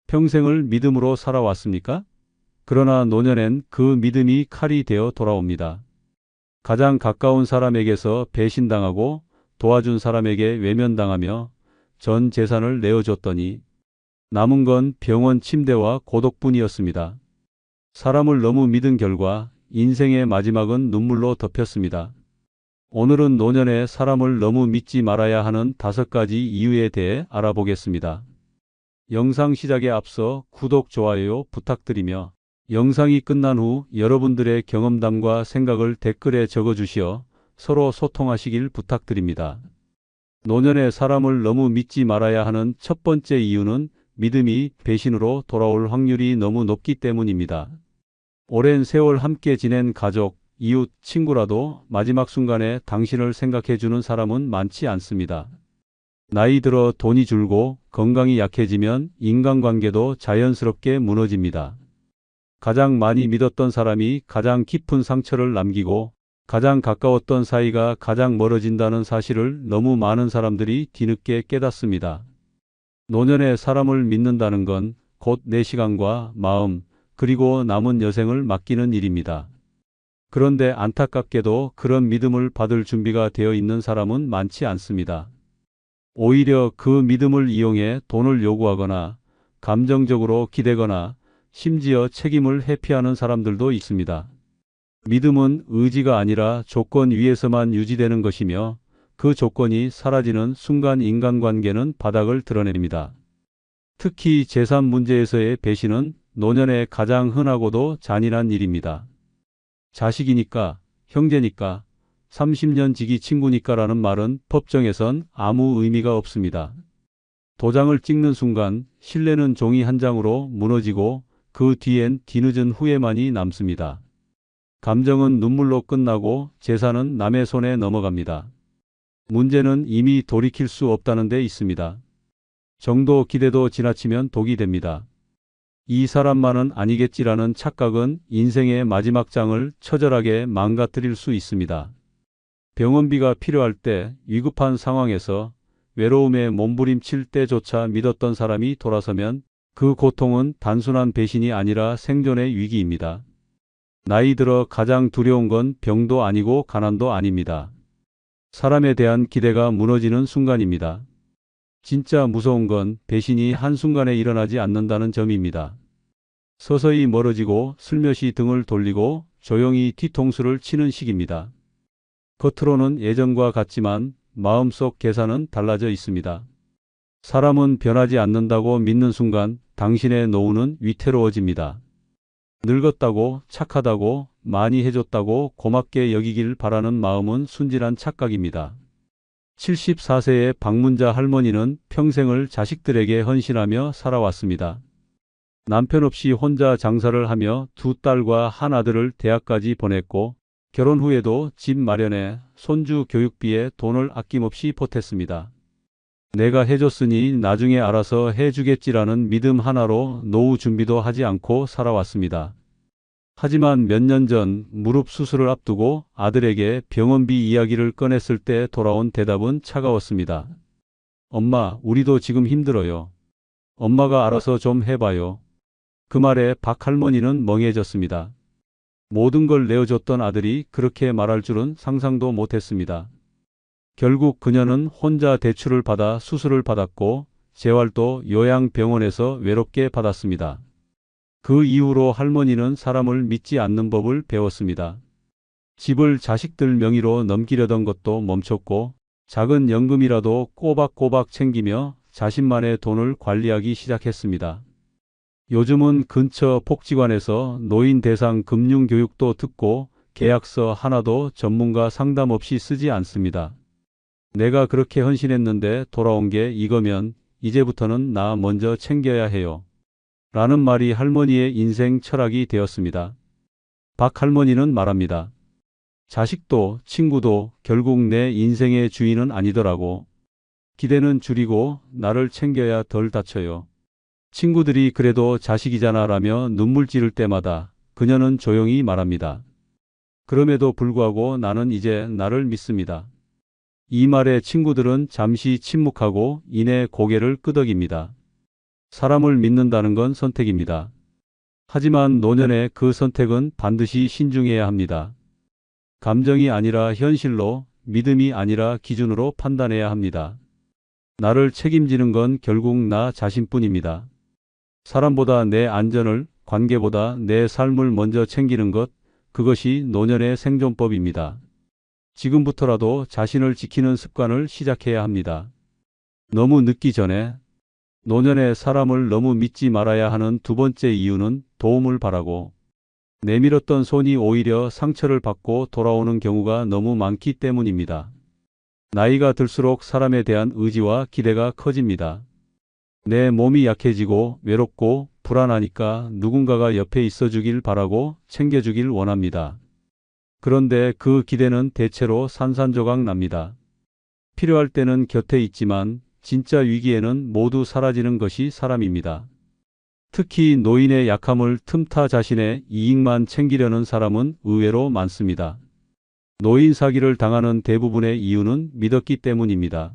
평생을 믿음으로 살아왔습니까? 그러나 노년엔 그 믿음이 칼이 되어 돌아옵니다. 가장 가까운 사람에게서 배신당하고 도와준 사람에게 외면당하며 전 재산을 내어줬더니 남은 건 병원 침대와 고독뿐이었습니다. 사람을 너무 믿은 결과 인생의 마지막은 눈물로 덮였습니다. 오늘은 노년에 사람을 너무 믿지 말아야 하는 5가지 이유에 대해 알아보겠습니다. 영상 시작에 앞서 구독, 좋아요 부탁드리며 영상이 끝난 후 여러분들의 경험담과 생각을 댓글에 적어주시어 서로 소통하시길 부탁드립니다. 노년에 사람을 너무 믿지 말아야 하는 첫 번째 이유는 믿음이 배신으로 돌아올 확률이 너무 높기 때문입니다. 오랜 세월 함께 지낸 가족, 이웃, 친구라도 마지막 순간에 당신을 생각해주는 사람은 많지 않습니다. 나이 들어 돈이 줄고 건강이 약해지면 인간관계도 자연스럽게 무너집니다. 가장 많이 믿었던 사람이 가장 깊은 상처를 남기고 가장 가까웠던 사이가 가장 멀어진다는 사실을 너무 많은 사람들이 뒤늦게 깨닫습니다. 노년에 사람을 믿는다는 건 곧 내 시간과 마음 그리고 남은 여생을 맡기는 일입니다. 그런데 안타깝게도 그런 믿음을 받을 준비가 되어 있는 사람은 많지 않습니다. 오히려 그 믿음을 이용해 돈을 요구하거나 감정적으로 기대거나 심지어 책임을 회피하는 사람들도 있습니다. 믿음은 의지가 아니라 조건 위에서만 유지되는 것이며 그 조건이 사라지는 순간 인간관계는 바닥을 드러냅니다. 특히 재산 문제에서의 배신은 노년에 가장 흔하고도 잔인한 일입니다. 자식이니까, 형제니까, 30년 지기 친구니까라는 말은 법정에선 아무 의미가 없습니다. 도장을 찍는 순간 신뢰는 종이 한 장으로 무너지고 그 뒤엔 뒤늦은 후회만이 남습니다. 감정은 눈물로 끝나고 재산은 남의 손에 넘어갑니다. 문제는 이미 돌이킬 수 없다는 데 있습니다. 정도 기대도 지나치면 독이 됩니다. 이 사람만은 아니겠지라는 착각은 인생의 마지막 장을 처절하게 망가뜨릴 수 있습니다. 병원비가 필요할 때, 위급한 상황에서, 외로움에 몸부림칠 때조차 믿었던 사람이 돌아서면 그 고통은 단순한 배신이 아니라 생존의 위기입니다. 나이 들어 가장 두려운 건 병도 아니고 가난도 아닙니다. 사람에 대한 기대가 무너지는 순간입니다. 진짜 무서운 건 배신이 한순간에 일어나지 않는다는 점입니다. 서서히 멀어지고 슬며시 등을 돌리고 조용히 뒤통수를 치는 시기입니다. 겉으로는 예전과 같지만 마음속 계산은 달라져 있습니다. 사람은 변하지 않는다고 믿는 순간 당신의 노후는 위태로워집니다. 늙었다고, 착하다고, 많이 해줬다고 고맙게 여기길 바라는 마음은 순진한 착각입니다. 74세의 박문자 할머니는 평생을 자식들에게 헌신하며 살아왔습니다. 남편 없이 혼자 장사를 하며 2딸과 1아들을 대학까지 보냈고 결혼 후에도 집 마련에 손주 교육비에 돈을 아낌없이 보탰습니다. 내가 해줬으니 나중에 알아서 해주겠지라는 믿음 하나로 노후 준비도 하지 않고 살아왔습니다. 하지만 몇 년 전 무릎 수술을 앞두고 아들에게 병원비 이야기를 꺼냈을 때 돌아온 대답은 차가웠습니다. 엄마, 우리도 지금 힘들어요. 엄마가 알아서 좀 해봐요. 그 말에 박 할머니는 멍해졌습니다. 모든 걸 내어줬던 아들이 그렇게 말할 줄은 상상도 못했습니다. 결국 그녀는 혼자 대출을 받아 수술을 받았고 재활도 요양병원에서 외롭게 받았습니다. 그 이후로 할머니는 사람을 믿지 않는 법을 배웠습니다. 집을 자식들 명의로 넘기려던 것도 멈췄고 작은 연금이라도 꼬박꼬박 챙기며 자신만의 돈을 관리하기 시작했습니다. 요즘은 근처 복지관에서 노인 대상 금융교육도 듣고 계약서 하나도 전문가 상담 없이 쓰지 않습니다. 내가 그렇게 헌신했는데 돌아온 게 이거면 이제부터는 나 먼저 챙겨야 해요. 라는 말이 할머니의 인생 철학이 되었습니다. 박 할머니는 말합니다. 자식도 친구도 결국 내 인생의 주인은 아니더라고. 기대는 줄이고 나를 챙겨야 덜 다쳐요. 친구들이 그래도 자식이잖아 라며 눈물 찌를 때마다 그녀는 조용히 말합니다. 그럼에도 불구하고 나는 이제 나를 믿습니다. 이 말에 친구들은 잠시 침묵하고 이내 고개를 끄덕입니다. 사람을 믿는다는 건 선택입니다. 하지만 노년의 그 선택은 반드시 신중해야 합니다. 감정이 아니라 현실로, 믿음이 아니라 기준으로 판단해야 합니다. 나를 책임지는 건 결국 나 자신뿐입니다. 사람보다 내 안전을, 관계보다 내 삶을 먼저 챙기는 것, 그것이 노년의 생존법입니다. 지금부터라도 자신을 지키는 습관을 시작해야 합니다. 너무 늦기 전에. 노년의 사람을 너무 믿지 말아야 하는 두 번째 이유는 도움을 바라고 내밀었던 손이 오히려 상처를 받고 돌아오는 경우가 너무 많기 때문입니다. 나이가 들수록 사람에 대한 의지와 기대가 커집니다. 내 몸이 약해지고 외롭고 불안하니까 누군가가 옆에 있어주길 바라고 챙겨주길 원합니다. 그런데 그 기대는 대체로 산산조각 납니다. 필요할 때는 곁에 있지만 진짜 위기에는 모두 사라지는 것이 사람입니다. 특히 노인의 약함을 틈타 자신의 이익만 챙기려는 사람은 의외로 많습니다. 노인 사기를 당하는 대부분의 이유는 믿었기 때문입니다.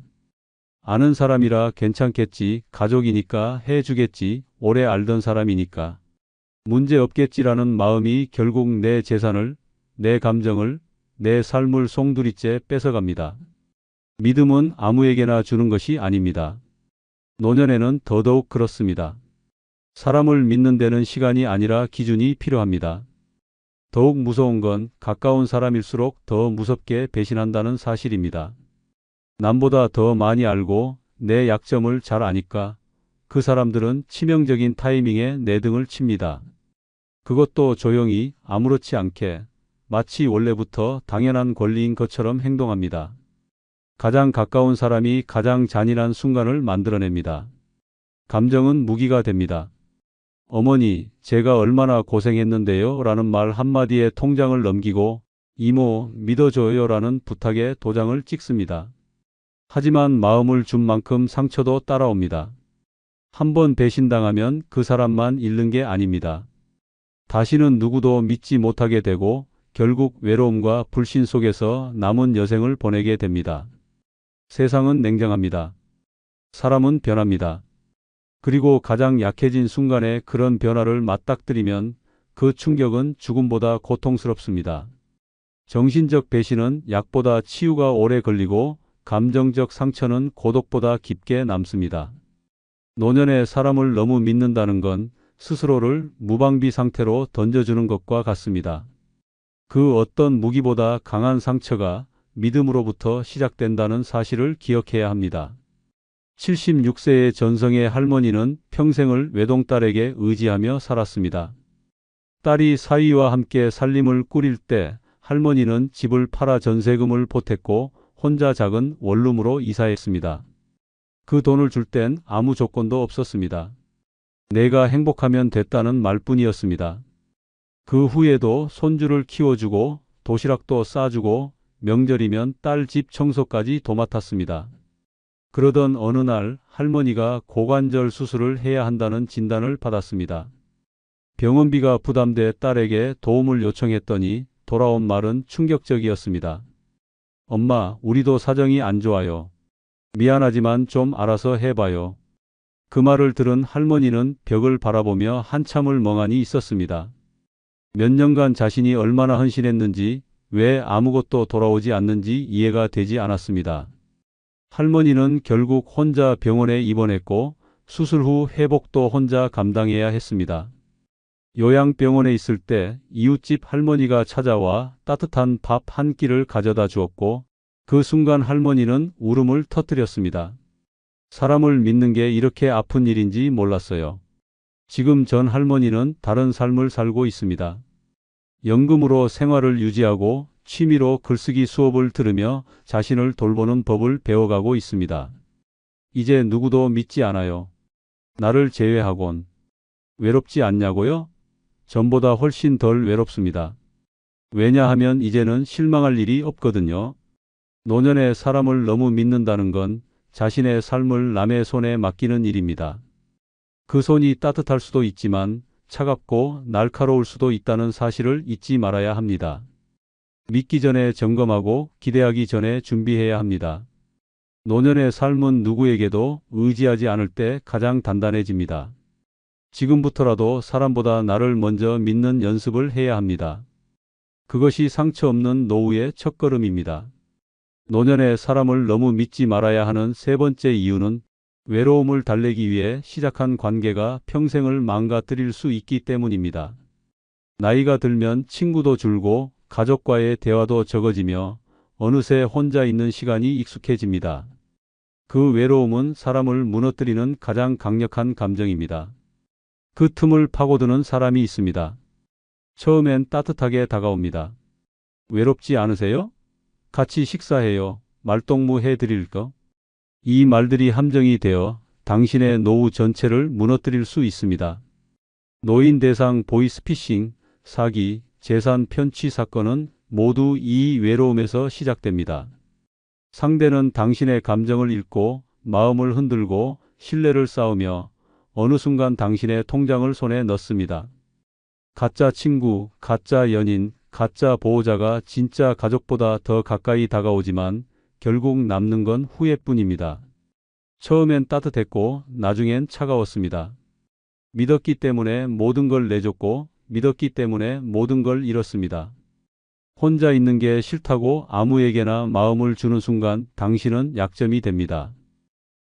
아는 사람이라 괜찮겠지, 가족이니까 해주겠지, 오래 알던 사람이니까 문제 없겠지라는 마음이 결국 내 재산을, 내 감정을, 내 삶을 송두리째 뺏어갑니다. 믿음은 아무에게나 주는 것이 아닙니다. 노년에는 더더욱 그렇습니다. 사람을 믿는 데는 시간이 아니라 기준이 필요합니다. 더욱 무서운 건 가까운 사람일수록 더 무섭게 배신한다는 사실입니다. 남보다 더 많이 알고 내 약점을 잘 아니까 그 사람들은 치명적인 타이밍에 내 등을 칩니다. 그것도 조용히, 아무렇지 않게, 마치 원래부터 당연한 권리인 것처럼 행동합니다. 가장 가까운 사람이 가장 잔인한 순간을 만들어냅니다. 감정은 무기가 됩니다. 어머니, 제가 얼마나 고생했는데요? 라는 말 한마디에 통장을 넘기고 이모, 믿어줘요 라는 부탁에 도장을 찍습니다. 하지만 마음을 준 만큼 상처도 따라옵니다. 한번 배신당하면 그 사람만 잃는 게 아닙니다. 다시는 누구도 믿지 못하게 되고 결국 외로움과 불신 속에서 남은 여생을 보내게 됩니다. 세상은 냉정합니다. 사람은 변합니다. 그리고 가장 약해진 순간에 그런 변화를 맞닥뜨리면 그 충격은 죽음보다 고통스럽습니다. 정신적 배신은 약보다 치유가 오래 걸리고 감정적 상처는 고독보다 깊게 남습니다. 노년에 사람을 너무 믿는다는 건 스스로를 무방비 상태로 던져주는 것과 같습니다. 그 어떤 무기보다 강한 상처가 믿음으로부터 시작된다는 사실을 기억해야 합니다. 76세의 전성의 할머니는 평생을 외동딸에게 의지하며 살았습니다. 딸이 사위와 함께 살림을 꾸릴 때 할머니는 집을 팔아 전세금을 보탰고 혼자 작은 원룸으로 이사했습니다. 그 돈을 줄 땐 아무 조건도 없었습니다. 내가 행복하면 됐다는 말뿐이었습니다. 그 후에도 손주를 키워주고 도시락도 싸주고 명절이면 딸 집 청소까지 도맡았습니다. 그러던 어느 날 할머니가 고관절 수술을 해야 한다는 진단을 받았습니다. 병원비가 부담돼 딸에게 도움을 요청했더니 돌아온 말은 충격적이었습니다. 엄마, 우리도 사정이 안 좋아요. 미안하지만 좀 알아서 해봐요. 그 말을 들은 할머니는 벽을 바라보며 한참을 멍하니 있었습니다. 몇 년간 자신이 얼마나 헌신했는지, 왜 아무것도 돌아오지 않는지 이해가 되지 않았습니다. 할머니는 결국 혼자 병원에 입원했고 수술 후 회복도 혼자 감당해야 했습니다. 요양병원에 있을 때 이웃집 할머니가 찾아와 따뜻한 밥 한 끼를 가져다 주었고 그 순간 할머니는 울음을 터뜨렸습니다. 사람을 믿는 게 이렇게 아픈 일인지 몰랐어요. 지금 전 할머니는 다른 삶을 살고 있습니다. 연금으로 생활을 유지하고 취미로 글쓰기 수업을 들으며 자신을 돌보는 법을 배워가고 있습니다. 이제 누구도 믿지 않아요. 나를 제외하곤. 외롭지 않냐고요? 전보다 훨씬 덜 외롭습니다. 왜냐하면 이제는 실망할 일이 없거든요. 노년에 사람을 너무 믿는다는 건 자신의 삶을 남의 손에 맡기는 일입니다. 그 손이 따뜻할 수도 있지만 차갑고 날카로울 수도 있다는 사실을 잊지 말아야 합니다. 믿기 전에 점검하고 기대하기 전에 준비해야 합니다. 노년의 삶은 누구에게도 의지하지 않을 때 가장 단단해집니다. 지금부터라도 사람보다 나를 먼저 믿는 연습을 해야 합니다. 그것이 상처 없는 노후의 첫걸음입니다. 노년에 사람을 너무 믿지 말아야 하는 세 번째 이유는 외로움을 달래기 위해 시작한 관계가 평생을 망가뜨릴 수 있기 때문입니다. 나이가 들면 친구도 줄고 가족과의 대화도 적어지며 어느새 혼자 있는 시간이 익숙해집니다. 그 외로움은 사람을 무너뜨리는 가장 강력한 감정입니다. 그 틈을 파고드는 사람이 있습니다. 처음엔 따뜻하게 다가옵니다. 외롭지 않으세요? 같이 식사해요. 말동무 해드릴까? 이 말들이 함정이 되어 당신의 노후 전체를 무너뜨릴 수 있습니다. 노인 대상 보이스피싱, 사기, 재산 편취 사건은 모두 이 외로움에서 시작됩니다. 상대는 당신의 감정을 읽고 마음을 흔들고 신뢰를 쌓으며 어느 순간 당신의 통장을 손에 넣습니다. 가짜 친구, 가짜 연인, 가짜 보호자가 진짜 가족보다 더 가까이 다가오지만 결국 남는 건 후회뿐입니다. 처음엔 따뜻했고 나중엔 차가웠습니다. 믿었기 때문에 모든 걸 내줬고 믿었기 때문에 모든 걸 잃었습니다. 혼자 있는 게 싫다고 아무에게나 마음을 주는 순간 당신은 약점이 됩니다.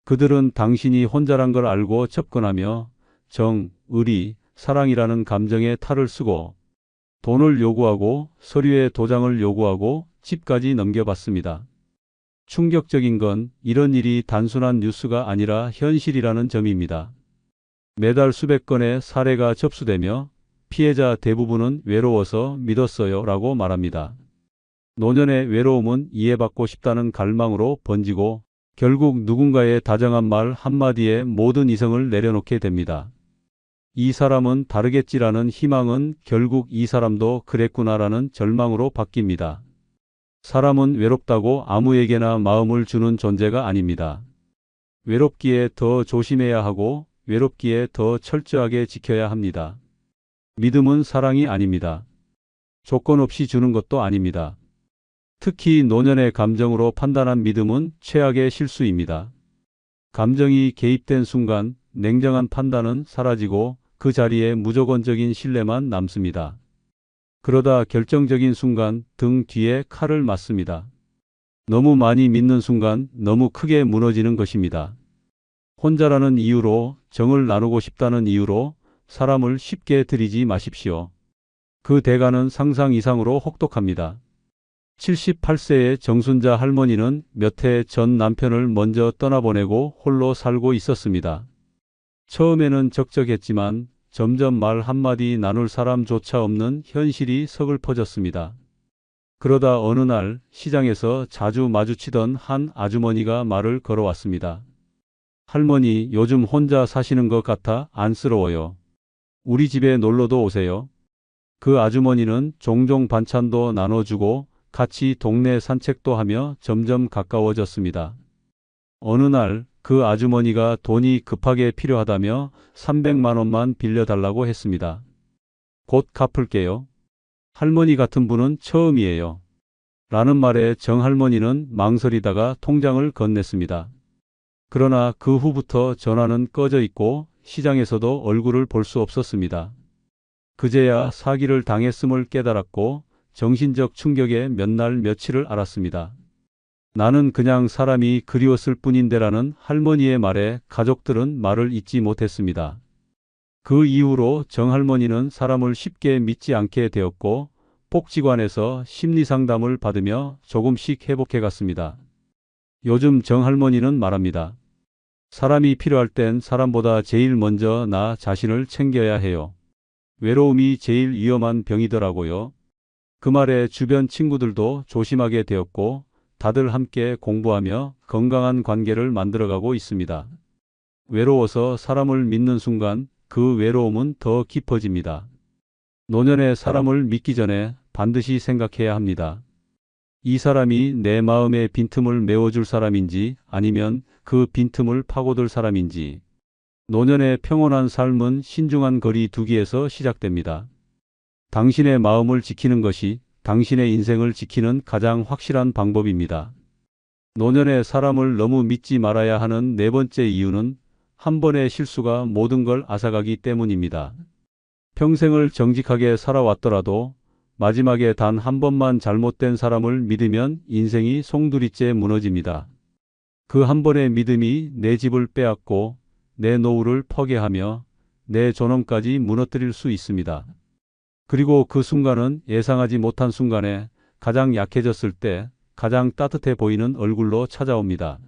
그들은 당신이 혼자란 걸 알고 접근하며 정, 의리, 사랑이라는 감정에 탈을 쓰고 돈을 요구하고 서류에 도장을 요구하고 집까지 넘겨받습니다. 충격적인 건 이런 일이 단순한 뉴스가 아니라 현실이라는 점입니다. 매달 수백 건의 사례가 접수되며 피해자 대부분은 외로워서 믿었어요 라고 말합니다. 노년의 외로움은 이해받고 싶다는 갈망으로 번지고 결국 누군가의 다정한 말 한마디에 모든 이성을 내려놓게 됩니다. 이 사람은 다르겠지라는 희망은 결국 이 사람도 그랬구나라는 절망으로 바뀝니다. 사람은 외롭다고 아무에게나 마음을 주는 존재가 아닙니다. 외롭기에 더 조심해야 하고 외롭기에 더 철저하게 지켜야 합니다. 믿음은 사랑이 아닙니다. 조건 없이 주는 것도 아닙니다. 특히 노년의 감정으로 판단한 믿음은 최악의 실수입니다. 감정이 개입된 순간 냉정한 판단은 사라지고 그 자리에 무조건적인 신뢰만 남습니다. 그러다 결정적인 순간 등 뒤에 칼을 맞습니다. 너무 많이 믿는 순간 너무 크게 무너지는 것입니다. 혼자라는 이유로, 정을 나누고 싶다는 이유로 사람을 쉽게 들이지 마십시오. 그 대가는 상상 이상으로 혹독합니다. 78세의 정순자 할머니는 몇 해 전 남편을 먼저 떠나보내고 홀로 살고 있었습니다. 처음에는 적적했지만 점점 말 한마디 나눌 사람조차 없는 현실이 서글퍼졌습니다. 그러다 어느 날 시장에서 자주 마주치던 한 아주머니가 말을 걸어왔습니다. 할머니, 요즘 혼자 사시는 것 같아 안쓰러워요. 우리 집에 놀러도 오세요. 그 아주머니는 종종 반찬도 나눠주고 같이 동네 산책도 하며 점점 가까워졌습니다. 어느 날 그 아주머니가 돈이 급하게 필요하다며 300만 원만 빌려달라고 했습니다. 곧 갚을게요. 할머니 같은 분은 처음이에요. 라는 말에 정할머니는 망설이다가 통장을 건넸습니다. 그러나 그 후부터 전화는 꺼져 있고 시장에서도 얼굴을 볼 수 없었습니다. 그제야 사기를 당했음을 깨달았고 정신적 충격에 몇 날 며칠을 앓았습니다. 나는 그냥 사람이 그리웠을 뿐인데라는 할머니의 말에 가족들은 말을 잇지 못했습니다. 그 이후로 정할머니는 사람을 쉽게 믿지 않게 되었고 복지관에서 심리상담을 받으며 조금씩 회복해 갔습니다. 요즘 정할머니는 말합니다. 사람이 필요할 땐 사람보다 제일 먼저 나 자신을 챙겨야 해요. 외로움이 제일 위험한 병이더라고요. 그 말에 주변 친구들도 조심하게 되었고 다들 함께 공부하며 건강한 관계를 만들어가고 있습니다. 외로워서 사람을 믿는 순간 그 외로움은 더 깊어집니다. 노년에 사람을 믿기 전에 반드시 생각해야 합니다. 이 사람이 내 마음의 빈틈을 메워줄 사람인지 아니면 그 빈틈을 파고들 사람인지. 노년의 평온한 삶은 신중한 거리 두기에서 시작됩니다. 당신의 마음을 지키는 것이 당신의 인생을 지키는 가장 확실한 방법입니다. 노년의 사람을 너무 믿지 말아야 하는 네 번째 이유는 한 번의 실수가 모든 걸 앗아가기 때문입니다. 평생을 정직하게 살아왔더라도 마지막에 단 한 번만 잘못된 사람을 믿으면 인생이 송두리째 무너집니다. 그 한 번의 믿음이 내 집을 빼앗고 내 노후를 포기하며 내 존엄까지 무너뜨릴 수 있습니다. 그리고 그 순간은 예상하지 못한 순간에 가장 약해졌을 때 가장 따뜻해 보이는 얼굴로 찾아옵니다.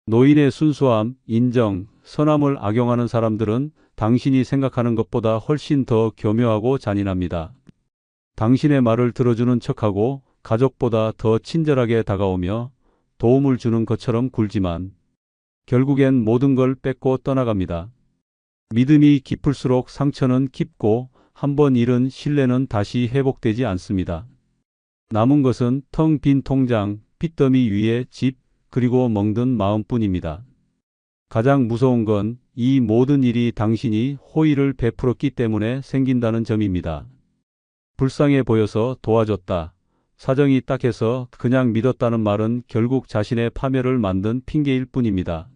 노인의 순수함, 인정, 선함을 악용하는 사람들은 당신이 생각하는 것보다 훨씬 더 교묘하고 잔인합니다. 당신의 말을 들어주는 척하고 가족보다 더 친절하게 다가오며 도움을 주는 것처럼 굴지만 결국엔 모든 걸 뺏고 떠나갑니다. 믿음이 깊을수록 상처는 깊고 한 번 잃은 신뢰는 다시 회복되지 않습니다. 남은 것은 텅 빈 통장, 빚더미 위에 집, 그리고 멍든 마음뿐입니다. 가장 무서운 건 이 모든 일이 당신이 호의를 베풀었기 때문에 생긴다는 점입니다. 불쌍해 보여서 도와줬다. 사정이 딱해서 그냥 믿었다는 말은 결국 자신의 파멸을 만든 핑계일 뿐입니다.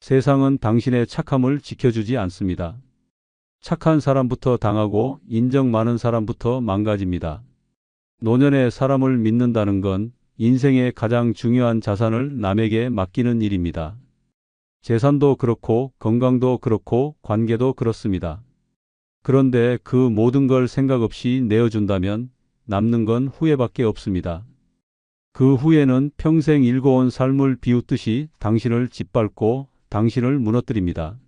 세상은 당신의 착함을 지켜주지 않습니다. 착한 사람부터 당하고 인정 많은 사람부터 망가집니다. 노년의 사람을 믿는다는 건 인생의 가장 중요한 자산을 남에게 맡기는 일입니다. 재산도 그렇고 건강도 그렇고 관계도 그렇습니다. 그런데 그 모든 걸 생각 없이 내어준다면 남는 건 후회밖에 없습니다. 그 후회는 평생 일궈온 삶을 비웃듯이 당신을 짓밟고 당신을 무너뜨립니다.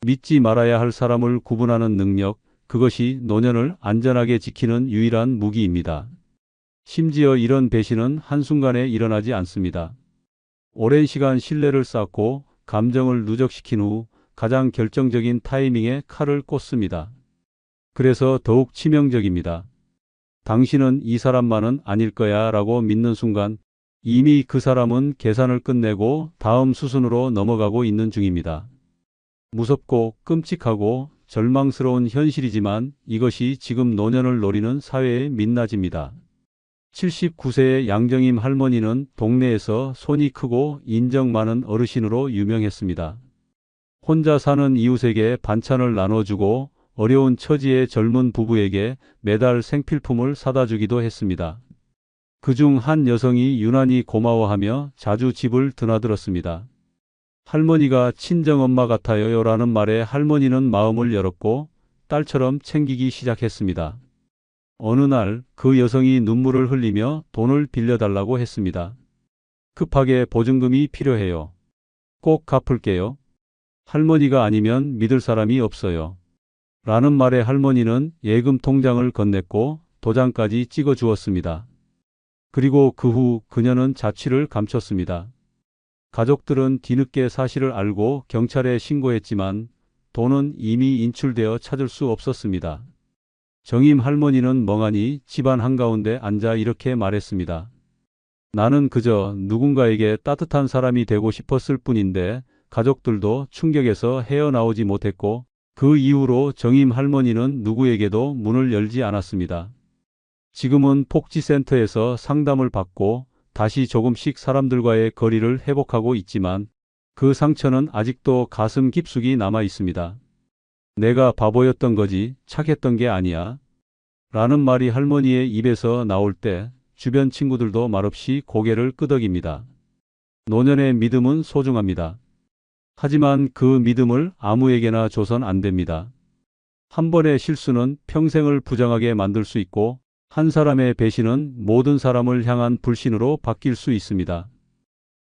믿지 말아야 할 사람을 구분하는 능력, 그것이 노년을 안전하게 지키는 유일한 무기입니다. 심지어 이런 배신은 한순간에 일어나지 않습니다. 오랜 시간 신뢰를 쌓고 감정을 누적시킨 후 가장 결정적인 타이밍에 칼을 꽂습니다. 그래서 더욱 치명적입니다. 당신은 이 사람만은 아닐 거야 라고 믿는 순간 이미 그 사람은 계산을 끝내고 다음 수순으로 넘어가고 있는 중입니다. 무섭고 끔찍하고 절망스러운 현실이지만 이것이 지금 노년을 노리는 사회의 민낯입니다. 79세의 양정임 할머니는 동네에서 손이 크고 인정 많은 어르신으로 유명했습니다. 혼자 사는 이웃에게 반찬을 나눠주고 어려운 처지의 젊은 부부에게 매달 생필품을 사다 주기도 했습니다. 그중 한 여성이 유난히 고마워하며 자주 집을 드나들었습니다. 할머니가 친정엄마 같아요 라는 말에 할머니는 마음을 열었고 딸처럼 챙기기 시작했습니다. 어느 날 그 여성이 눈물을 흘리며 돈을 빌려달라고 했습니다. 급하게 보증금이 필요해요. 꼭 갚을게요. 할머니가 아니면 믿을 사람이 없어요. 라는 말에 할머니는 예금 통장을 건넸고 도장까지 찍어 주었습니다. 그리고 그 후 그녀는 자취를 감췄습니다. 가족들은 뒤늦게 사실을 알고 경찰에 신고했지만 돈은 이미 인출되어 찾을 수 없었습니다. 정임 할머니는 멍하니 집안 한가운데 앉아 이렇게 말했습니다. 나는 그저 누군가에게 따뜻한 사람이 되고 싶었을 뿐인데 가족들도 충격에서 헤어나오지 못했고 그 이후로 정임 할머니는 누구에게도 문을 열지 않았습니다. 지금은 복지센터에서 상담을 받고 다시 조금씩 사람들과의 거리를 회복하고 있지만 그 상처는 아직도 가슴 깊숙이 남아 있습니다. 내가 바보였던 거지 착했던 게 아니야. 라는 말이 할머니의 입에서 나올 때 주변 친구들도 말없이 고개를 끄덕입니다. 노년의 믿음은 소중합니다. 하지만 그 믿음을 아무에게나 줘선 안 됩니다. 한 번의 실수는 평생을 부정하게 만들 수 있고 한 사람의 배신은 모든 사람을 향한 불신으로 바뀔 수 있습니다.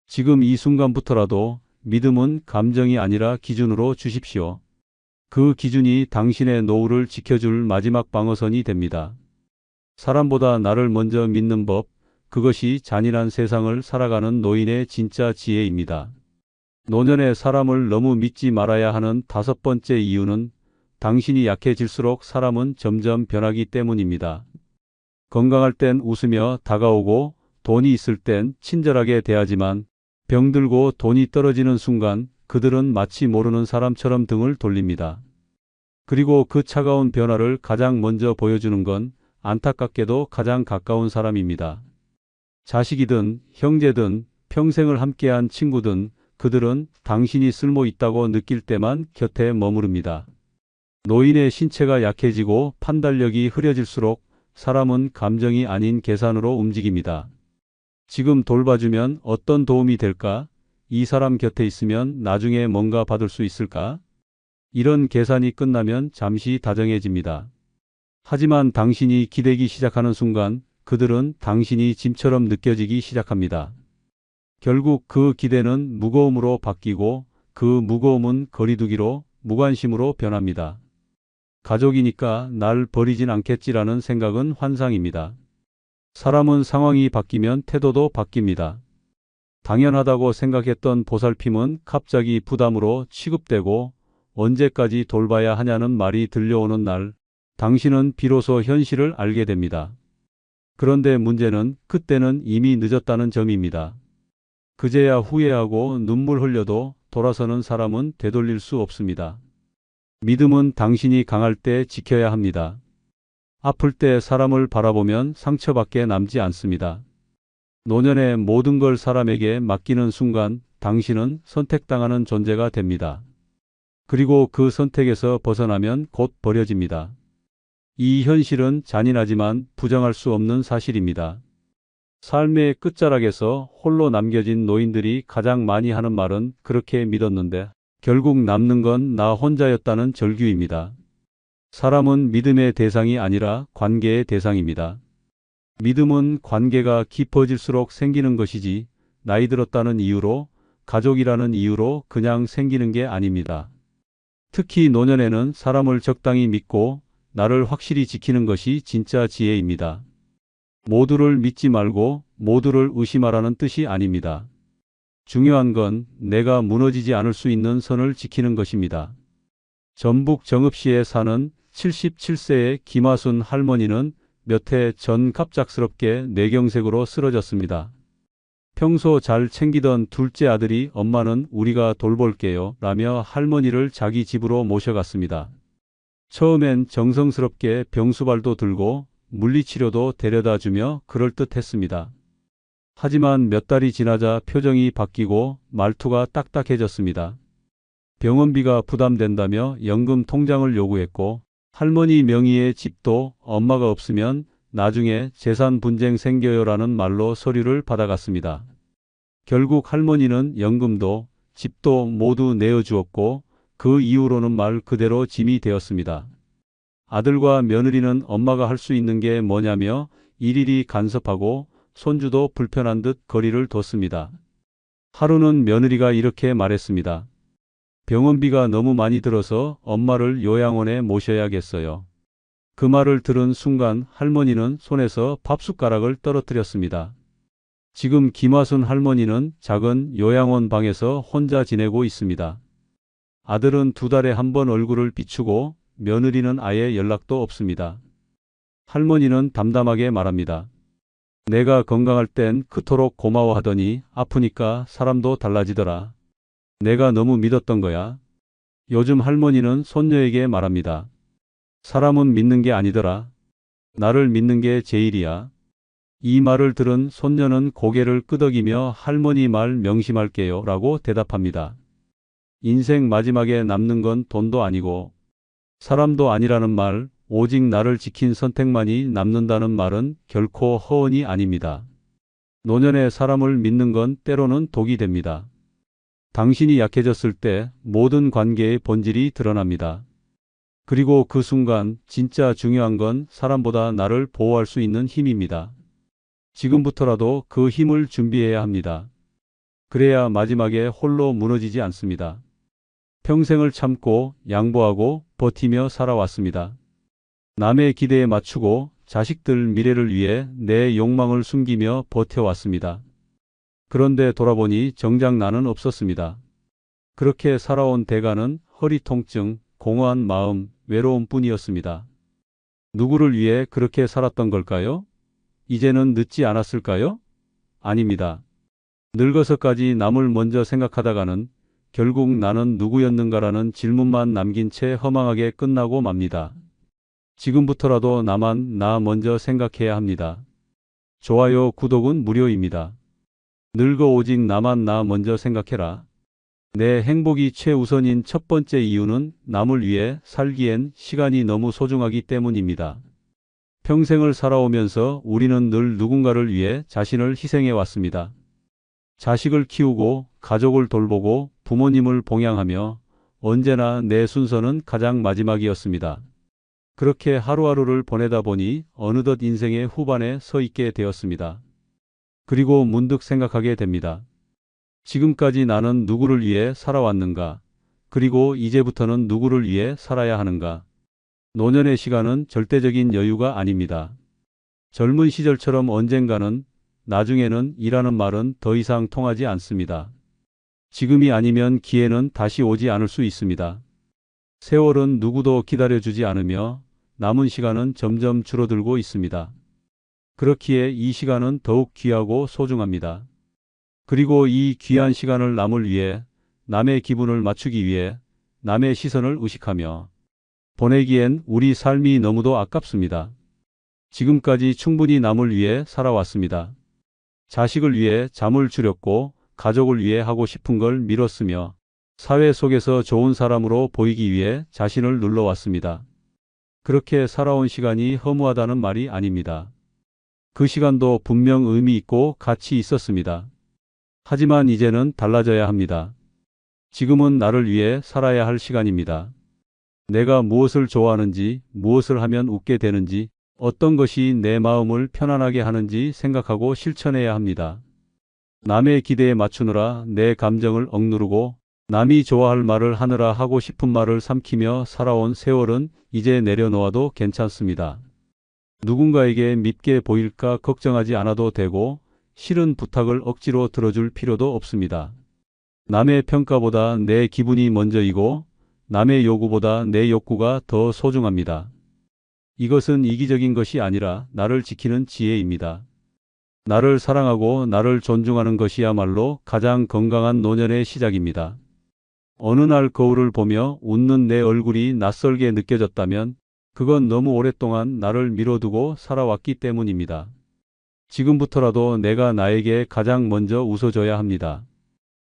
지금 이 순간부터라도 믿음은 감정이 아니라 기준으로 주십시오. 그 기준이 당신의 노후를 지켜줄 마지막 방어선이 됩니다. 사람보다 나를 먼저 믿는 법, 그것이 잔인한 세상을 살아가는 노인의 진짜 지혜입니다. 노년의 사람을 너무 믿지 말아야 하는 다섯 번째 이유는 당신이 약해질수록 사람은 점점 변하기 때문입니다. 건강할 땐 웃으며 다가오고 돈이 있을 땐 친절하게 대하지만 병들고 돈이 떨어지는 순간 그들은 마치 모르는 사람처럼 등을 돌립니다. 그리고 그 차가운 변화를 가장 먼저 보여주는 건 안타깝게도 가장 가까운 사람입니다. 자식이든 형제든 평생을 함께한 친구든 그들은 당신이 쓸모 있다고 느낄 때만 곁에 머무릅니다. 노인의 신체가 약해지고 판단력이 흐려질수록 사람은 감정이 아닌 계산으로 움직입니다. 지금 돌봐주면 어떤 도움이 될까? 이 사람 곁에 있으면 나중에 뭔가 받을 수 있을까? 이런 계산이 끝나면 잠시 다정해집니다. 하지만 당신이 기대기 시작하는 순간 그들은 당신이 짐처럼 느껴지기 시작합니다. 결국 그 기대는 무거움으로 바뀌고 그 무거움은 거리두기로 무관심으로 변합니다. 가족이니까 날 버리진 않겠지라는 생각은 환상입니다. 사람은 상황이 바뀌면 태도도 바뀝니다. 당연하다고 생각했던 보살핌은 갑자기 부담으로 취급되고 언제까지 돌봐야 하냐는 말이 들려오는 날, 당신은 비로소 현실을 알게 됩니다. 그런데 문제는 그때는 이미 늦었다는 점입니다. 그제야 후회하고 눈물 흘려도 돌아서는 사람은 되돌릴 수 없습니다. 믿음은 당신이 강할 때 지켜야 합니다. 아플 때 사람을 바라보면 상처밖에 남지 않습니다. 노년의 모든 걸 사람에게 맡기는 순간 당신은 선택당하는 존재가 됩니다. 그리고 그 선택에서 벗어나면 곧 버려집니다. 이 현실은 잔인하지만 부정할 수 없는 사실입니다. 삶의 끝자락에서 홀로 남겨진 노인들이 가장 많이 하는 말은 그렇게 믿었는데 결국 남는 건 나 혼자였다는 절규입니다. 사람은 믿음의 대상이 아니라 관계의 대상입니다. 믿음은 관계가 깊어질수록 생기는 것이지 나이 들었다는 이유로 가족이라는 이유로 그냥 생기는 게 아닙니다. 특히 노년에는 사람을 적당히 믿고 나를 확실히 지키는 것이 진짜 지혜입니다. 모두를 믿지 말고 모두를 의심하라는 뜻이 아닙니다. 중요한 건 내가 무너지지 않을 수 있는 선을 지키는 것입니다. 전북 정읍시에 사는 77세의 김하순 할머니는 몇 해 전 갑작스럽게 뇌경색으로 쓰러졌습니다. 평소 잘 챙기던 둘째 아들이 엄마는 우리가 돌볼게요 라며 할머니를 자기 집으로 모셔갔습니다. 처음엔 정성스럽게 병수발도 들고 물리치료도 데려다 주며 그럴듯했습니다. 하지만 몇 달이 지나자 표정이 바뀌고 말투가 딱딱해졌습니다. 병원비가 부담된다며 연금 통장을 요구했고 할머니 명의의 집도 엄마가 없으면 나중에 재산 분쟁 생겨요라는 말로 서류를 받아갔습니다. 결국 할머니는 연금도 집도 모두 내어주었고 그 이후로는 말 그대로 짐이 되었습니다. 아들과 며느리는 엄마가 할 수 있는 게 뭐냐며 일일이 간섭하고 손주도 불편한 듯 거리를 뒀습니다. 하루는 며느리가 이렇게 말했습니다. 병원비가 너무 많이 들어서 엄마를 요양원에 모셔야겠어요. 그 말을 들은 순간 할머니는 손에서 밥숟가락을 떨어뜨렸습니다. 지금 김하순 할머니는 작은 요양원 방에서 혼자 지내고 있습니다. 아들은 2달에 한 번 얼굴을 비추고 며느리는 아예 연락도 없습니다. 할머니는 담담하게 말합니다. 내가 건강할 땐 그토록 고마워하더니 아프니까 사람도 달라지더라. 내가 너무 믿었던 거야. 요즘 할머니는 손녀에게 말합니다. 사람은 믿는 게 아니더라. 나를 믿는 게 제일이야. 이 말을 들은 손녀는 고개를 끄덕이며 할머니 말 명심할게요 라고 대답합니다. 인생 마지막에 남는 건 돈도 아니고 사람도 아니라는 말, 오직 나를 지킨 선택만이 남는다는 말은 결코 허언이 아닙니다. 노년에 사람을 믿는 건 때로는 독이 됩니다. 당신이 약해졌을 때 모든 관계의 본질이 드러납니다. 그리고 그 순간 진짜 중요한 건 사람보다 나를 보호할 수 있는 힘입니다. 지금부터라도 그 힘을 준비해야 합니다. 그래야 마지막에 홀로 무너지지 않습니다. 평생을 참고 양보하고 버티며 살아왔습니다. 남의 기대에 맞추고 자식들 미래를 위해 내 욕망을 숨기며 버텨왔습니다. 그런데 돌아보니 정작 나는 없었습니다. 그렇게 살아온 대가는 허리 통증, 공허한 마음, 외로움 뿐이었습니다. 누구를 위해 그렇게 살았던 걸까요? 이제는 늦지 않았을까요? 아닙니다. 늙어서까지 남을 먼저 생각하다가는 결국 나는 누구였는가라는 질문만 남긴 채 허망하게 끝나고 맙니다. 지금부터라도 나만 나 먼저 생각해야 합니다. 좋아요, 구독은 무료입니다. 늙어 오직 나만 나 먼저 생각해라. 내 행복이 최우선인 첫 번째 이유는 남을 위해 살기엔 시간이 너무 소중하기 때문입니다. 평생을 살아오면서 우리는 늘 누군가를 위해 자신을 희생해 왔습니다. 자식을 키우고 가족을 돌보고 부모님을 봉양하며 언제나 내 순서는 가장 마지막이었습니다. 그렇게 하루하루를 보내다 보니 어느덧 인생의 후반에 서 있게 되었습니다. 그리고 문득 생각하게 됩니다. 지금까지 나는 누구를 위해 살아왔는가? 그리고 이제부터는 누구를 위해 살아야 하는가? 노년의 시간은 절대적인 여유가 아닙니다. 젊은 시절처럼 언젠가는, 나중에는 이라는 말은 더 이상 통하지 않습니다. 지금이 아니면 기회는 다시 오지 않을 수 있습니다. 세월은 누구도 기다려주지 않으며 남은 시간은 점점 줄어들고 있습니다. 그렇기에 이 시간은 더욱 귀하고 소중합니다. 그리고 이 귀한 시간을 남을 위해, 남의 기분을 맞추기 위해, 남의 시선을 의식하며 보내기엔 우리 삶이 너무도 아깝습니다. 지금까지 충분히 남을 위해 살아왔습니다. 자식을 위해 잠을 줄였고 가족을 위해 하고 싶은 걸 미뤘으며 사회 속에서 좋은 사람으로 보이기 위해 자신을 눌러왔습니다. 그렇게 살아온 시간이 허무하다는 말이 아닙니다. 그 시간도 분명 의미 있고 가치 있었습니다. 하지만 이제는 달라져야 합니다. 지금은 나를 위해 살아야 할 시간입니다. 내가 무엇을 좋아하는지, 무엇을 하면 웃게 되는지, 어떤 것이 내 마음을 편안하게 하는지 생각하고 실천해야 합니다. 남의 기대에 맞추느라 내 감정을 억누르고 남이 좋아할 말을 하느라 하고 싶은 말을 삼키며 살아온 세월은 이제 내려놓아도 괜찮습니다. 누군가에게 밉게 보일까 걱정하지 않아도 되고 싫은 부탁을 억지로 들어줄 필요도 없습니다. 남의 평가보다 내 기분이 먼저이고 남의 요구보다 내 욕구가 더 소중합니다. 이것은 이기적인 것이 아니라 나를 지키는 지혜입니다. 나를 사랑하고 나를 존중하는 것이야말로 가장 건강한 노년의 시작입니다. 어느 날 거울을 보며 웃는 내 얼굴이 낯설게 느껴졌다면 그건 너무 오랫동안 나를 미뤄두고 살아왔기 때문입니다. 지금부터라도 내가 나에게 가장 먼저 웃어줘야 합니다.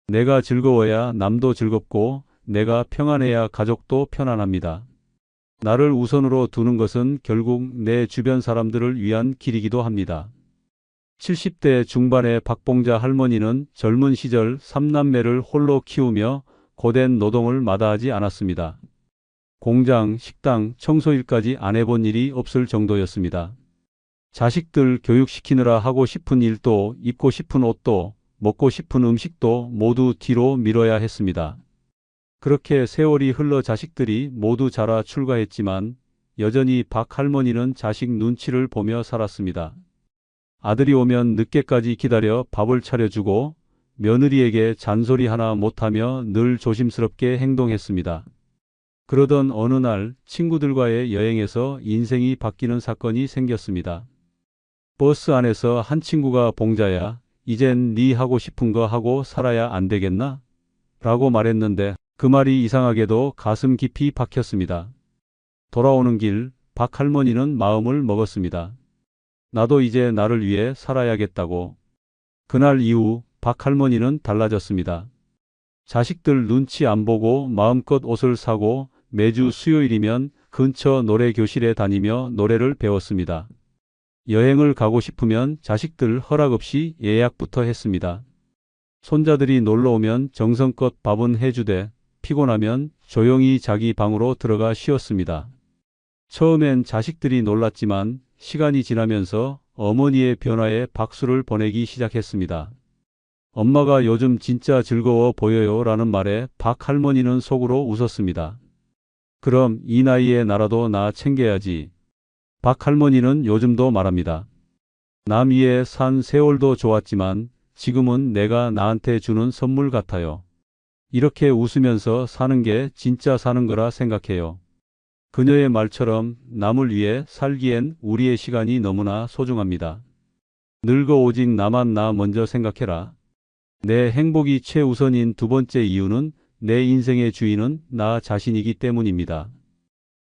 내가 즐거워야 남도 즐겁고 내가 평안해야 가족도 편안합니다. 나를 우선으로 두는 것은 결국 내 주변 사람들을 위한 길이기도 합니다. 70대 중반의 박봉자 할머니는 젊은 시절 3남매를 홀로 키우며 고된 노동을 마다하지 않았습니다. 공장, 식당, 청소일까지 안 해본 일이 없을 정도였습니다. 자식들 교육시키느라 하고 싶은 일도 입고 싶은 옷도 먹고 싶은 음식도 모두 뒤로 미뤄야 했습니다. 그렇게 세월이 흘러 자식들이 모두 자라 출가했지만 여전히 박 할머니는 자식 눈치를 보며 살았습니다. 아들이 오면 늦게까지 기다려 밥을 차려주고 며느리에게 잔소리 하나 못하며 늘 조심스럽게 행동했습니다. 그러던 어느 날 친구들과의 여행에서 인생이 바뀌는 사건이 생겼습니다. 버스 안에서 한 친구가 봉자야, 이젠 네 하고 싶은 거 하고 살아야 안 되겠나? 라고 말했는데 그 말이 이상하게도 가슴 깊이 박혔습니다. 돌아오는 길 박 할머니는 마음을 먹었습니다. 나도 이제 나를 위해 살아야겠다고. 그날 이후 박 할머니는 달라졌습니다. 자식들 눈치 안 보고 마음껏 옷을 사고 매주 수요일이면 근처 노래교실에 다니며 노래를 배웠습니다. 여행을 가고 싶으면 자식들 허락 없이 예약부터 했습니다. 손자들이 놀러 오면 정성껏 밥은 해주되 피곤하면 조용히 자기 방으로 들어가 쉬었습니다. 처음엔 자식들이 놀랐지만 시간이 지나면서 어머니의 변화에 박수를 보내기 시작했습니다. 엄마가 요즘 진짜 즐거워 보여요 라는 말에 박 할머니는 속으로 웃었습니다. 그럼 이 나이에 나라도 나 챙겨야지. 박 할머니는 요즘도 말합니다. 남 위에 산 세월도 좋았지만 지금은 내가 나한테 주는 선물 같아요. 이렇게 웃으면서 사는 게 진짜 사는 거라 생각해요. 그녀의 말처럼 남을 위해 살기엔 우리의 시간이 너무나 소중합니다. 늙어 오직 나만 나 먼저 생각해라. 내 행복이 최우선인 두 번째 이유는 내 인생의 주인은 나 자신이기 때문입니다.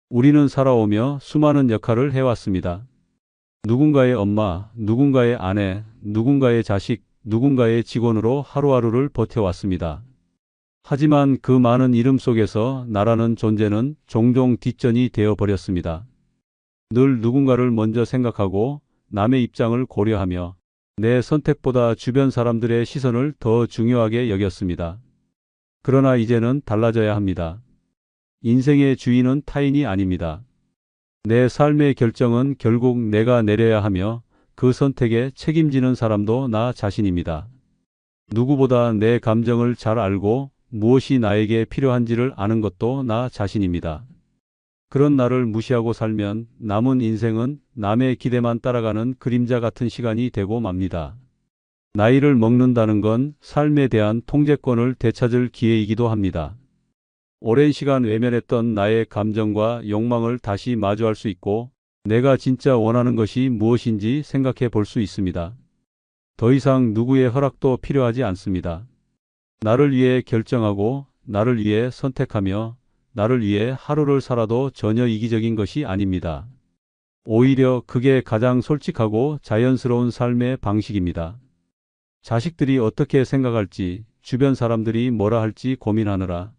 우리는 살아오며 수많은 역할을 해왔습니다. 누군가의 엄마, 누군가의 아내, 누군가의 자식, 누군가의 직원으로 하루하루를 버텨왔습니다. 하지만 그 많은 이름 속에서 나라는 존재는 종종 뒷전이 되어버렸습니다. 늘 누군가를 먼저 생각하고 남의 입장을 고려하며 내 선택보다 주변 사람들의 시선을 더 중요하게 여겼습니다. 그러나 이제는 달라져야 합니다. 인생의 주인은 타인이 아닙니다. 내 삶의 결정은 결국 내가 내려야 하며 그 선택에 책임지는 사람도 나 자신입니다. 누구보다 내 감정을 잘 알고 무엇이 나에게 필요한지를 아는 것도 나 자신입니다. 그런 나를 무시하고 살면 남은 인생은 남의 기대만 따라가는 그림자 같은 시간이 되고 맙니다. 나이를 먹는다는 건 삶에 대한 통제권을 되찾을 기회이기도 합니다. 오랜 시간 외면했던 나의 감정과 욕망을 다시 마주할 수 있고 내가 진짜 원하는 것이 무엇인지 생각해 볼 수 있습니다. 더 이상 누구의 허락도 필요하지 않습니다. 나를 위해 결정하고 나를 위해 선택하며 나를 위해 하루를 살아도 전혀 이기적인 것이 아닙니다. 오히려 그게 가장 솔직하고 자연스러운 삶의 방식입니다. 자식들이 어떻게 생각할지, 주변 사람들이 뭐라 할지 고민하느라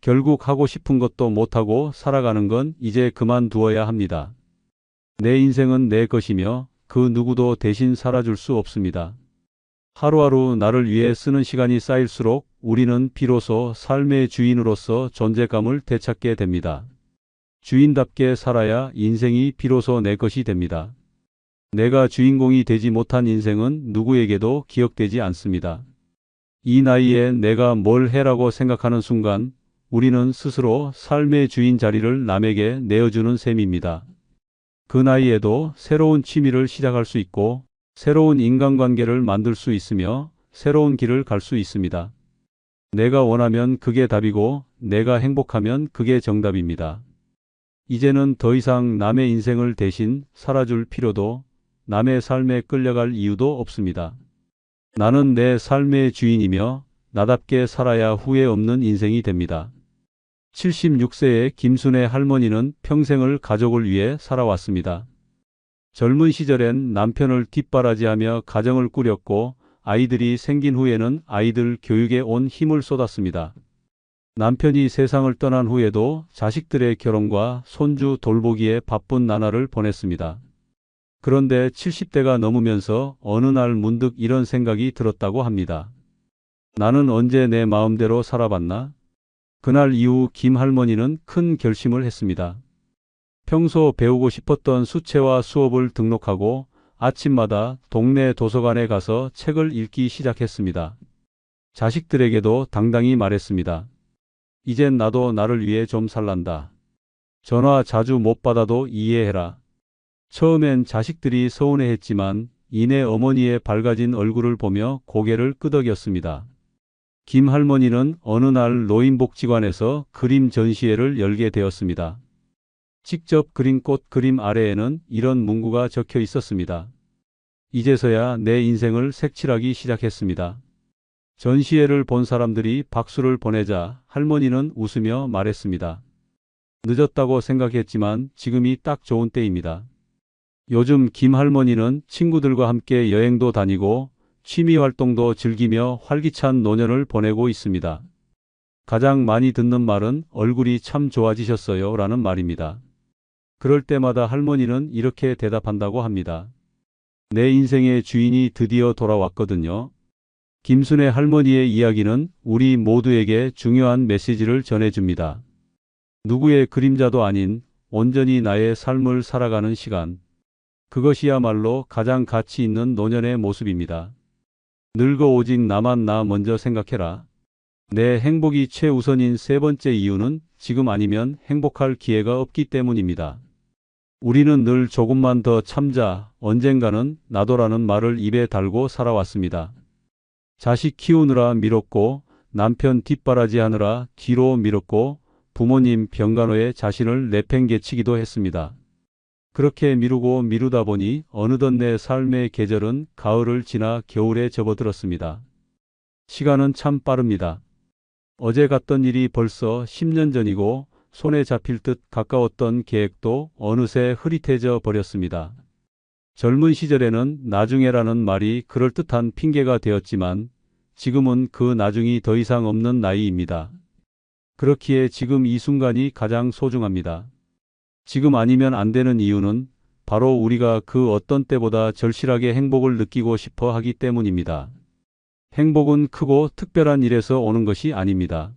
결국 하고 싶은 것도 못하고 살아가는 건 이제 그만두어야 합니다. 내 인생은 내 것이며 그 누구도 대신 살아줄 수 없습니다. 하루하루 나를 위해 쓰는 시간이 쌓일수록 우리는 비로소 삶의 주인으로서 존재감을 되찾게 됩니다. 주인답게 살아야 인생이 비로소 내 것이 됩니다. 내가 주인공이 되지 못한 인생은 누구에게도 기억되지 않습니다. 이 나이에 내가 뭘 해라고 생각하는 순간 우리는 스스로 삶의 주인 자리를 남에게 내어주는 셈입니다. 그 나이에도 새로운 취미를 시작할 수 있고 새로운 인간관계를 만들 수 있으며 새로운 길을 갈 수 있습니다. 내가 원하면 그게 답이고 내가 행복하면 그게 정답입니다. 이제는 더 이상 남의 인생을 대신 살아줄 필요도 남의 삶에 끌려갈 이유도 없습니다. 나는 내 삶의 주인이며 나답게 살아야 후회 없는 인생이 됩니다. 76세의 김순애 할머니는 평생을 가족을 위해 살아왔습니다. 젊은 시절엔 남편을 뒷바라지하며 가정을 꾸렸고 아이들이 생긴 후에는 아이들 교육에 온 힘을 쏟았습니다. 남편이 세상을 떠난 후에도 자식들의 결혼과 손주 돌보기에 바쁜 나날을 보냈습니다. 그런데 70대가 넘으면서 어느 날 문득 이런 생각이 들었다고 합니다. 나는 언제 내 마음대로 살아봤나? 그날 이후 김 할머니는 큰 결심을 했습니다. 평소 배우고 싶었던 수채화 수업을 등록하고 아침마다 동네 도서관에 가서 책을 읽기 시작했습니다. 자식들에게도 당당히 말했습니다. 이젠 나도 나를 위해 좀 살란다. 전화 자주 못 받아도 이해해라. 처음엔 자식들이 서운해했지만 이내 어머니의 밝아진 얼굴을 보며 고개를 끄덕였습니다. 김 할머니는 어느 날 노인복지관에서 그림 전시회를 열게 되었습니다. 직접 그린 꽃 그림 아래에는 이런 문구가 적혀 있었습니다. 이제서야 내 인생을 색칠하기 시작했습니다. 전시회를 본 사람들이 박수를 보내자 할머니는 웃으며 말했습니다. 늦었다고 생각했지만 지금이 딱 좋은 때입니다. 요즘 김 할머니는 친구들과 함께 여행도 다니고 취미 활동도 즐기며 활기찬 노년을 보내고 있습니다. 가장 많이 듣는 말은 얼굴이 참 좋아지셨어요 라는 말입니다. 그럴 때마다 할머니는 이렇게 대답한다고 합니다. 내 인생의 주인이 드디어 돌아왔거든요. 김순애 할머니의 이야기는 우리 모두에게 중요한 메시지를 전해줍니다. 누구의 그림자도 아닌 온전히 나의 삶을 살아가는 시간. 그것이야말로 가장 가치 있는 노년의 모습입니다. 늙어 오직 나만 나 먼저 생각해라. 내 행복이 최우선인 세 번째 이유는 지금 아니면 행복할 기회가 없기 때문입니다. 우리는 늘 조금만 더 참자, 언젠가는 나도라는 말을 입에 달고 살아왔습니다. 자식 키우느라 미뤘고 남편 뒷바라지하느라 뒤로 미뤘고 부모님 병간호에 자신을 내팽개치기도 했습니다. 그렇게 미루고 미루다 보니 어느덧 내 삶의 계절은 가을을 지나 겨울에 접어들었습니다. 시간은 참 빠릅니다. 어제 갔던 일이 벌써 10년 전이고 손에 잡힐 듯 가까웠던 계획도 어느새 흐릿해져 버렸습니다. 젊은 시절에는 나중에라는 말이 그럴듯한 핑계가 되었지만 지금은 그 나중이 더 이상 없는 나이입니다. 그렇기에 지금 이 순간이 가장 소중합니다. 지금 아니면 안 되는 이유는 바로 우리가 그 어떤 때보다 절실하게 행복을 느끼고 싶어 하기 때문입니다. 행복은 크고 특별한 일에서 오는 것이 아닙니다.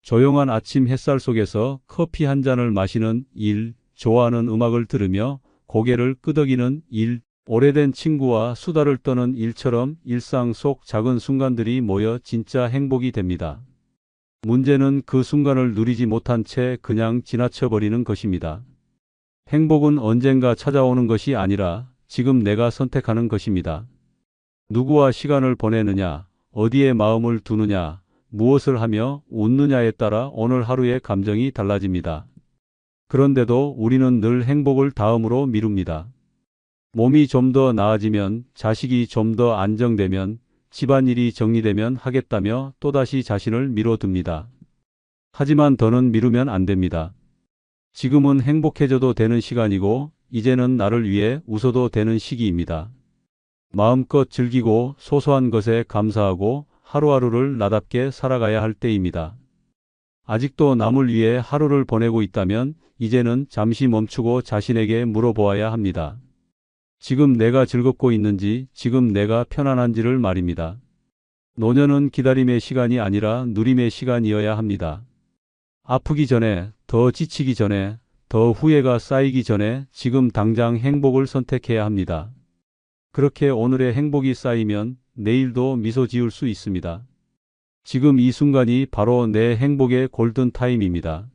조용한 아침 햇살 속에서 커피 한 잔을 마시는 일, 좋아하는 음악을 들으며 고개를 끄덕이는 일, 오래된 친구와 수다를 떠는 일처럼 일상 속 작은 순간들이 모여 진짜 행복이 됩니다. 문제는 그 순간을 누리지 못한 채 그냥 지나쳐버리는 것입니다. 행복은 언젠가 찾아오는 것이 아니라 지금 내가 선택하는 것입니다. 누구와 시간을 보내느냐, 어디에 마음을 두느냐, 무엇을 하며 웃느냐에 따라 오늘 하루의 감정이 달라집니다. 그런데도 우리는 늘 행복을 다음으로 미룹니다. 몸이 좀 더 나아지면, 자식이 좀 더 안정되면, 집안일이 정리되면 하겠다며 또다시 자신을 미뤄둡니다. 하지만 더는 미루면 안 됩니다. 지금은 행복해져도 되는 시간이고 이제는 나를 위해 웃어도 되는 시기입니다. 마음껏 즐기고 소소한 것에 감사하고 하루하루를 나답게 살아가야 할 때입니다. 아직도 남을 위해 하루를 보내고 있다면 이제는 잠시 멈추고 자신에게 물어보아야 합니다. 지금 내가 즐겁고 있는지, 지금 내가 편안한지를 말입니다. 노년은 기다림의 시간이 아니라 누림의 시간이어야 합니다. 아프기 전에, 더 지치기 전에, 더 후회가 쌓이기 전에 지금 당장 행복을 선택해야 합니다. 그렇게 오늘의 행복이 쌓이면 내일도 미소 지을 수 있습니다. 지금 이 순간이 바로 내 행복의 골든타임입니다.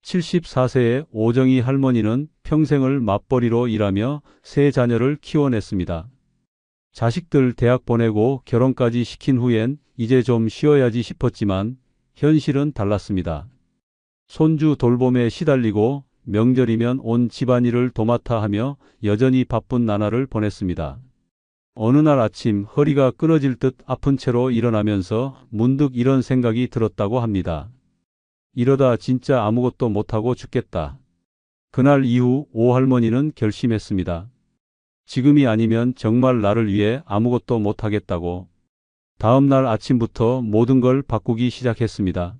74세의 오정희 할머니는 평생을 맞벌이로 일하며 세 자녀를 키워냈습니다. 자식들 대학 보내고 결혼까지 시킨 후엔 이제 좀 쉬어야지 싶었지만 현실은 달랐습니다. 손주 돌봄에 시달리고 명절이면 온 집안일을 도맡아 하며 여전히 바쁜 나날을 보냈습니다. 어느 날 아침 허리가 끊어질 듯 아픈 채로 일어나면서 문득 이런 생각이 들었다고 합니다. 이러다 진짜 아무것도 못하고 죽겠다. 그날 이후 오 할머니는 결심했습니다. 지금이 아니면 정말 나를 위해 아무것도 못하겠다고. 다음 날 아침부터 모든 걸 바꾸기 시작했습니다.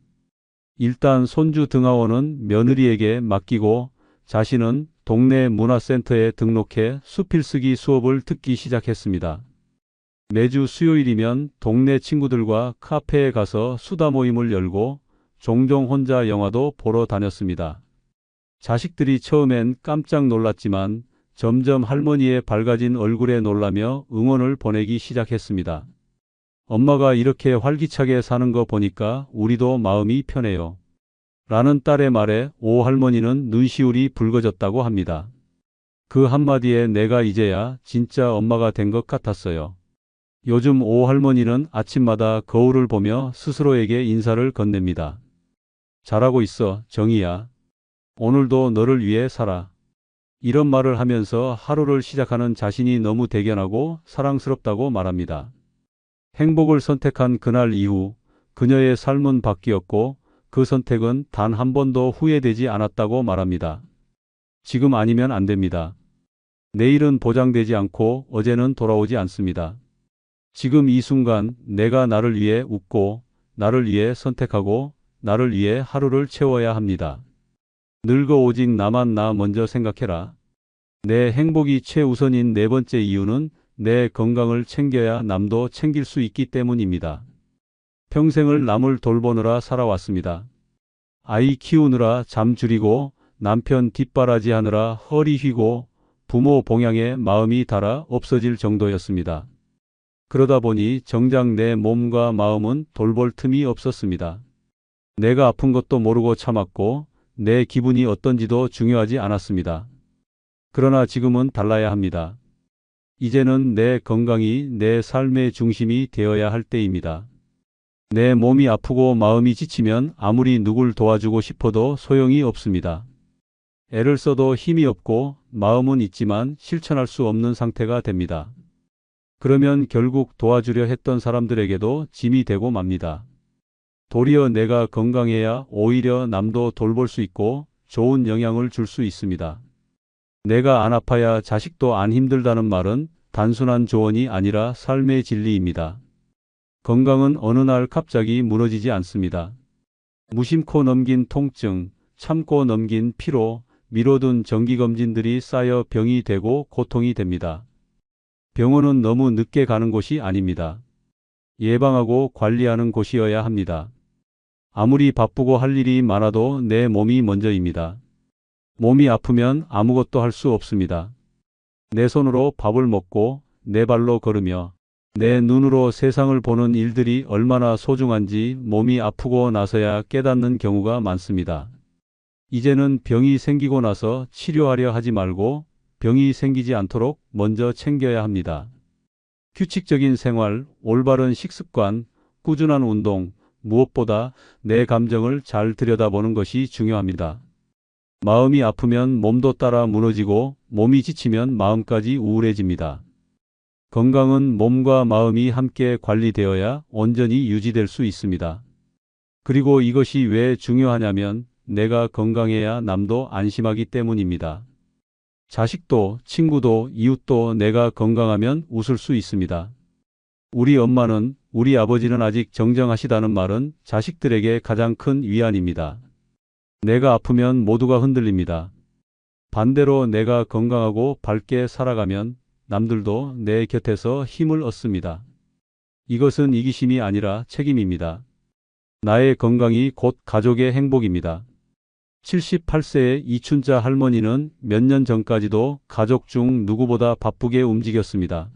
일단 손주 등하원은 며느리에게 맡기고 자신은 동네 문화센터에 등록해 수필쓰기 수업을 듣기 시작했습니다. 매주 수요일이면 동네 친구들과 카페에 가서 수다 모임을 열고 종종 혼자 영화도 보러 다녔습니다. 자식들이 처음엔 깜짝 놀랐지만 점점 할머니의 밝아진 얼굴에 놀라며 응원을 보내기 시작했습니다. 엄마가 이렇게 활기차게 사는 거 보니까 우리도 마음이 편해요. 라는 딸의 말에 오 할머니는 눈시울이 붉어졌다고 합니다. 그 한마디에 내가 이제야 진짜 엄마가 된 것 같았어요. 요즘 오 할머니는 아침마다 거울을 보며 스스로에게 인사를 건넵니다. 잘하고 있어, 정희야. 오늘도 너를 위해 살아. 이런 말을 하면서 하루를 시작하는 자신이 너무 대견하고 사랑스럽다고 말합니다. 행복을 선택한 그날 이후 그녀의 삶은 바뀌었고 그 선택은 단 한 번도 후회되지 않았다고 말합니다. 지금 아니면 안 됩니다. 내일은 보장되지 않고 어제는 돌아오지 않습니다. 지금 이 순간 내가 나를 위해 웃고 나를 위해 선택하고 나를 위해 하루를 채워야 합니다. 늙어 오직 나만 나 먼저 생각해라. 내 행복이 최우선인 네 번째 이유는 내 건강을 챙겨야 남도 챙길 수 있기 때문입니다. 평생을 남을 돌보느라 살아왔습니다. 아이 키우느라 잠 줄이고 남편 뒷바라지 하느라 허리 휘고 부모 봉양에 마음이 닳아 없어질 정도였습니다. 그러다 보니 정작 내 몸과 마음은 돌볼 틈이 없었습니다. 내가 아픈 것도 모르고 참았고 내 기분이 어떤지도 중요하지 않았습니다. 그러나 지금은 달라야 합니다. 이제는 내 건강이 내 삶의 중심이 되어야 할 때입니다. 내 몸이 아프고 마음이 지치면 아무리 누굴 도와주고 싶어도 소용이 없습니다. 애를 써도 힘이 없고 마음은 있지만 실천할 수 없는 상태가 됩니다. 그러면 결국 도와주려 했던 사람들에게도 짐이 되고 맙니다. 도리어 내가 건강해야 오히려 남도 돌볼 수 있고 좋은 영향을 줄 수 있습니다. 내가 안 아파야 자식도 안 힘들다는 말은 단순한 조언이 아니라 삶의 진리입니다. 건강은 어느 날 갑자기 무너지지 않습니다. 무심코 넘긴 통증, 참고 넘긴 피로, 미뤄둔 정기검진들이 쌓여 병이 되고 고통이 됩니다. 병원은 너무 늦게 가는 곳이 아닙니다. 예방하고 관리하는 곳이어야 합니다. 아무리 바쁘고 할 일이 많아도 내 몸이 먼저입니다. 몸이 아프면 아무것도 할 수 없습니다. 내 손으로 밥을 먹고 내 발로 걸으며 내 눈으로 세상을 보는 일들이 얼마나 소중한지 몸이 아프고 나서야 깨닫는 경우가 많습니다. 이제는 병이 생기고 나서 치료하려 하지 말고 병이 생기지 않도록 먼저 챙겨야 합니다. 규칙적인 생활, 올바른 식습관, 꾸준한 운동, 무엇보다 내 감정을 잘 들여다보는 것이 중요합니다. 마음이 아프면 몸도 따라 무너지고 몸이 지치면 마음까지 우울해집니다. 건강은 몸과 마음이 함께 관리되어야 온전히 유지될 수 있습니다. 그리고 이것이 왜 중요하냐면 내가 건강해야 남도 안심하기 때문입니다. 자식도, 친구도, 이웃도 내가 건강하면 웃을 수 있습니다. 우리 엄마는, 우리 아버지는 아직 정정하시다는 말은 자식들에게 가장 큰 위안입니다. 내가 아프면 모두가 흔들립니다. 반대로 내가 건강하고 밝게 살아가면 남들도 내 곁에서 힘을 얻습니다. 이것은 이기심이 아니라 책임입니다. 나의 건강이 곧 가족의 행복입니다. 78세의 이춘자 할머니는 몇 년 전까지도 가족 중 누구보다 바쁘게 움직였습니다.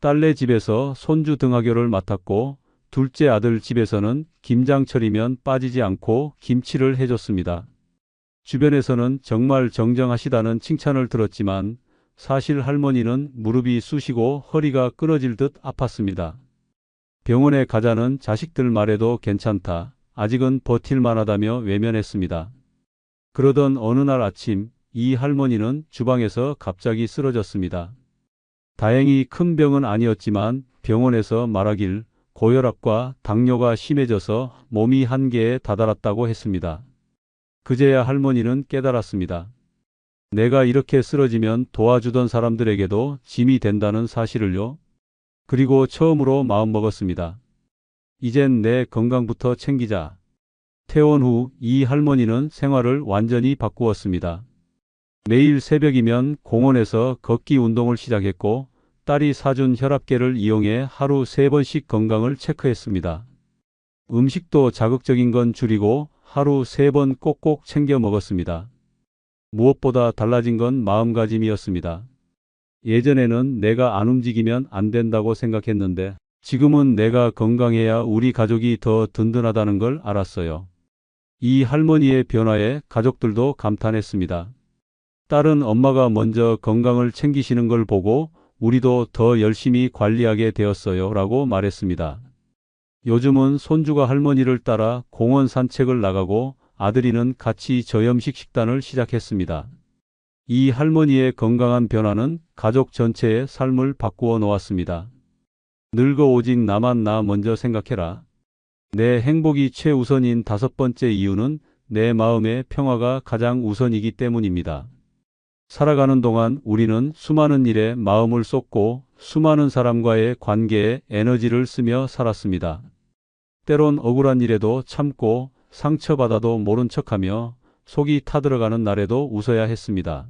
딸네 집에서 손주 등하교를 맡았고 둘째 아들 집에서는 김장철이면 빠지지 않고 김치를 해줬습니다. 주변에서는 정말 정정하시다는 칭찬을 들었지만 사실 할머니는 무릎이 쑤시고 허리가 끊어질 듯 아팠습니다. 병원에 가자는 자식들 말에도 괜찮다, 아직은 버틸만하다며 외면했습니다. 그러던 어느 날 아침 이 할머니는 주방에서 갑자기 쓰러졌습니다. 다행히 큰 병은 아니었지만 병원에서 말하길 고혈압과 당뇨가 심해져서 몸이 한계에 다다랐다고 했습니다. 그제야 할머니는 깨달았습니다. 내가 이렇게 쓰러지면 도와주던 사람들에게도 짐이 된다는 사실을요. 그리고 처음으로 마음먹었습니다. 이젠 내 건강부터 챙기자. 퇴원 후 이 할머니는 생활을 완전히 바꾸었습니다. 매일 새벽이면 공원에서 걷기 운동을 시작했고 딸이 사준 혈압계를 이용해 하루 3번씩 건강을 체크했습니다. 음식도 자극적인 건 줄이고 하루 3번 꼭꼭 챙겨 먹었습니다. 무엇보다 달라진 건 마음가짐이었습니다. 예전에는 내가 안 움직이면 안 된다고 생각했는데 지금은 내가 건강해야 우리 가족이 더 든든하다는 걸 알았어요. 이 할머니의 변화에 가족들도 감탄했습니다. 딸은 엄마가 먼저 건강을 챙기시는 걸 보고 우리도 더 열심히 관리하게 되었어요 라고 말했습니다. 요즘은 손주가 할머니를 따라 공원 산책을 나가고 아들이는 같이 저염식 식단을 시작했습니다. 이 할머니의 건강한 변화는 가족 전체의 삶을 바꾸어 놓았습니다. 늙어 오직 나만 나 먼저 생각해라. 내 행복이 최우선인 5번째 이유는 내 마음의 평화가 가장 우선이기 때문입니다. 살아가는 동안 우리는 수많은 일에 마음을 쏟고 수많은 사람과의 관계에 에너지를 쓰며 살았습니다. 때론 억울한 일에도 참고 상처받아도 모른 척하며 속이 타들어가는 날에도 웃어야 했습니다.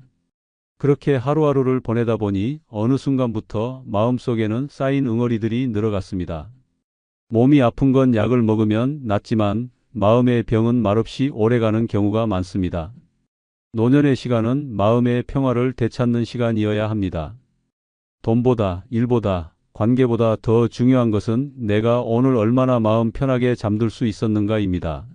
그렇게 하루하루를 보내다 보니 어느 순간부터 마음속에는 쌓인 응어리들이 늘어갔습니다. 몸이 아픈 건 약을 먹으면 낫지만 마음의 병은 말없이 오래가는 경우가 많습니다. 노년의 시간은 마음의 평화를 되찾는 시간이어야 합니다. 돈보다, 일보다, 관계보다 더 중요한 것은 내가 오늘 얼마나 마음 편하게 잠들 수 있었는가입니다.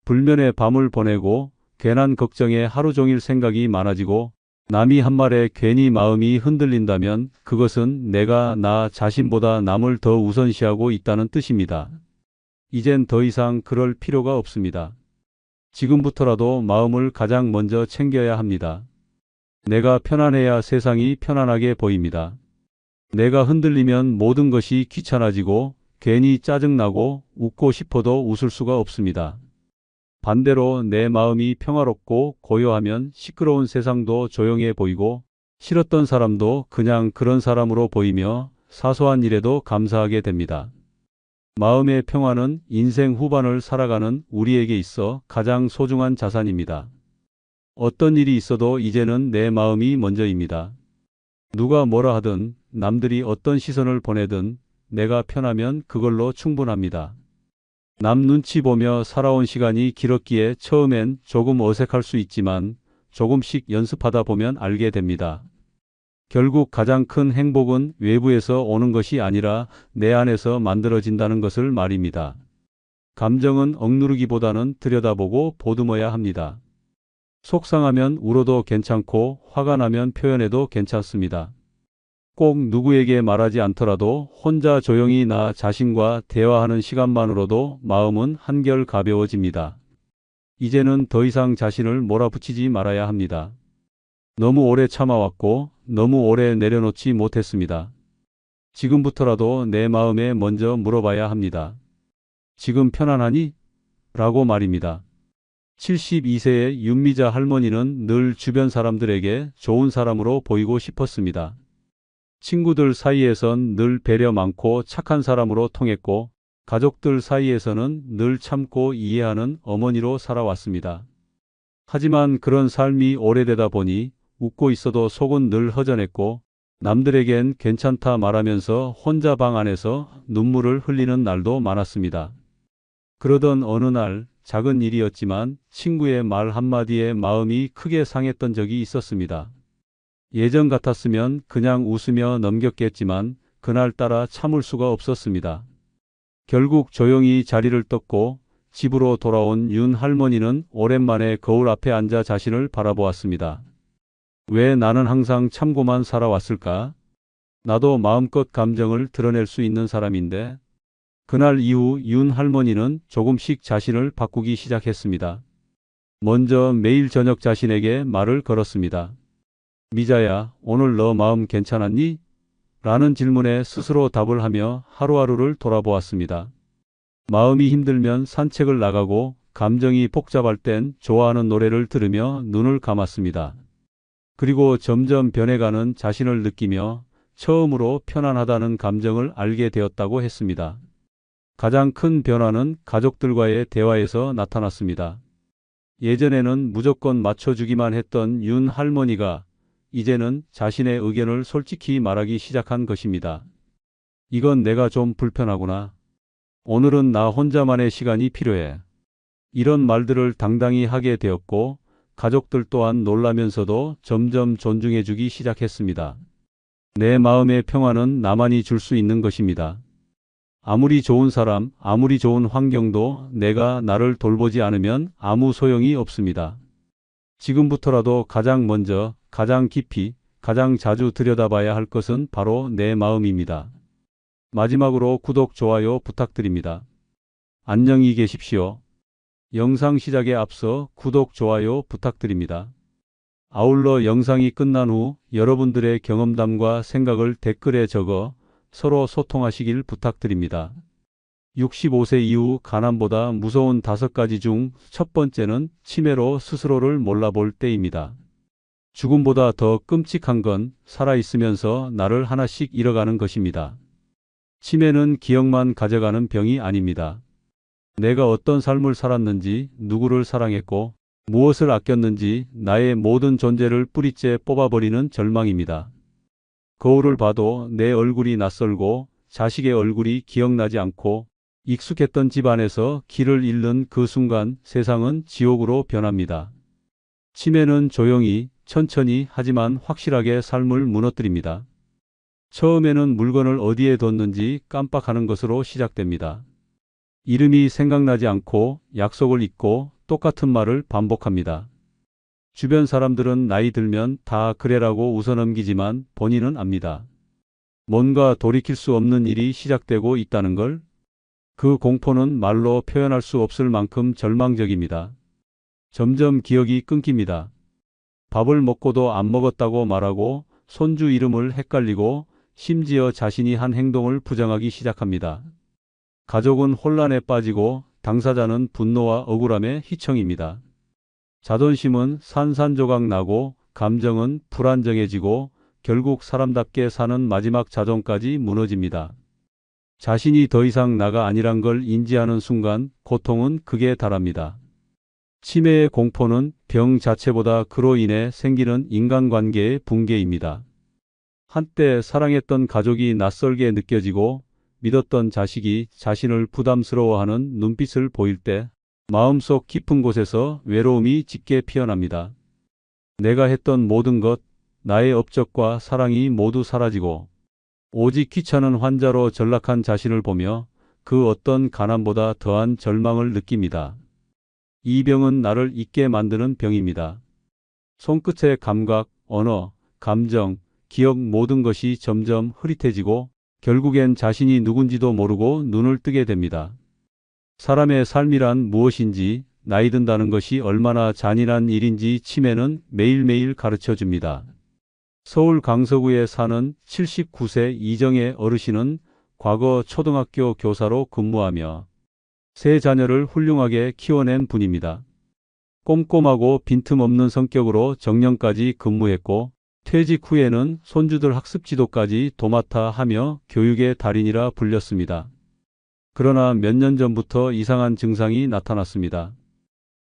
불면의 밤을 보내고 괜한 걱정에 하루 종일 생각이 많아지고 남이 한 말에 괜히 마음이 흔들린다면 그것은 내가 나 자신보다 남을 더 우선시하고 있다는 뜻입니다. 이젠 더 이상 그럴 필요가 없습니다. 지금부터라도 마음을 가장 먼저 챙겨야 합니다. 내가 편안해야 세상이 편안하게 보입니다. 내가 흔들리면 모든 것이 귀찮아지고 괜히 짜증나고 웃고 싶어도 웃을 수가 없습니다. 반대로 내 마음이 평화롭고 고요하면 시끄러운 세상도 조용해 보이고 싫었던 사람도 그냥 그런 사람으로 보이며 사소한 일에도 감사하게 됩니다. 마음의 평화는 인생 후반을 살아가는 우리에게 있어 가장 소중한 자산입니다. 어떤 일이 있어도 이제는 내 마음이 먼저입니다. 누가 뭐라 하든 남들이 어떤 시선을 보내든 내가 편하면 그걸로 충분합니다. 남 눈치 보며 살아온 시간이 길었기에 처음엔 조금 어색할 수 있지만 조금씩 연습하다 보면 알게 됩니다. 결국 가장 큰 행복은 외부에서 오는 것이 아니라 내 안에서 만들어진다는 것을 말입니다. 감정은 억누르기보다는 들여다보고 보듬어야 합니다. 속상하면 울어도 괜찮고 화가 나면 표현해도 괜찮습니다. 꼭 누구에게 말하지 않더라도 혼자 조용히 나 자신과 대화하는 시간만으로도 마음은 한결 가벼워집니다. 이제는 더 이상 자신을 몰아붙이지 말아야 합니다. 너무 오래 참아왔고 너무 오래 내려놓지 못했습니다. 지금부터라도 내 마음에 먼저 물어봐야 합니다. 지금 편안하니? 라고 말입니다. 72세의 윤미자 할머니는 늘 주변 사람들에게 좋은 사람으로 보이고 싶었습니다. 친구들 사이에선 늘 배려 많고 착한 사람으로 통했고 가족들 사이에서는 늘 참고 이해하는 어머니로 살아왔습니다. 하지만 그런 삶이 오래되다 보니 웃고 있어도 속은 늘 허전했고 남들에겐 괜찮다 말하면서 혼자 방 안에서 눈물을 흘리는 날도 많았습니다. 그러던 어느 날 작은 일이었지만 친구의 말 한마디에 마음이 크게 상했던 적이 있었습니다. 예전 같았으면 그냥 웃으며 넘겼겠지만 그날따라 참을 수가 없었습니다. 결국 조용히 자리를 떴고 집으로 돌아온 윤 할머니는 오랜만에 거울 앞에 앉아 자신을 바라보았습니다. 왜 나는 항상 참고만 살아왔을까? 나도 마음껏 감정을 드러낼 수 있는 사람인데. 그날 이후 윤 할머니는 조금씩 자신을 바꾸기 시작했습니다. 먼저 매일 저녁 자신에게 말을 걸었습니다. 미자야, 오늘 너 마음 괜찮았니? 라는 질문에 스스로 답을 하며 하루하루를 돌아보았습니다. 마음이 힘들면 산책을 나가고 감정이 복잡할 땐 좋아하는 노래를 들으며 눈을 감았습니다. 그리고 점점 변해가는 자신을 느끼며 처음으로 편안하다는 감정을 알게 되었다고 했습니다. 가장 큰 변화는 가족들과의 대화에서 나타났습니다. 예전에는 무조건 맞춰주기만 했던 윤 할머니가 이제는 자신의 의견을 솔직히 말하기 시작한 것입니다. 이건 내가 좀 불편하구나. 오늘은 나 혼자만의 시간이 필요해. 이런 말들을 당당히 하게 되었고 가족들 또한 놀라면서도 점점 존중해주기 시작했습니다. 내 마음의 평화는 나만이 줄 수 있는 것입니다. 아무리 좋은 사람, 아무리 좋은 환경도 내가 나를 돌보지 않으면 아무 소용이 없습니다. 지금부터라도 가장 먼저, 가장 깊이, 가장 자주 들여다봐야 할 것은 바로 내 마음입니다. 마지막으로 구독, 좋아요 부탁드립니다. 안녕히 계십시오. 영상 시작에 앞서 구독, 좋아요 부탁드립니다. 아울러 영상이 끝난 후 여러분들의 경험담과 생각을 댓글에 적어 서로 소통하시길 부탁드립니다. 65세 이후 가난보다 무서운 5가지 중 첫 번째는 치매로 스스로를 몰라볼 때입니다. 죽음보다 더 끔찍한 건 살아있으면서 나를 하나씩 잃어가는 것입니다. 치매는 기억만 가져가는 병이 아닙니다. 내가 어떤 삶을 살았는지, 누구를 사랑했고, 무엇을 아꼈는지 나의 모든 존재를 뿌리째 뽑아버리는 절망입니다. 거울을 봐도 내 얼굴이 낯설고 자식의 얼굴이 기억나지 않고 익숙했던 집 안에서 길을 잃는 그 순간 세상은 지옥으로 변합니다. 치매는 조용히, 천천히 하지만 확실하게 삶을 무너뜨립니다. 처음에는 물건을 어디에 뒀는지 깜빡하는 것으로 시작됩니다. 이름이 생각나지 않고 약속을 잊고 똑같은 말을 반복합니다. 주변 사람들은 나이 들면 다 그래라고 웃어넘기지만 본인은 압니다. 뭔가 돌이킬 수 없는 일이 시작되고 있다는 걸. 그 공포는 말로 표현할 수 없을 만큼 절망적입니다. 점점 기억이 끊깁니다. 밥을 먹고도 안 먹었다고 말하고 손주 이름을 헷갈리고 심지어 자신이 한 행동을 부정하기 시작합니다. 가족은 혼란에 빠지고 당사자는 분노와 억울함의 희청입니다. 자존심은 산산조각 나고 감정은 불안정해지고 결국 사람답게 사는 마지막 자존까지 무너집니다. 자신이 더 이상 나가 아니란 걸 인지하는 순간 고통은 극에 달합니다. 치매의 공포는 병 자체보다 그로 인해 생기는 인간관계의 붕괴입니다. 한때 사랑했던 가족이 낯설게 느껴지고 믿었던 자식이 자신을 부담스러워하는 눈빛을 보일 때 마음속 깊은 곳에서 외로움이 짙게 피어납니다. 내가 했던 모든 것, 나의 업적과 사랑이 모두 사라지고 오직 귀찮은 환자로 전락한 자신을 보며 그 어떤 가난보다 더한 절망을 느낍니다. 이 병은 나를 잊게 만드는 병입니다. 손끝의 감각, 언어, 감정, 기억 모든 것이 점점 흐릿해지고 결국엔 자신이 누군지도 모르고 눈을 뜨게 됩니다. 사람의 삶이란 무엇인지, 나이 든다는 것이 얼마나 잔인한 일인지 치매는 매일매일 가르쳐 줍니다. 서울 강서구에 사는 79세 이정의 어르신은 과거 초등학교 교사로 근무하며 세 자녀를 훌륭하게 키워낸 분입니다. 꼼꼼하고 빈틈없는 성격으로 정년까지 근무했고 퇴직 후에는 손주들 학습 지도까지 도맡아 하며 교육의 달인이라 불렸습니다. 그러나 몇 년 전부터 이상한 증상이 나타났습니다.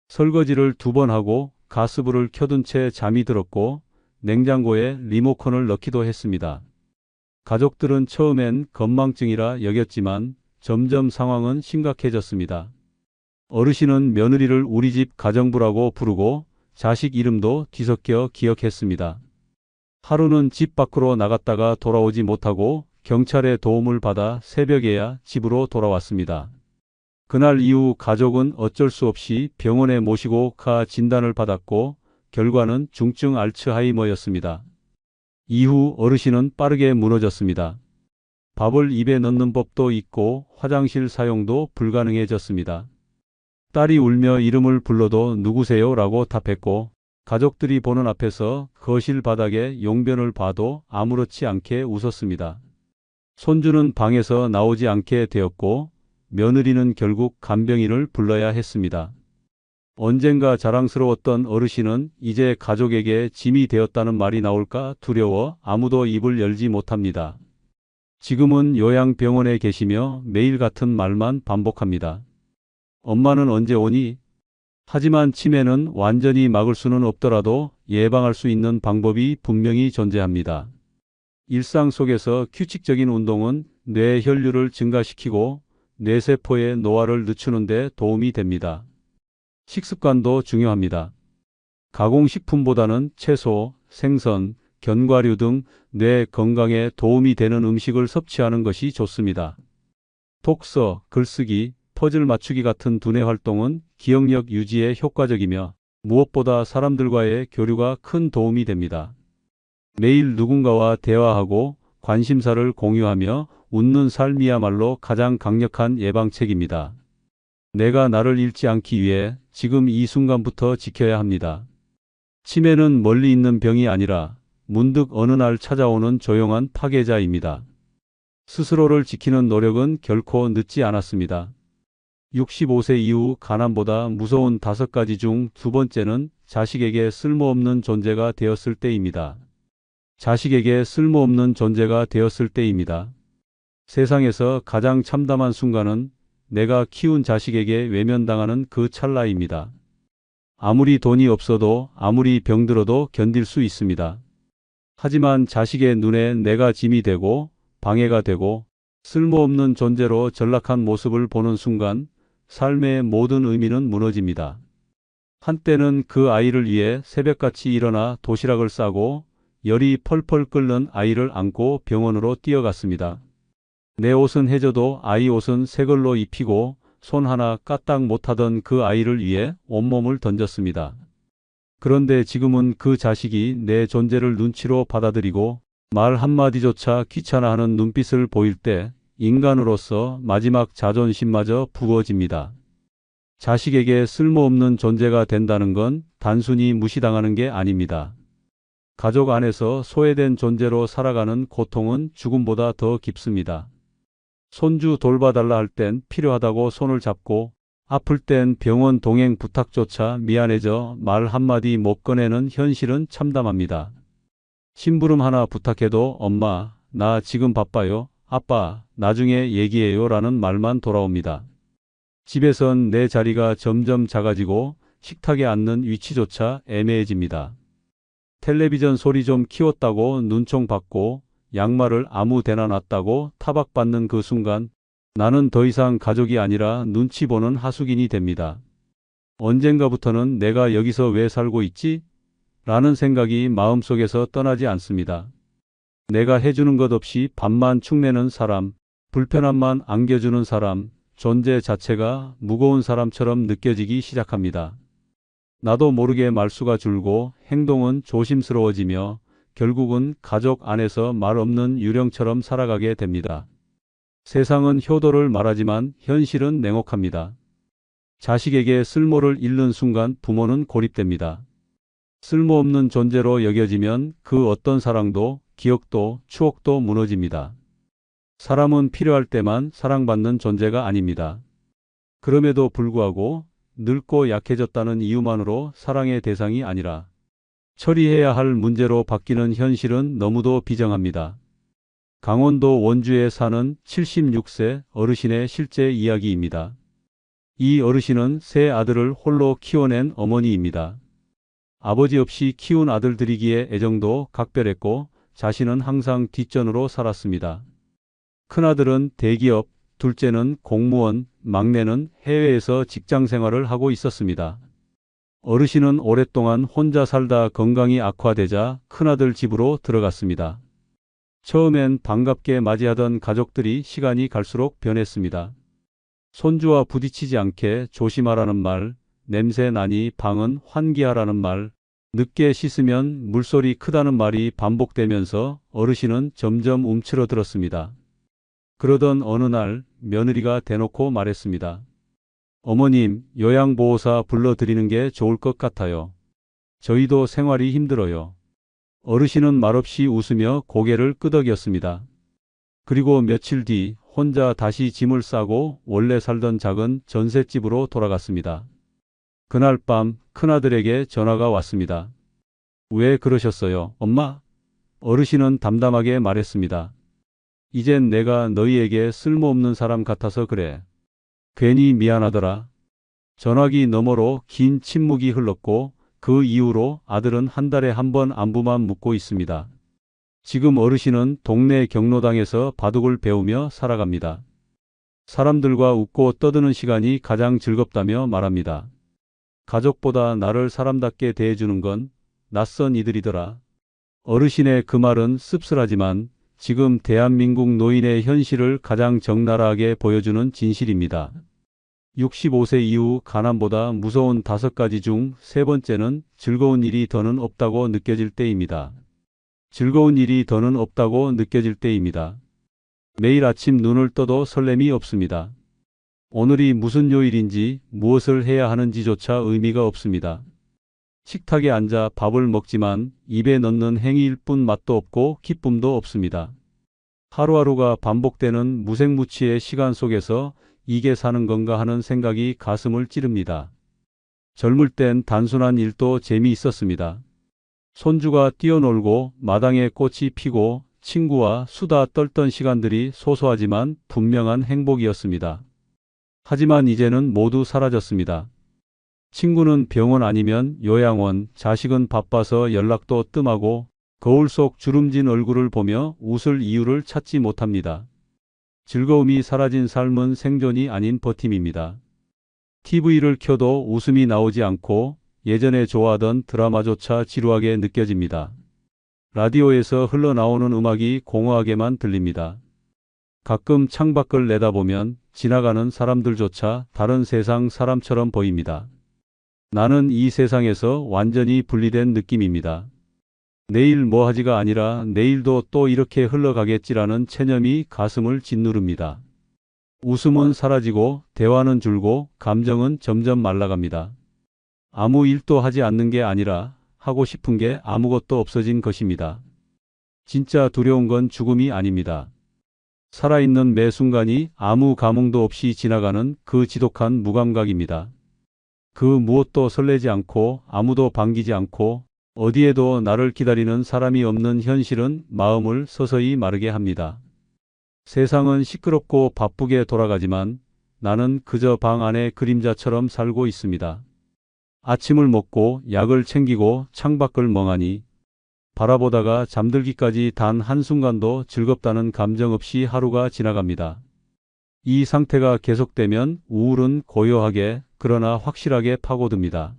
설거지를 2번 하고 가스불을 켜둔 채 잠이 들었고 냉장고에 리모컨을 넣기도 했습니다. 가족들은 처음엔 건망증이라 여겼지만 점점 상황은 심각해졌습니다. 어르신은 며느리를 우리 집 가정부라고 부르고 자식 이름도 뒤섞여 기억했습니다. 하루는 집 밖으로 나갔다가 돌아오지 못하고 경찰의 도움을 받아 새벽에야 집으로 돌아왔습니다. 그날 이후 가족은 어쩔 수 없이 병원에 모시고 가 진단을 받았고 결과는 중증 알츠하이머였습니다. 이후 어르신은 빠르게 무너졌습니다. 밥을 입에 넣는 법도 잊고 화장실 사용도 불가능해졌습니다. 딸이 울며 이름을 불러도 누구세요? 라고 답했고 가족들이 보는 앞에서 거실 바닥에 용변을 봐도 아무렇지 않게 웃었습니다. 손주는 방에서 나오지 않게 되었고 며느리는 결국 간병인을 불러야 했습니다. 언젠가 자랑스러웠던 어르신은 이제 가족에게 짐이 되었다는 말이 나올까 두려워 아무도 입을 열지 못합니다. 지금은 요양병원에 계시며 매일 같은 말만 반복합니다. 엄마는 언제 오니? 하지만 치매는 완전히 막을 수는 없더라도 예방할 수 있는 방법이 분명히 존재합니다. 일상 속에서 규칙적인 운동은 뇌 혈류를 증가시키고 뇌세포의 노화를 늦추는 데 도움이 됩니다. 식습관도 중요합니다. 가공식품보다는 채소, 생선, 견과류 등 뇌 건강에 도움이 되는 음식을 섭취하는 것이 좋습니다. 독서, 글쓰기, 퍼즐 맞추기 같은 두뇌 활동은 기억력 유지에 효과적이며 무엇보다 사람들과의 교류가 큰 도움이 됩니다. 매일 누군가와 대화하고 관심사를 공유하며 웃는 삶이야말로 가장 강력한 예방책입니다. 내가 나를 잃지 않기 위해 지금 이 순간부터 지켜야 합니다. 치매는 멀리 있는 병이 아니라 문득 어느 날 찾아오는 조용한 파괴자입니다. 스스로를 지키는 노력은 결코 늦지 않았습니다. 65세 이후 가난보다 무서운 5가지 중 2번째는 자식에게 쓸모없는 존재가 되었을 때입니다. 자식에게 쓸모없는 존재가 되었을 때입니다. 세상에서 가장 참담한 순간은 내가 키운 자식에게 외면당하는 그 찰나입니다. 아무리 돈이 없어도 아무리 병들어도 견딜 수 있습니다. 하지만 자식의 눈에 내가 짐이 되고 방해가 되고 쓸모없는 존재로 전락한 모습을 보는 순간 삶의 모든 의미는 무너집니다. 한때는 그 아이를 위해 새벽같이 일어나 도시락을 싸고 열이 펄펄 끓는 아이를 안고 병원으로 뛰어갔습니다. 내 옷은 해져도 아이 옷은 새 걸로 입히고 손 하나 까딱 못하던 그 아이를 위해 온몸을 던졌습니다. 그런데 지금은 그 자식이 내 존재를 눈치로 받아들이고 말 한마디조차 귀찮아하는 눈빛을 보일 때 인간으로서 마지막 자존심마저 부어집니다. 자식에게 쓸모없는 존재가 된다는 건 단순히 무시당하는 게 아닙니다. 가족 안에서 소외된 존재로 살아가는 고통은 죽음보다 더 깊습니다. 손주 돌봐달라 할 땐 필요하다고 손을 잡고 아플 땐 병원 동행 부탁조차 미안해져 말 한마디 못 꺼내는 현실은 참담합니다. 심부름 하나 부탁해도 엄마, 나 지금 바빠요. 아빠, 나중에 얘기해요 라는 말만 돌아옵니다. 집에선 내 자리가 점점 작아지고 식탁에 앉는 위치조차 애매해집니다. 텔레비전 소리 좀 키웠다고 눈총 받고 양말을 아무 데나 놨다고 타박받는 그 순간 나는 더 이상 가족이 아니라 눈치 보는 하숙인이 됩니다. 언젠가부터는 내가 여기서 왜 살고 있지? 라는 생각이 마음속에서 떠나지 않습니다. 내가 해주는 것 없이 밥만 축내는 사람, 불편함만 안겨주는 사람, 존재 자체가 무거운 사람처럼 느껴지기 시작합니다. 나도 모르게 말수가 줄고 행동은 조심스러워지며 결국은 가족 안에서 말 없는 유령처럼 살아가게 됩니다. 세상은 효도를 말하지만 현실은 냉혹합니다. 자식에게 쓸모를 잃는 순간 부모는 고립됩니다. 쓸모없는 존재로 여겨지면 그 어떤 사랑도 기억도 추억도 무너집니다. 사람은 필요할 때만 사랑받는 존재가 아닙니다. 그럼에도 불구하고 늙고 약해졌다는 이유만으로 사랑의 대상이 아니라 처리해야 할 문제로 바뀌는 현실은 너무도 비정합니다. 강원도 원주에 사는 76세 어르신의 실제 이야기입니다. 이 어르신은 세 아들을 홀로 키워낸 어머니입니다. 아버지 없이 키운 아들들이기에 애정도 각별했고 자신은 항상 뒷전으로 살았습니다. 큰아들은 대기업, 둘째는 공무원, 막내는 해외에서 직장 생활을 하고 있었습니다. 어르신은 오랫동안 혼자 살다 건강이 악화되자 큰아들 집으로 들어갔습니다. 처음엔 반갑게 맞이하던 가족들이 시간이 갈수록 변했습니다. 손주와 부딪히지 않게 조심하라는 말, 냄새 나니 방은 환기하라는 말, 늦게 씻으면 물소리 크다는 말이 반복되면서 어르신은 점점 움츠러들었습니다. 그러던 어느 날 며느리가 대놓고 말했습니다. 어머님, 요양보호사 불러드리는 게 좋을 것 같아요. 저희도 생활이 힘들어요. 어르신은 말없이 웃으며 고개를 끄덕였습니다. 그리고 며칠 뒤 혼자 다시 짐을 싸고 원래 살던 작은 전셋집으로 돌아갔습니다. 그날 밤 큰아들에게 전화가 왔습니다. 왜 그러셨어요, 엄마? 어르신은 담담하게 말했습니다. 이젠 내가 너희에게 쓸모없는 사람 같아서 그래. 괜히 미안하더라. 전화기 너머로 긴 침묵이 흘렀고 그 이후로 아들은 한 달에 한 번 안부만 묻고 있습니다. 지금 어르신은 동네 경로당에서 바둑을 배우며 살아갑니다. 사람들과 웃고 떠드는 시간이 가장 즐겁다며 말합니다. 가족보다 나를 사람답게 대해주는 건 낯선 이들이더라. 어르신의 그 말은 씁쓸하지만 지금 대한민국 노인의 현실을 가장 적나라하게 보여주는 진실입니다. 65세 이후 가난보다 무서운 5가지 중 3번째는 즐거운 일이 더는 없다고 느껴질 때입니다. 즐거운 일이 더는 없다고 느껴질 때입니다. 매일 아침 눈을 떠도 설렘이 없습니다. 오늘이 무슨 요일인지 무엇을 해야 하는지조차 의미가 없습니다. 식탁에 앉아 밥을 먹지만 입에 넣는 행위일 뿐 맛도 없고 기쁨도 없습니다. 하루하루가 반복되는 무색무취의 시간 속에서 이게 사는 건가 하는 생각이 가슴을 찌릅니다. 젊을 땐 단순한 일도 재미있었습니다. 손주가 뛰어놀고 마당에 꽃이 피고 친구와 수다 떨던 시간들이 소소하지만 분명한 행복이었습니다. 하지만 이제는 모두 사라졌습니다. 친구는 병원 아니면 요양원, 자식은 바빠서 연락도 뜸하고 거울 속 주름진 얼굴을 보며 웃을 이유를 찾지 못합니다. 즐거움이 사라진 삶은 생존이 아닌 버팀입니다. TV를 켜도 웃음이 나오지 않고 예전에 좋아하던 드라마조차 지루하게 느껴집니다. 라디오에서 흘러나오는 음악이 공허하게만 들립니다. 가끔 창밖을 내다보면 지나가는 사람들조차 다른 세상 사람처럼 보입니다. 나는 이 세상에서 완전히 분리된 느낌입니다. 내일 뭐 하지가 아니라 내일도 또 이렇게 흘러가겠지라는 체념이 가슴을 짓누릅니다. 웃음은 사라지고 대화는 줄고 감정은 점점 말라갑니다. 아무 일도 하지 않는 게 아니라 하고 싶은 게 아무것도 없어진 것입니다. 진짜 두려운 건 죽음이 아닙니다. 살아있는 매 순간이 아무 감흥도 없이 지나가는 그 지독한 무감각입니다. 그 무엇도 설레지 않고 아무도 반기지 않고 어디에도 나를 기다리는 사람이 없는 현실은 마음을 서서히 마르게 합니다. 세상은 시끄럽고 바쁘게 돌아가지만 나는 그저 방 안의 그림자처럼 살고 있습니다. 아침을 먹고 약을 챙기고 창밖을 멍하니 바라보다가 잠들기까지 단 한순간도 즐겁다는 감정 없이 하루가 지나갑니다. 이 상태가 계속되면 우울은 고요하게 그러나 확실하게 파고듭니다.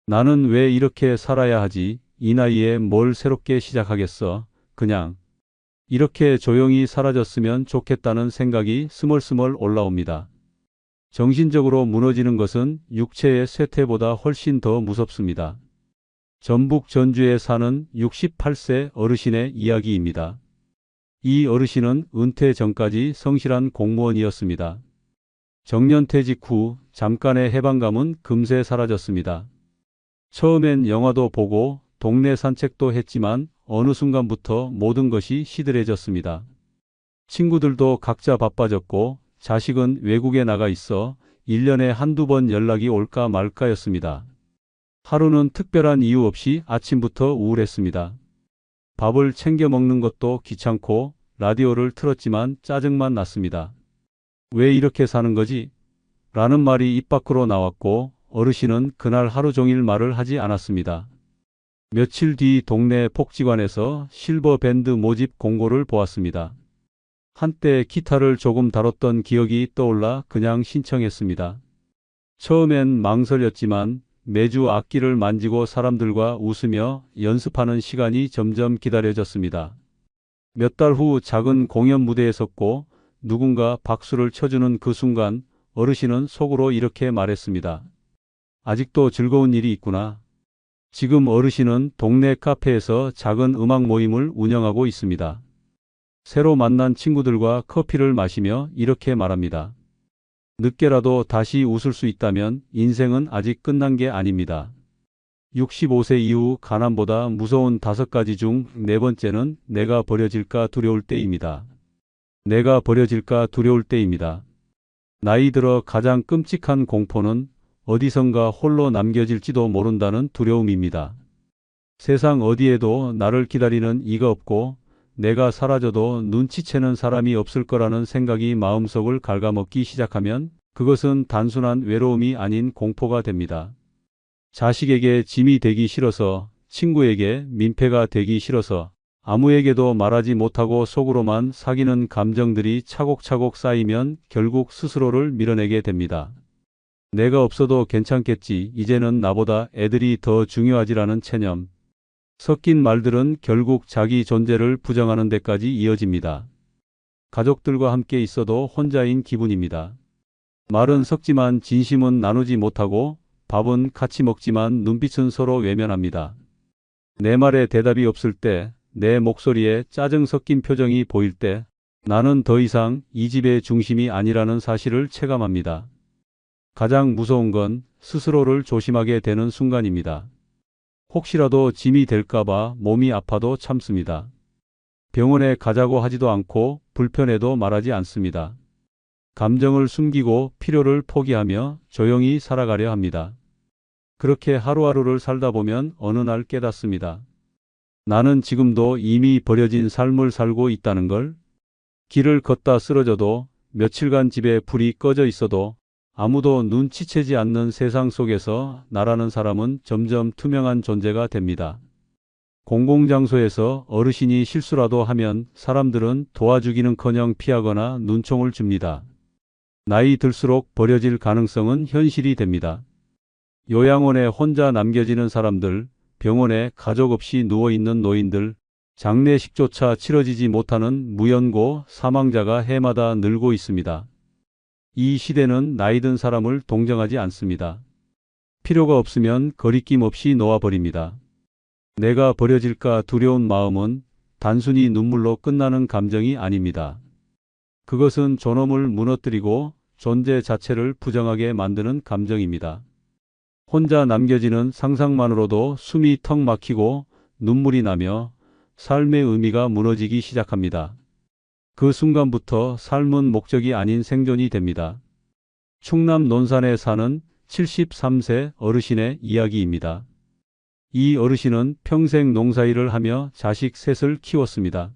나는 왜 이렇게 살아야 하지? 이 나이에 뭘 새롭게 시작하겠어? 그냥 이렇게 조용히 사라졌으면 좋겠다는 생각이 스멀스멀 올라옵니다. 정신적으로 무너지는 것은 육체의 쇠퇴보다 훨씬 더 무섭습니다. 전북 전주에 사는 68세 어르신의 이야기입니다. 이 어르신은 은퇴 전까지 성실한 공무원이었습니다. 정년퇴직 후 잠깐의 해방감은 금세 사라졌습니다. 처음엔 영화도 보고 동네 산책도 했지만 어느 순간부터 모든 것이 시들해졌습니다. 친구들도 각자 바빠졌고 자식은 외국에 나가 있어 1년에 한두 번 연락이 올까 말까였습니다. 하루는 특별한 이유 없이 아침부터 우울했습니다. 밥을 챙겨 먹는 것도 귀찮고 라디오를 틀었지만 짜증만 났습니다. 왜 이렇게 사는 거지? 라는 말이 입 밖으로 나왔고 어르신은 그날 하루 종일 말을 하지 않았습니다. 며칠 뒤 동네 복지관에서 실버 밴드 모집 공고를 보았습니다. 한때 기타를 조금 다뤘던 기억이 떠올라 그냥 신청했습니다. 처음엔 망설였지만 매주 악기를 만지고 사람들과 웃으며 연습하는 시간이 점점 기다려졌습니다. 몇 달 후 작은 공연 무대에 섰고 누군가 박수를 쳐주는 그 순간 어르신은 속으로 이렇게 말했습니다. 아직도 즐거운 일이 있구나. 지금 어르신은 동네 카페에서 작은 음악 모임을 운영하고 있습니다. 새로 만난 친구들과 커피를 마시며 이렇게 말합니다. 늦게라도 다시 웃을 수 있다면 인생은 아직 끝난 게 아닙니다. 65세 이후 가난보다 무서운 5가지 중 4번째는 내가 버려질까 두려울 때입니다. 내가 버려질까 두려울 때입니다. 나이 들어 가장 끔찍한 공포는 어디선가 홀로 남겨질지도 모른다는 두려움입니다. 세상 어디에도 나를 기다리는 이가 없고 내가 사라져도 눈치채는 사람이 없을 거라는 생각이 마음속을 갉아먹기 시작하면 그것은 단순한 외로움이 아닌 공포가 됩니다. 자식에게 짐이 되기 싫어서, 친구에게 민폐가 되기 싫어서, 아무에게도 말하지 못하고 속으로만 사귀는 감정들이 차곡차곡 쌓이면 결국 스스로를 밀어내게 됩니다. 내가 없어도 괜찮겠지, 이제는 나보다 애들이 더 중요하지라는 체념. 섞인 말들은 결국 자기 존재를 부정하는 데까지 이어집니다. 가족들과 함께 있어도 혼자인 기분입니다. 말은 섞지만 진심은 나누지 못하고 밥은 같이 먹지만 눈빛은 서로 외면합니다. 내 말에 대답이 없을 때, 내 목소리에 짜증 섞인 표정이 보일 때 나는 더 이상 이 집의 중심이 아니라는 사실을 체감합니다. 가장 무서운 건 스스로를 조심하게 되는 순간입니다. 혹시라도 짐이 될까봐 몸이 아파도 참습니다. 병원에 가자고 하지도 않고 불편해도 말하지 않습니다. 감정을 숨기고 필요를 포기하며 조용히 살아가려 합니다. 그렇게 하루하루를 살다 보면 어느 날 깨닫습니다. 나는 지금도 이미 버려진 삶을 살고 있다는 걸. 길을 걷다 쓰러져도 며칠간 집에 불이 꺼져 있어도 아무도 눈치채지 않는 세상 속에서 나라는 사람은 점점 투명한 존재가 됩니다. 공공장소에서 어르신이 실수라도 하면 사람들은 도와주기는커녕 피하거나 눈총을 줍니다. 나이 들수록 버려질 가능성은 현실이 됩니다. 요양원에 혼자 남겨지는 사람들, 병원에 가족 없이 누워있는 노인들, 장례식조차 치러지지 못하는 무연고 사망자가 해마다 늘고 있습니다. 이 시대는 나이든 사람을 동정하지 않습니다. 필요가 없으면 거리낌 없이 놓아버립니다. 내가 버려질까 두려운 마음은 단순히 눈물로 끝나는 감정이 아닙니다. 그것은 존엄을 무너뜨리고 존재 자체를 부정하게 만드는 감정입니다. 혼자 남겨지는 상상만으로도 숨이 턱 막히고 눈물이 나며 삶의 의미가 무너지기 시작합니다. 그 순간부터 삶은 목적이 아닌 생존이 됩니다. 충남 논산에 사는 73세 어르신의 이야기입니다. 이 어르신은 평생 농사일을 하며 자식 셋을 키웠습니다.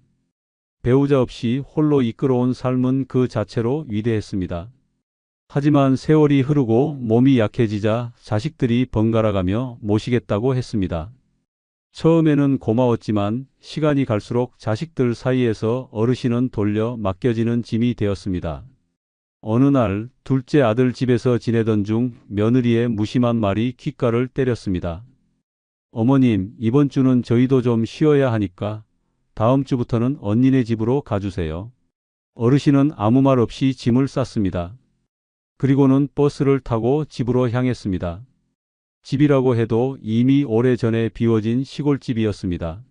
배우자 없이 홀로 이끌어온 삶은 그 자체로 위대했습니다. 하지만 세월이 흐르고 몸이 약해지자 자식들이 번갈아가며 모시겠다고 했습니다. 처음에는 고마웠지만 시간이 갈수록 자식들 사이에서 어르신은 돌려 맡겨지는 짐이 되었습니다. 어느 날 둘째 아들 집에서 지내던 중 며느리의 무심한 말이 귓가를 때렸습니다. 어머님, 이번 주는 저희도 좀 쉬어야 하니까 다음 주부터는 언니네 집으로 가주세요. 어르신은 아무 말 없이 짐을 쌌습니다. 그리고는 버스를 타고 집으로 향했습니다. 집이라고 해도 이미 오래전에 비워진 시골집이었습니다.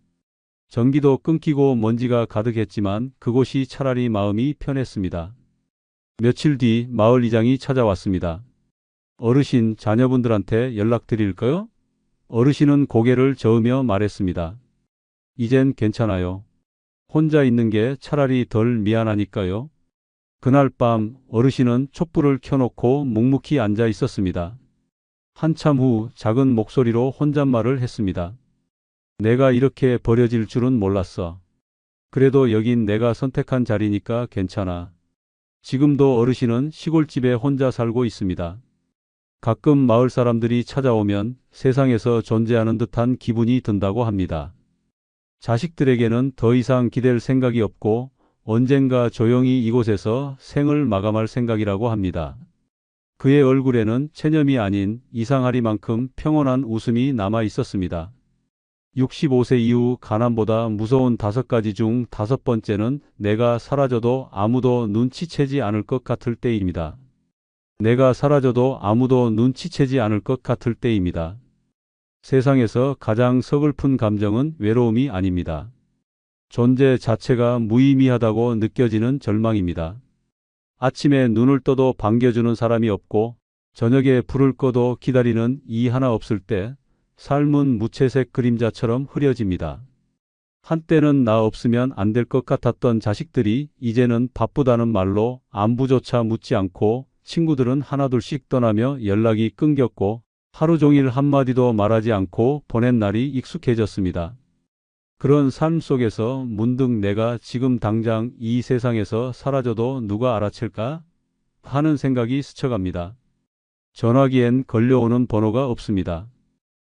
전기도 끊기고 먼지가 가득했지만 그곳이 차라리 마음이 편했습니다. 며칠 뒤 마을 이장이 찾아왔습니다. 어르신, 자녀분들한테 연락드릴까요? 어르신은 고개를 저으며 말했습니다. 이젠 괜찮아요. 혼자 있는 게 차라리 덜 미안하니까요. 그날 밤 어르신은 촛불을 켜놓고 묵묵히 앉아 있었습니다. 한참 후 작은 목소리로 혼잣말을 했습니다. 내가 이렇게 버려질 줄은 몰랐어. 그래도 여긴 내가 선택한 자리니까 괜찮아. 지금도 어르신은 시골집에 혼자 살고 있습니다. 가끔 마을 사람들이 찾아오면 세상에서 존재하는 듯한 기분이 든다고 합니다. 자식들에게는 더 이상 기댈 생각이 없고 언젠가 조용히 이곳에서 생을 마감할 생각이라고 합니다. 그의 얼굴에는 체념이 아닌 이상하리만큼 평온한 웃음이 남아 있었습니다. 65세 이후 가난보다 무서운 5가지 중 5번째는 내가 사라져도 아무도 눈치채지 않을 것 같을 때입니다. 내가 사라져도 아무도 눈치채지 않을 것 같을 때입니다. 세상에서 가장 서글픈 감정은 외로움이 아닙니다. 존재 자체가 무의미하다고 느껴지는 절망입니다. 아침에 눈을 떠도 반겨주는 사람이 없고 저녁에 불을 꺼도 기다리는 이 하나 없을 때 삶은 무채색 그림자처럼 흐려집니다. 한때는 나 없으면 안 될 것 같았던 자식들이 이제는 바쁘다는 말로 안부조차 묻지 않고 친구들은 하나둘씩 떠나며 연락이 끊겼고 하루 종일 한마디도 말하지 않고 보낸 날이 익숙해졌습니다. 그런 삶 속에서 문득 내가 지금 당장 이 세상에서 사라져도 누가 알아챌까 하는 생각이 스쳐갑니다. 전화기엔 걸려오는 번호가 없습니다.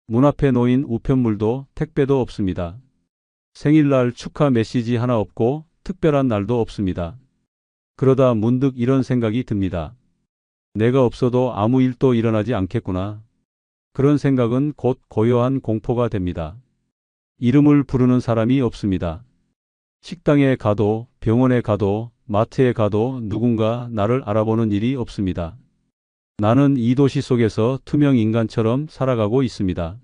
문 앞에 놓인 우편물도 택배도 없습니다. 생일날 축하 메시지 하나 없고 특별한 날도 없습니다. 그러다 문득 이런 생각이 듭니다. 내가 없어도 아무 일도 일어나지 않겠구나. 그런 생각은 곧 고요한 공포가 됩니다. 이름을 부르는 사람이 없습니다. 식당에 가도 병원에 가도 마트에 가도 누군가 나를 알아보는 일이 없습니다. 나는 이 도시 속에서 투명 인간처럼 살아가고 있습니다.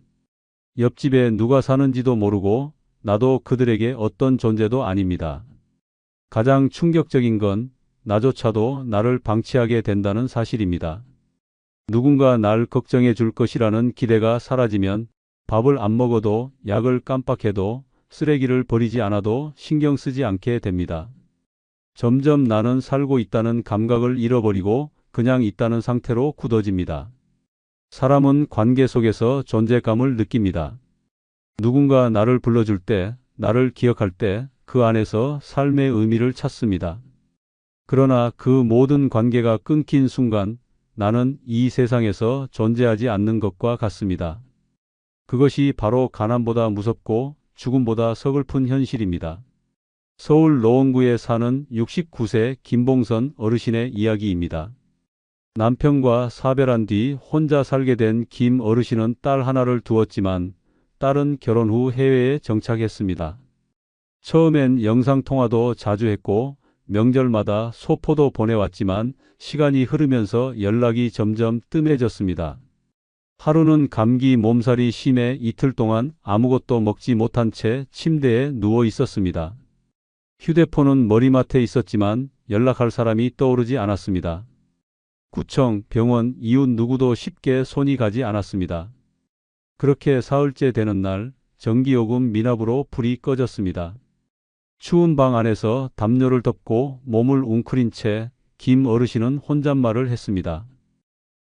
옆집에 누가 사는지도 모르고 나도 그들에게 어떤 존재도 아닙니다. 가장 충격적인 건 나조차도 나를 방치하게 된다는 사실입니다. 누군가 날 걱정해 줄 것이라는 기대가 사라지면 밥을 안 먹어도 약을 깜빡해도 쓰레기를 버리지 않아도 신경 쓰지 않게 됩니다. 점점 나는 살고 있다는 감각을 잃어버리고 그냥 있다는 상태로 굳어집니다. 사람은 관계 속에서 존재감을 느낍니다. 누군가 나를 불러줄 때, 나를 기억할 때 그 안에서 삶의 의미를 찾습니다. 그러나 그 모든 관계가 끊긴 순간 나는 이 세상에서 존재하지 않는 것과 같습니다. 그것이 바로 가난보다 무섭고 죽음보다 서글픈 현실입니다. 서울 노원구에 사는 69세 김봉선 어르신의 이야기입니다. 남편과 사별한 뒤 혼자 살게 된 김 어르신은 딸 하나를 두었지만 딸은 결혼 후 해외에 정착했습니다. 처음엔 영상통화도 자주 했고 명절마다 소포도 보내왔지만 시간이 흐르면서 연락이 점점 뜸해졌습니다. 하루는 감기 몸살이 심해 이틀 동안 아무것도 먹지 못한 채 침대에 누워 있었습니다. 휴대폰은 머리맡에 있었지만 연락할 사람이 떠오르지 않았습니다. 구청, 병원, 이웃 누구도 쉽게 손이 가지 않았습니다. 그렇게 사흘째 되는 날 전기요금 미납으로 불이 꺼졌습니다. 추운 방 안에서 담요를 덮고 몸을 웅크린 채 김 어르신은 혼잣말을 했습니다.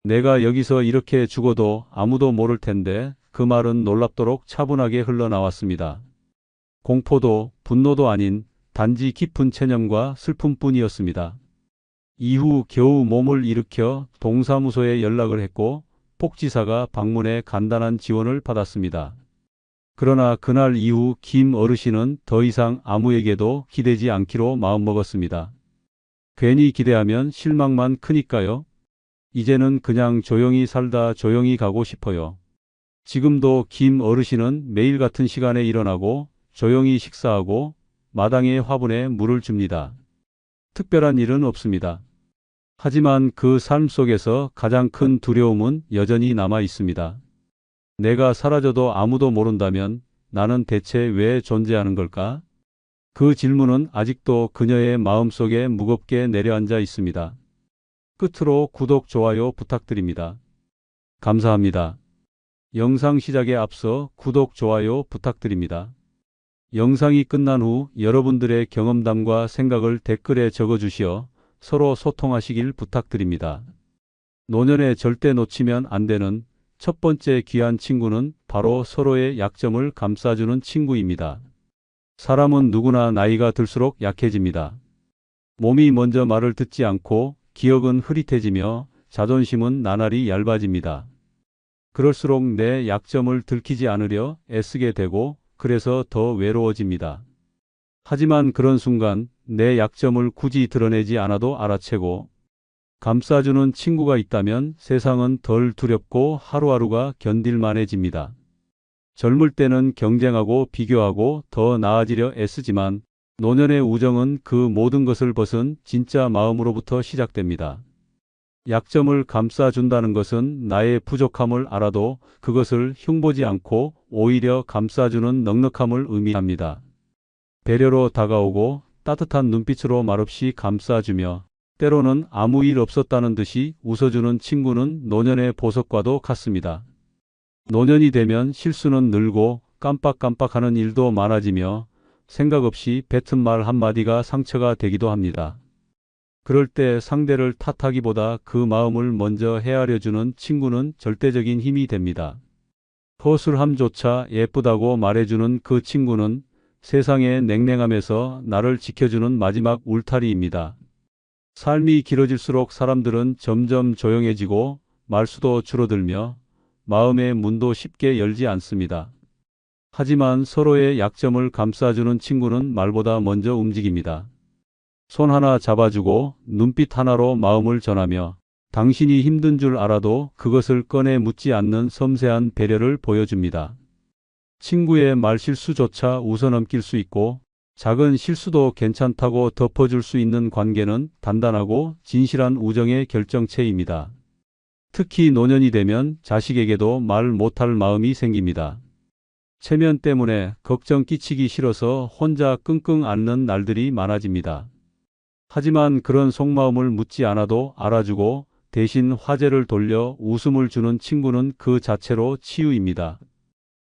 내가 여기서 이렇게 죽어도 아무도 모를 텐데 그 말은 놀랍도록 차분하게 흘러나왔습니다. 공포도 분노도 아닌 단지 깊은 체념과 슬픔뿐이었습니다. 이후 겨우 몸을 일으켜 동사무소에 연락을 했고 폭지사가 방문해 간단한 지원을 받았습니다. 그러나 그날 이후 김 어르신은 더 이상 아무에게도 기대지 않기로 마음먹었습니다. 괜히 기대하면 실망만 크니까요. 이제는 그냥 조용히 살다 조용히 가고 싶어요. 지금도 김 어르신은 매일 같은 시간에 일어나고 조용히 식사하고 마당의 화분에 물을 줍니다. 특별한 일은 없습니다. 하지만 그 삶 속에서 가장 큰 두려움은 여전히 남아 있습니다. 내가 사라져도 아무도 모른다면 나는 대체 왜 존재하는 걸까? 그 질문은 아직도 그녀의 마음속에 무겁게 내려앉아 있습니다. 끝으로 구독, 좋아요 부탁드립니다. 감사합니다. 영상 시작에 앞서 구독, 좋아요 부탁드립니다. 영상이 끝난 후 여러분들의 경험담과 생각을 댓글에 적어주시어 서로 소통하시길 부탁드립니다. 노년에 절대 놓치면 안 되는 첫 번째 귀한 친구는 바로 서로의 약점을 감싸주는 친구입니다. 사람은 누구나 나이가 들수록 약해집니다. 몸이 먼저 말을 듣지 않고 기억은 흐릿해지며 자존심은 나날이 얇아집니다. 그럴수록 내 약점을 들키지 않으려 애쓰게 되고 그래서 더 외로워집니다. 하지만 그런 순간 내 약점을 굳이 드러내지 않아도 알아채고 감싸주는 친구가 있다면 세상은 덜 두렵고 하루하루가 견딜만해집니다. 젊을 때는 경쟁하고 비교하고 더 나아지려 애쓰지만 노년의 우정은 그 모든 것을 벗은 진짜 마음으로부터 시작됩니다. 약점을 감싸준다는 것은 나의 부족함을 알아도 그것을 흉보지 않고 오히려 감싸주는 넉넉함을 의미합니다. 배려로 다가오고 따뜻한 눈빛으로 말없이 감싸주며 때로는 아무 일 없었다는 듯이 웃어주는 친구는 노년의 보석과도 같습니다. 노년이 되면 실수는 늘고 깜빡깜빡하는 일도 많아지며 생각 없이 뱉은 말 한마디가 상처가 되기도 합니다. 그럴 때 상대를 탓하기보다 그 마음을 먼저 헤아려주는 친구는 절대적인 힘이 됩니다. 허술함조차 예쁘다고 말해주는 그 친구는 세상의 냉랭함에서 나를 지켜주는 마지막 울타리입니다. 삶이 길어질수록 사람들은 점점 조용해지고 말수도 줄어들며 마음의 문도 쉽게 열지 않습니다. 하지만 서로의 약점을 감싸주는 친구는 말보다 먼저 움직입니다. 손 하나 잡아주고 눈빛 하나로 마음을 전하며 당신이 힘든 줄 알아도 그것을 꺼내 묻지 않는 섬세한 배려를 보여줍니다. 친구의 말실수조차 웃어넘길 수 있고 작은 실수도 괜찮다고 덮어줄 수 있는 관계는 단단하고 진실한 우정의 결정체입니다. 특히 노년이 되면 자식에게도 말 못할 마음이 생깁니다. 체면 때문에 걱정 끼치기 싫어서 혼자 끙끙 앓는 날들이 많아집니다. 하지만 그런 속마음을 묻지 않아도 알아주고 대신 화제를 돌려 웃음을 주는 친구는 그 자체로 치유입니다.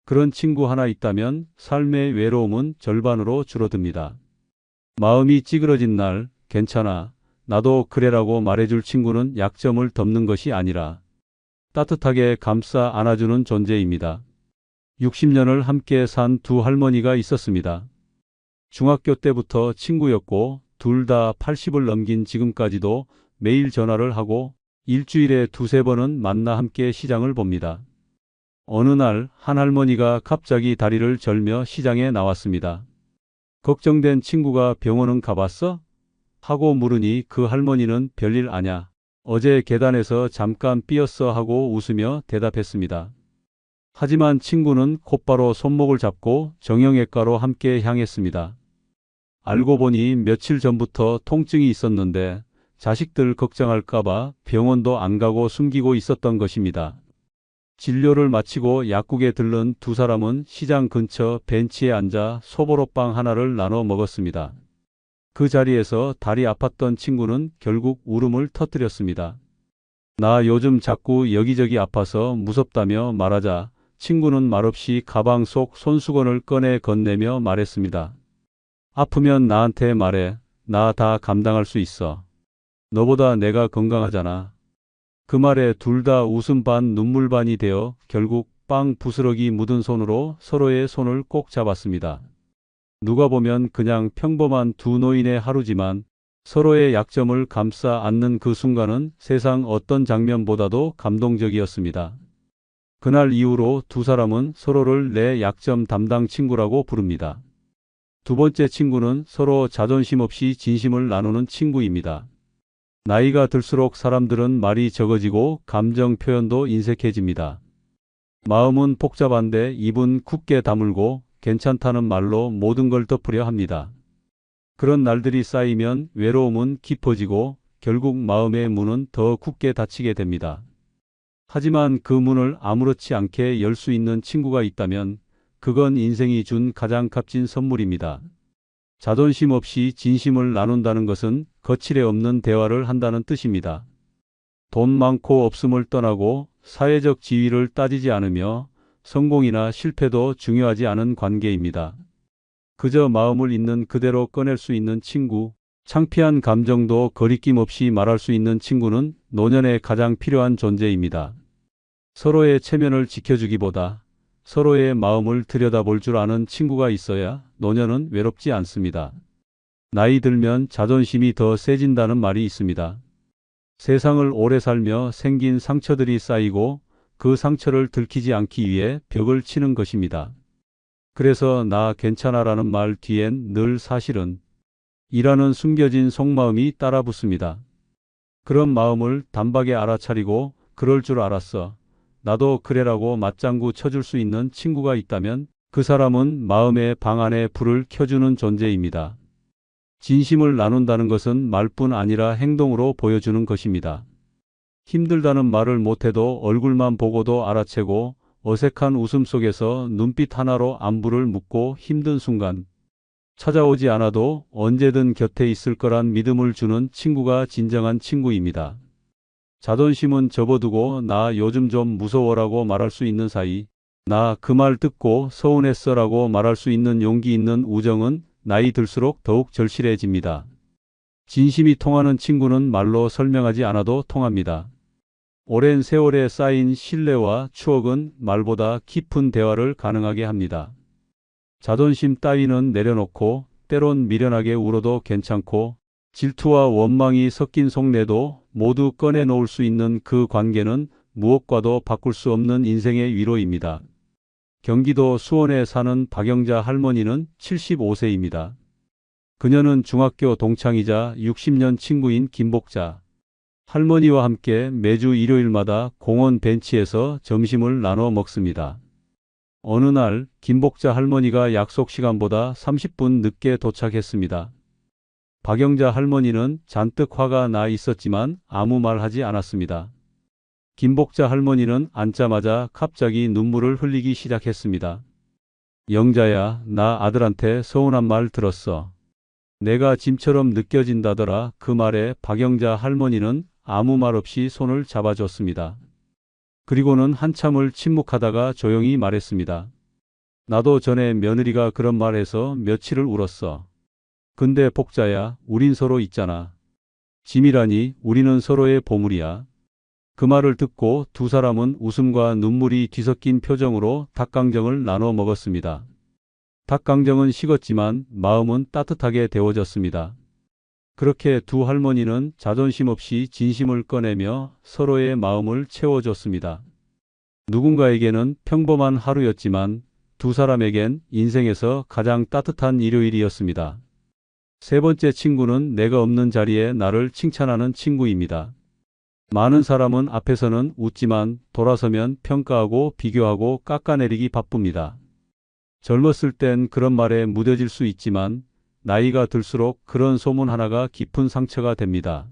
그런 친구 하나 있다면 삶의 외로움은 절반으로 줄어듭니다. 마음이 찌그러진 날, 괜찮아, 나도 그래라고 말해줄 친구는 약점을 덮는 것이 아니라 따뜻하게 감싸 안아주는 존재입니다. 60년을 함께 산 두 할머니가 있었습니다. 중학교 때부터 친구였고 둘 다 80을 넘긴 지금까지도 매일 전화를 하고 일주일에 두세 번은 만나 함께 시장을 봅니다. 어느 날 한 할머니가 갑자기 다리를 절며 시장에 나왔습니다. 걱정된 친구가 병원은 가봤어? 하고 물으니 그 할머니는 별일 아냐. 어제 계단에서 잠깐 삐었어 하고 웃으며 대답했습니다. 하지만 친구는 곧바로 손목을 잡고 정형외과로 함께 향했습니다. 알고 보니 며칠 전부터 통증이 있었는데 자식들 걱정할까봐 병원도 안 가고 숨기고 있었던 것입니다. 진료를 마치고 약국에 들른 두 사람은 시장 근처 벤치에 앉아 소보로빵 하나를 나눠 먹었습니다. 그 자리에서 다리 아팠던 친구는 결국 울음을 터뜨렸습니다. 나 요즘 자꾸 여기저기 아파서 무섭다며 말하자 친구는 말없이 가방 속 손수건을 꺼내 건네며 말했습니다. 아프면 나한테 말해. 나 다 감당할 수 있어. 너보다 내가 건강하잖아. 그 말에 둘 다 웃음 반 눈물 반이 되어 결국 빵 부스러기 묻은 손으로 서로의 손을 꼭 잡았습니다. 누가 보면 그냥 평범한 두 노인의 하루지만 서로의 약점을 감싸 안는 그 순간은 세상 어떤 장면보다도 감동적이었습니다. 그날 이후로 두 사람은 서로를 내 약점 담당 친구라고 부릅니다. 두 번째 친구는 서로 자존심 없이 진심을 나누는 친구입니다. 나이가 들수록 사람들은 말이 적어지고 감정 표현도 인색해집니다. 마음은 복잡한데 입은 굳게 다물고 괜찮다는 말로 모든 걸 덮으려 합니다. 그런 날들이 쌓이면 외로움은 깊어지고 결국 마음의 문은 더 굳게 닫히게 됩니다. 하지만 그 문을 아무렇지 않게 열 수 있는 친구가 있다면 그건 인생이 준 가장 값진 선물입니다. 자존심 없이 진심을 나눈다는 것은 거칠에 없는 대화를 한다는 뜻입니다. 돈 많고 없음을 떠나고 사회적 지위를 따지지 않으며 성공이나 실패도 중요하지 않은 관계입니다. 그저 마음을 있는 그대로 꺼낼 수 있는 친구, 창피한 감정도 거리낌 없이 말할 수 있는 친구는 노년에 가장 필요한 존재입니다. 서로의 체면을 지켜주기보다 서로의 마음을 들여다볼 줄 아는 친구가 있어야 노년은 외롭지 않습니다. 나이 들면 자존심이 더 세진다는 말이 있습니다. 세상을 오래 살며 생긴 상처들이 쌓이고 그 상처를 들키지 않기 위해 벽을 치는 것입니다. 그래서 나 괜찮아라는 말 뒤엔 늘 사실은 이라는 숨겨진 속마음이 따라 붙습니다. 그런 마음을 단박에 알아차리고 그럴 줄 알았어. 나도 그래라고 맞장구 쳐줄 수 있는 친구가 있다면 그 사람은 마음의 방 안에 불을 켜주는 존재입니다. 진심을 나눈다는 것은 말뿐 아니라 행동으로 보여주는 것입니다. 힘들다는 말을 못해도 얼굴만 보고도 알아채고 어색한 웃음 속에서 눈빛 하나로 안부를 묻고 힘든 순간 찾아오지 않아도 언제든 곁에 있을 거란 믿음을 주는 친구가 진정한 친구입니다. 자존심은 접어두고 나 요즘 좀 무서워라고 말할 수 있는 사이, 나 그 말 듣고 서운했어라고 말할 수 있는 용기 있는 우정은 나이 들수록 더욱 절실해집니다. 진심이 통하는 친구는 말로 설명하지 않아도 통합니다. 오랜 세월에 쌓인 신뢰와 추억은 말보다 깊은 대화를 가능하게 합니다. 자존심 따위는 내려놓고 때론 미련하게 울어도 괜찮고 질투와 원망이 섞인 속내도 모두 꺼내놓을 수 있는 그 관계는 무엇과도 바꿀 수 없는 인생의 위로입니다. 경기도 수원에 사는 박영자 할머니는 75세입니다. 그녀는 중학교 동창이자 60년 친구인 김복자 할머니와 함께 매주 일요일마다 공원 벤치에서 점심을 나눠 먹습니다. 어느 날 김복자 할머니가 약속 시간보다 30분 늦게 도착했습니다. 박영자 할머니는 잔뜩 화가 나 있었지만 아무 말 하지 않았습니다. 김복자 할머니는 앉자마자 갑자기 눈물을 흘리기 시작했습니다. 영자야, 나 아들한테 서운한 말 들었어. 내가 짐처럼 느껴진다더라. 그 말에 박영자 할머니는 아무 말 없이 손을 잡아줬습니다. 그리고는 한참을 침묵하다가 조용히 말했습니다. 나도 전에 며느리가 그런 말해서 며칠을 울었어. 근데 복자야, 우린 서로 있잖아. 짐이라니 우리는 서로의 보물이야. 그 말을 듣고 두 사람은 웃음과 눈물이 뒤섞인 표정으로 닭강정을 나눠 먹었습니다. 닭강정은 식었지만 마음은 따뜻하게 데워졌습니다. 그렇게 두 할머니는 자존심 없이 진심을 꺼내며 서로의 마음을 채워줬습니다. 누군가에게는 평범한 하루였지만 두 사람에겐 인생에서 가장 따뜻한 일요일이었습니다. 세 번째 친구는 내가 없는 자리에 나를 칭찬하는 친구입니다. 많은 사람은 앞에서는 웃지만 돌아서면 평가하고 비교하고 깎아내리기 바쁩니다. 젊었을 땐 그런 말에 무뎌질 수 있지만 나이가 들수록 그런 소문 하나가 깊은 상처가 됩니다.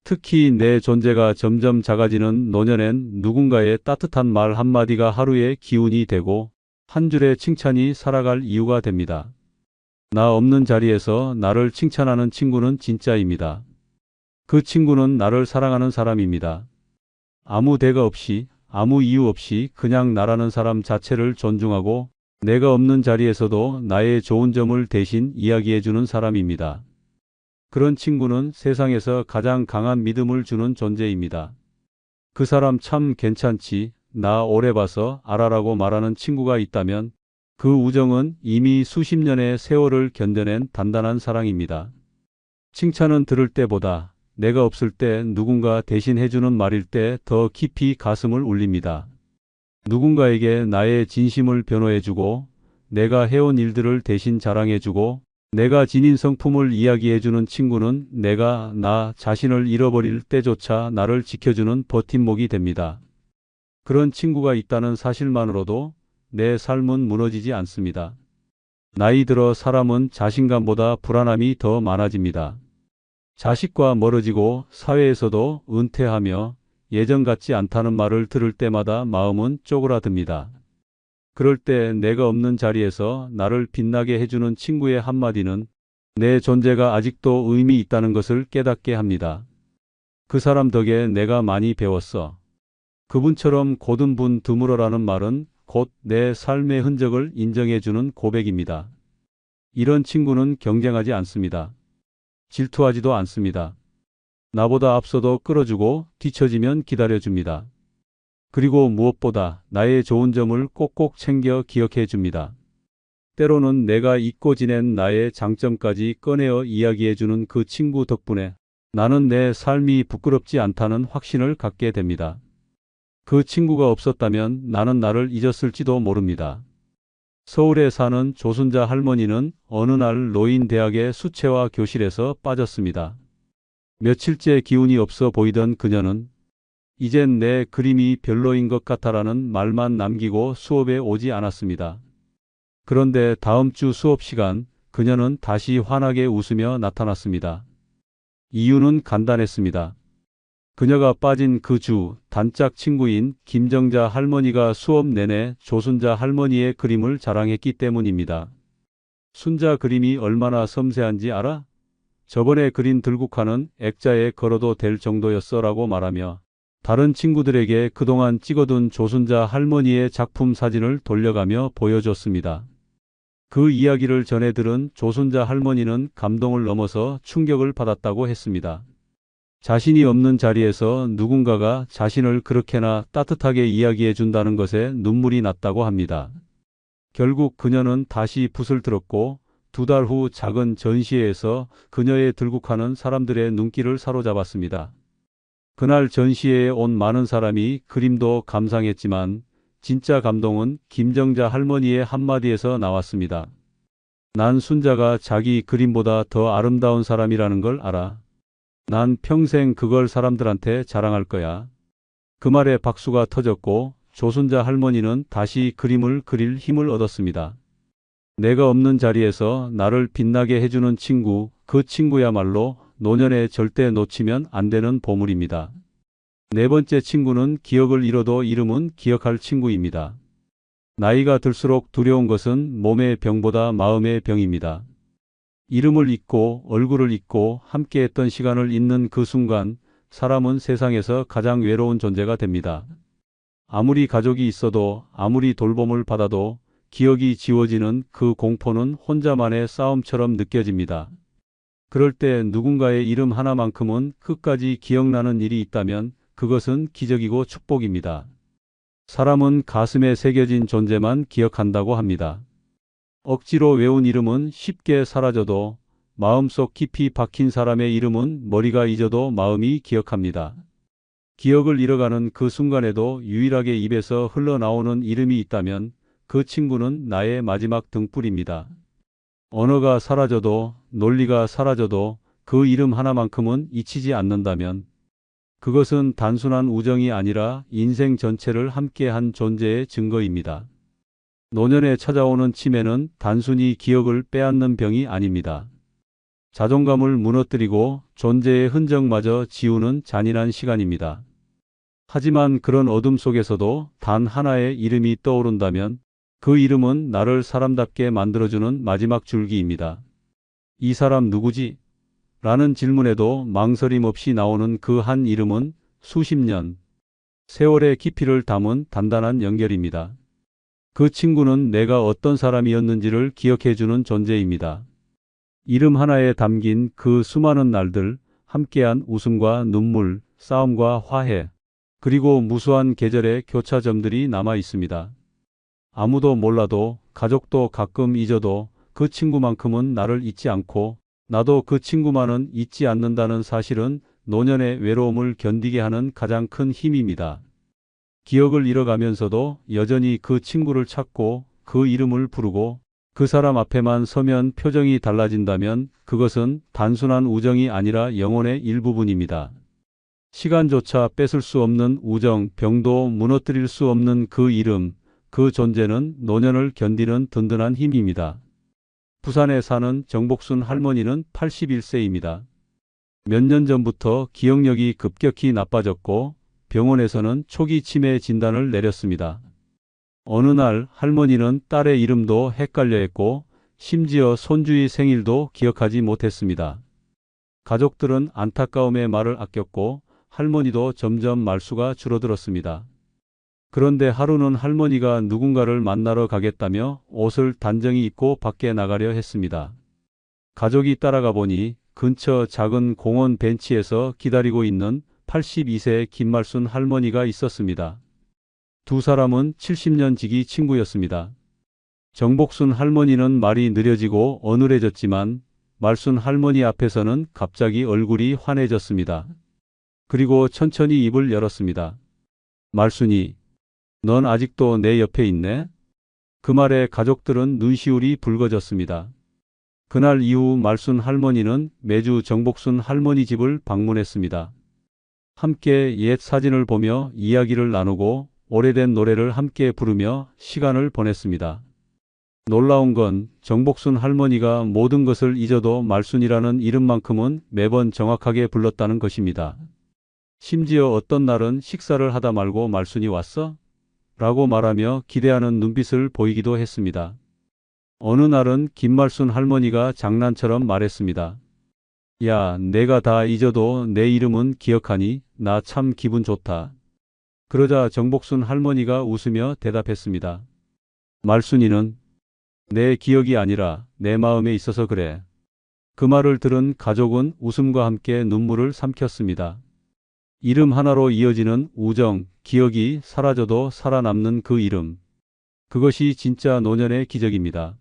특히 내 존재가 점점 작아지는 노년엔 누군가의 따뜻한 말 한마디가 하루의 기운이 되고 한 줄의 칭찬이 살아갈 이유가 됩니다. 나 없는 자리에서 나를 칭찬하는 친구는 진짜입니다. 그 친구는 나를 사랑하는 사람입니다. 아무 대가 없이 아무 이유 없이 그냥 나라는 사람 자체를 존중하고 내가 없는 자리에서도 나의 좋은 점을 대신 이야기해주는 사람입니다. 그런 친구는 세상에서 가장 강한 믿음을 주는 존재입니다. 그 사람 참 괜찮지, 나 오래 봐서 알아라고 말하는 친구가 있다면 그 우정은 이미 수십 년의 세월을 견뎌낸 단단한 사랑입니다. 칭찬은 들을 때보다 내가 없을 때 누군가 대신 해주는 말일 때 더 깊이 가슴을 울립니다. 누군가에게 나의 진심을 변호해주고 내가 해온 일들을 대신 자랑해주고 내가 지닌 성품을 이야기해주는 친구는 내가 나 자신을 잃어버릴 때조차 나를 지켜주는 버팀목이 됩니다. 그런 친구가 있다는 사실만으로도 내 삶은 무너지지 않습니다. 나이 들어 사람은 자신감보다 불안함이 더 많아집니다. 자식과 멀어지고 사회에서도 은퇴하며 예전 같지 않다는 말을 들을 때마다 마음은 쪼그라듭니다. 그럴 때 내가 없는 자리에서 나를 빛나게 해주는 친구의 한마디는 내 존재가 아직도 의미 있다는 것을 깨닫게 합니다. 그 사람 덕에 내가 많이 배웠어. 그분처럼 고든 분 드물어라는 말은 곧 내 삶의 흔적을 인정해주는 고백입니다. 이런 친구는 경쟁하지 않습니다. 질투하지도 않습니다. 나보다 앞서도 끌어주고 뒤처지면 기다려줍니다. 그리고 무엇보다 나의 좋은 점을 꼭꼭 챙겨 기억해 줍니다. 때로는 내가 잊고 지낸 나의 장점까지 꺼내어 이야기해주는 그 친구 덕분에 나는 내 삶이 부끄럽지 않다는 확신을 갖게 됩니다. 그 친구가 없었다면 나는 나를 잊었을지도 모릅니다. 서울에 사는 조순자 할머니는 어느 날 노인대학의 수채화 교실에서 빠졌습니다. 며칠째 기운이 없어 보이던 그녀는 이젠 내 그림이 별로인 것 같아라는 말만 남기고 수업에 오지 않았습니다. 그런데 다음 주 수업 시간 그녀는 다시 환하게 웃으며 나타났습니다. 이유는 간단했습니다. 그녀가 빠진 그 주 단짝 친구인 김정자 할머니가 수업 내내 조순자 할머니의 그림을 자랑했기 때문입니다. 순자 그림이 얼마나 섬세한지 알아? 저번에 그린 들국화는 액자에 걸어도 될 정도였어 라고 말하며 다른 친구들에게 그동안 찍어둔 조순자 할머니의 작품 사진을 돌려가며 보여줬습니다. 그 이야기를 전해 들은 조순자 할머니는 감동을 넘어서 충격을 받았다고 했습니다. 자신이 없는 자리에서 누군가가 자신을 그렇게나 따뜻하게 이야기해 준다는 것에 눈물이 났다고 합니다. 결국 그녀는 다시 붓을 들었고 2달 후 작은 전시회에서 그녀의 들국화는 사람들의 눈길을 사로잡았습니다. 그날 전시회에 온 많은 사람이 그림도 감상했지만 진짜 감동은 김정자 할머니의 한마디에서 나왔습니다. 난 순자가 자기 그림보다 더 아름다운 사람이라는 걸 알아. 난 평생 그걸 사람들한테 자랑할 거야. 그 말에 박수가 터졌고 조순자 할머니는 다시 그림을 그릴 힘을 얻었습니다. 내가 없는 자리에서 나를 빛나게 해주는 친구, 그 친구야말로 노년에 절대 놓치면 안 되는 보물입니다. 네 번째 친구는 기억을 잃어도 이름은 기억할 친구입니다. 나이가 들수록 두려운 것은 몸의 병보다 마음의 병입니다. 이름을 잊고 얼굴을 잊고 함께했던 시간을 잊는 그 순간 사람은 세상에서 가장 외로운 존재가 됩니다. 아무리 가족이 있어도 아무리 돌봄을 받아도 기억이 지워지는 그 공포는 혼자만의 싸움처럼 느껴집니다. 그럴 때 누군가의 이름 하나만큼은 끝까지 기억나는 일이 있다면 그것은 기적이고 축복입니다. 사람은 가슴에 새겨진 존재만 기억한다고 합니다. 억지로 외운 이름은 쉽게 사라져도 마음속 깊이 박힌 사람의 이름은 머리가 잊어도 마음이 기억합니다. 기억을 잃어가는 그 순간에도 유일하게 입에서 흘러나오는 이름이 있다면 그 친구는 나의 마지막 등불입니다. 언어가 사라져도 논리가 사라져도 그 이름 하나만큼은 잊히지 않는다면 그것은 단순한 우정이 아니라 인생 전체를 함께한 존재의 증거입니다. 노년에 찾아오는 치매는 단순히 기억을 빼앗는 병이 아닙니다. 자존감을 무너뜨리고 존재의 흔적마저 지우는 잔인한 시간입니다. 하지만 그런 어둠 속에서도 단 하나의 이름이 떠오른다면 그 이름은 나를 사람답게 만들어주는 마지막 줄기입니다. 이 사람 누구지? 라는 질문에도 망설임 없이 나오는 그 한 이름은 수십 년, 세월의 깊이를 담은 단단한 연결입니다. 그 친구는 내가 어떤 사람이었는지를 기억해주는 존재입니다. 이름 하나에 담긴 그 수많은 날들, 함께한 웃음과 눈물, 싸움과 화해, 그리고 무수한 계절의 교차점들이 남아 있습니다. 아무도 몰라도, 가족도 가끔 잊어도 그 친구만큼은 나를 잊지 않고 나도 그 친구만은 잊지 않는다는 사실은 노년의 외로움을 견디게 하는 가장 큰 힘입니다. 기억을 잃어가면서도 여전히 그 친구를 찾고 그 이름을 부르고 그 사람 앞에만 서면 표정이 달라진다면 그것은 단순한 우정이 아니라 영혼의 일부분입니다. 시간조차 뺏을 수 없는 우정, 병도 무너뜨릴 수 없는 그 이름, 그 존재는 노년을 견디는 든든한 힘입니다. 부산에 사는 정복순 할머니는 81세입니다. 몇 년 전부터 기억력이 급격히 나빠졌고 병원에서는 초기 치매 진단을 내렸습니다. 어느 날 할머니는 딸의 이름도 헷갈려 했고 심지어 손주의 생일도 기억하지 못했습니다. 가족들은 안타까움에 말을 아꼈고 할머니도 점점 말수가 줄어들었습니다. 그런데 하루는 할머니가 누군가를 만나러 가겠다며 옷을 단정히 입고 밖에 나가려 했습니다. 가족이 따라가 보니 근처 작은 공원 벤치에서 기다리고 있는 82세의 김말순 할머니가 있었습니다. 두 사람은 70년 지기 친구였습니다. 정복순 할머니는 말이 느려지고 어눌해졌지만 말순 할머니 앞에서는 갑자기 얼굴이 환해졌습니다. 그리고 천천히 입을 열었습니다. 말순이, 넌 아직도 내 옆에 있네? 그 말에 가족들은 눈시울이 붉어졌습니다. 그날 이후 말순 할머니는 매주 정복순 할머니 집을 방문했습니다. 함께 옛 사진을 보며 이야기를 나누고 오래된 노래를 함께 부르며 시간을 보냈습니다. 놀라운 건 정복순 할머니가 모든 것을 잊어도 말순이라는 이름만큼은 매번 정확하게 불렀다는 것입니다. 심지어 어떤 날은 식사를 하다 말고 말순이 왔어? 라고 말하며 기대하는 눈빛을 보이기도 했습니다. 어느 날은 김말순 할머니가 장난처럼 말했습니다. 야, 내가 다 잊어도 내 이름은 기억하니? 나 참 기분 좋다. 그러자 정복순 할머니가 웃으며 대답했습니다. 말순이는 내 기억이 아니라 내 마음에 있어서 그래. 그 말을 들은 가족은 웃음과 함께 눈물을 삼켰습니다. 이름 하나로 이어지는 우정, 기억이 사라져도 살아남는 그 이름. 그것이 진짜 노년의 기적입니다.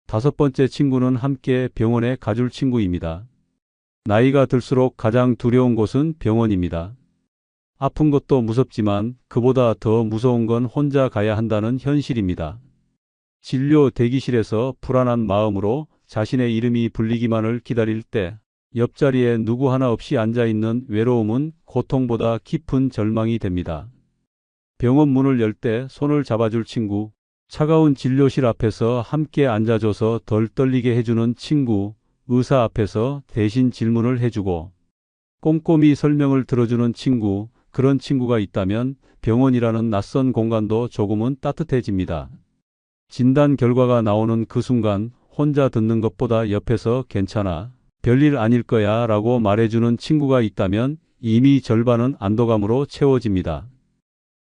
다섯 번째 친구는 함께 병원에 가줄 친구입니다. 나이가 들수록 가장 두려운 곳은 병원입니다. 아픈 것도 무섭지만 그보다 더 무서운 건 혼자 가야 한다는 현실입니다. 진료 대기실에서 불안한 마음으로 자신의 이름이 불리기만을 기다릴 때 옆자리에 누구 하나 없이 앉아있는 외로움은 고통보다 깊은 절망이 됩니다. 병원 문을 열 때 손을 잡아줄 친구, 차가운 진료실 앞에서 함께 앉아줘서 덜 떨리게 해주는 친구, 의사 앞에서 대신 질문을 해주고 꼼꼼히 설명을 들어주는 친구, 그런 친구가 있다면 병원이라는 낯선 공간도 조금은 따뜻해집니다. 진단 결과가 나오는 그 순간 혼자 듣는 것보다 옆에서 괜찮아, 별일 아닐 거야 라고 말해주는 친구가 있다면 이미 절반은 안도감으로 채워집니다.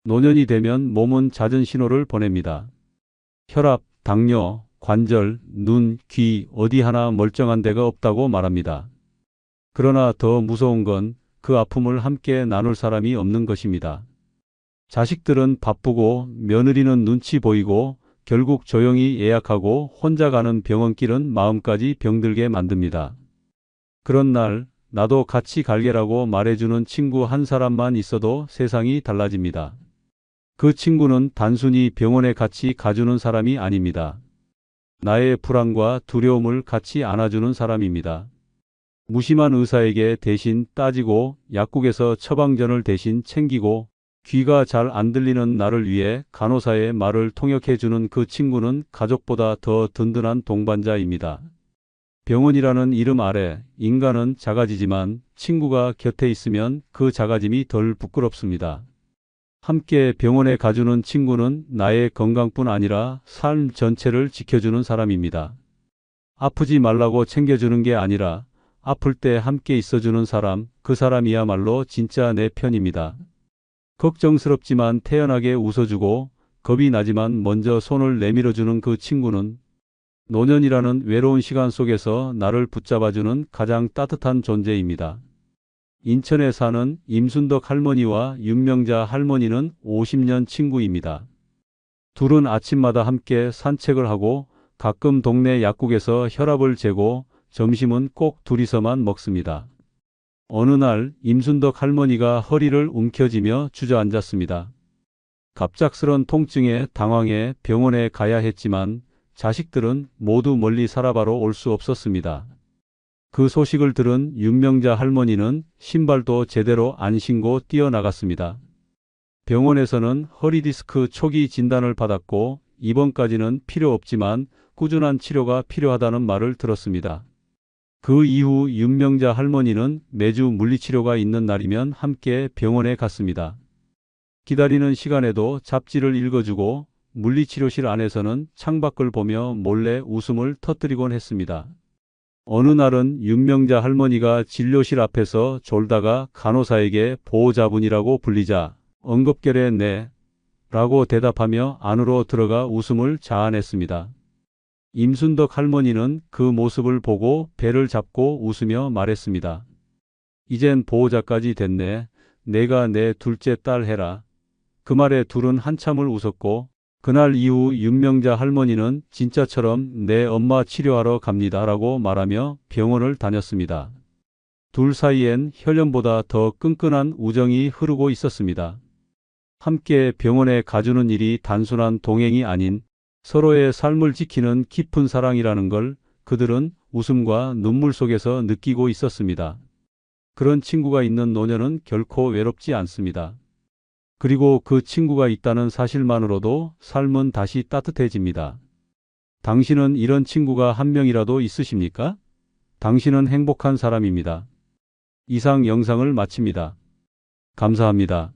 노년이 되면 몸은 잦은 신호를 보냅니다. 혈압, 당뇨, 관절, 눈, 귀 어디 하나 멀쩡한 데가 없다고 말합니다. 그러나 더 무서운 건 그 아픔을 함께 나눌 사람이 없는 것입니다. 자식들은 바쁘고 며느리는 눈치 보이고 결국 조용히 예약하고 혼자 가는 병원길은 마음까지 병들게 만듭니다. 그런 날 나도 같이 갈게라고 말해주는 친구 한 사람만 있어도 세상이 달라집니다. 그 친구는 단순히 병원에 같이 가주는 사람이 아닙니다. 나의 불안과 두려움을 같이 안아주는 사람입니다. 무심한 의사에게 대신 따지고 약국에서 처방전을 대신 챙기고 귀가 잘 안 들리는 나를 위해 간호사의 말을 통역해주는 그 친구는 가족보다 더 든든한 동반자입니다. 병원이라는 이름 아래 인간은 작아지지만 친구가 곁에 있으면 그 작아짐이 덜 부끄럽습니다. 함께 병원에 가주는 친구는 나의 건강뿐 아니라 삶 전체를 지켜주는 사람입니다. 아프지 말라고 챙겨주는 게 아니라 아플 때 함께 있어주는 사람, 그 사람이야말로 진짜 내 편입니다. 걱정스럽지만 태연하게 웃어주고 겁이 나지만 먼저 손을 내밀어주는 그 친구는 노년이라는 외로운 시간 속에서 나를 붙잡아주는 가장 따뜻한 존재입니다. 인천에 사는 임순덕 할머니와 윤명자 할머니는 50년 친구입니다. 둘은 아침마다 함께 산책을 하고 가끔 동네 약국에서 혈압을 재고 점심은 꼭 둘이서만 먹습니다. 어느 날 임순덕 할머니가 허리를 움켜쥐며 주저앉았습니다. 갑작스런 통증에 당황해 병원에 가야 했지만 자식들은 모두 멀리 살아바로 올 수 없었습니다. 그 소식을 들은 윤명자 할머니는 신발도 제대로 안 신고 뛰어나갔습니다. 병원에서는 허리디스크 초기 진단을 받았고 입원까지는 필요 없지만 꾸준한 치료가 필요하다는 말을 들었습니다. 그 이후 윤명자 할머니는 매주 물리치료가 있는 날이면 함께 병원에 갔습니다. 기다리는 시간에도 잡지를 읽어주고 물리치료실 안에서는 창밖을 보며 몰래 웃음을 터뜨리곤 했습니다. 어느 날은 윤명자 할머니가 진료실 앞에서 졸다가 간호사에게 보호자분이라고 불리자 엉겁결에 네 라고 대답하며 안으로 들어가 웃음을 자아냈습니다. 임순덕 할머니는 그 모습을 보고 배를 잡고 웃으며 말했습니다. 이젠 보호자까지 됐네. 내가 내 둘째 딸 해라. 그 말에 둘은 한참을 웃었고 그날 이후 윤명자 할머니는 진짜처럼 내 엄마 치료하러 갑니다 라고 말하며 병원을 다녔습니다. 둘 사이엔 혈연보다 더 끈끈한 우정이 흐르고 있었습니다. 함께 병원에 가주는 일이 단순한 동행이 아닌 서로의 삶을 지키는 깊은 사랑이라는 걸 그들은 웃음과 눈물 속에서 느끼고 있었습니다. 그런 친구가 있는 노년은 결코 외롭지 않습니다. 그리고 그 친구가 있다는 사실만으로도 삶은 다시 따뜻해집니다. 당신은 이런 친구가 한 명이라도 있으십니까? 당신은 행복한 사람입니다. 이상 영상을 마칩니다. 감사합니다.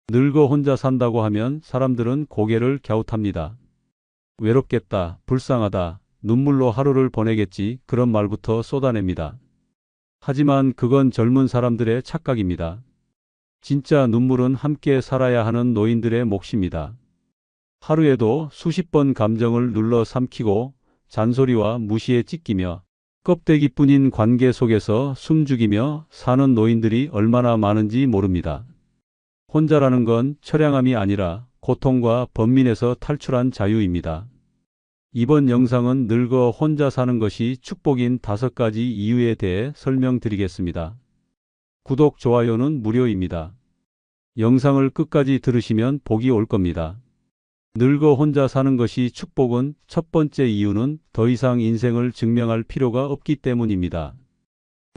늙어 혼자 산다고 하면 사람들은 고개를 갸웃합니다. 외롭겠다, 불쌍하다, 눈물로 하루를 보내겠지 그런 말부터 쏟아냅니다. 하지만 그건 젊은 사람들의 착각입니다. 진짜 눈물은 함께 살아야 하는 노인들의 몫입니다. 하루에도 수십 번 감정을 눌러 삼키고 잔소리와 무시에 찢기며 껍데기뿐인 관계 속에서 숨죽이며 사는 노인들이 얼마나 많은지 모릅니다. 혼자라는 건 처량함이 아니라 고통과 번민에서 탈출한 자유입니다. 이번 영상은 늙어 혼자 사는 것이 축복인 5가지 이유에 대해 설명드리겠습니다. 구독, 좋아요는 무료입니다. 영상을 끝까지 들으시면 복이 올 겁니다. 늙어 혼자 사는 것이 축복은 첫 번째 이유는 더 이상 인생을 증명할 필요가 없기 때문입니다.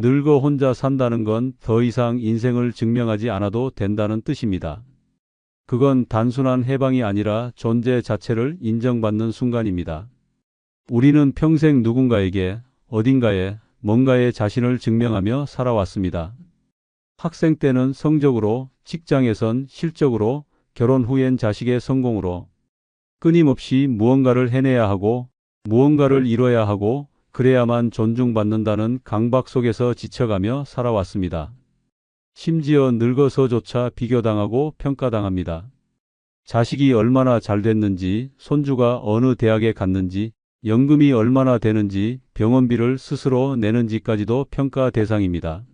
늙어 혼자 산다는 건 더 이상 인생을 증명하지 않아도 된다는 뜻입니다. 그건 단순한 해방이 아니라 존재 자체를 인정받는 순간입니다. 우리는 평생 누군가에게, 어딘가에, 뭔가에 자신을 증명하며 살아왔습니다. 학생 때는 성적으로, 직장에선 실적으로, 결혼 후엔 자식의 성공으로 끊임없이 무언가를 해내야 하고 무언가를 이뤄야 하고 그래야만 존중받는다는 강박 속에서 지쳐가며 살아왔습니다. 심지어 늙어서조차 비교당하고 평가당합니다. 자식이 얼마나 잘 됐는지, 손주가 어느 대학에 갔는지, 연금이 얼마나 되는지, 병원비를 스스로 내는지까지도 평가 대상입니다.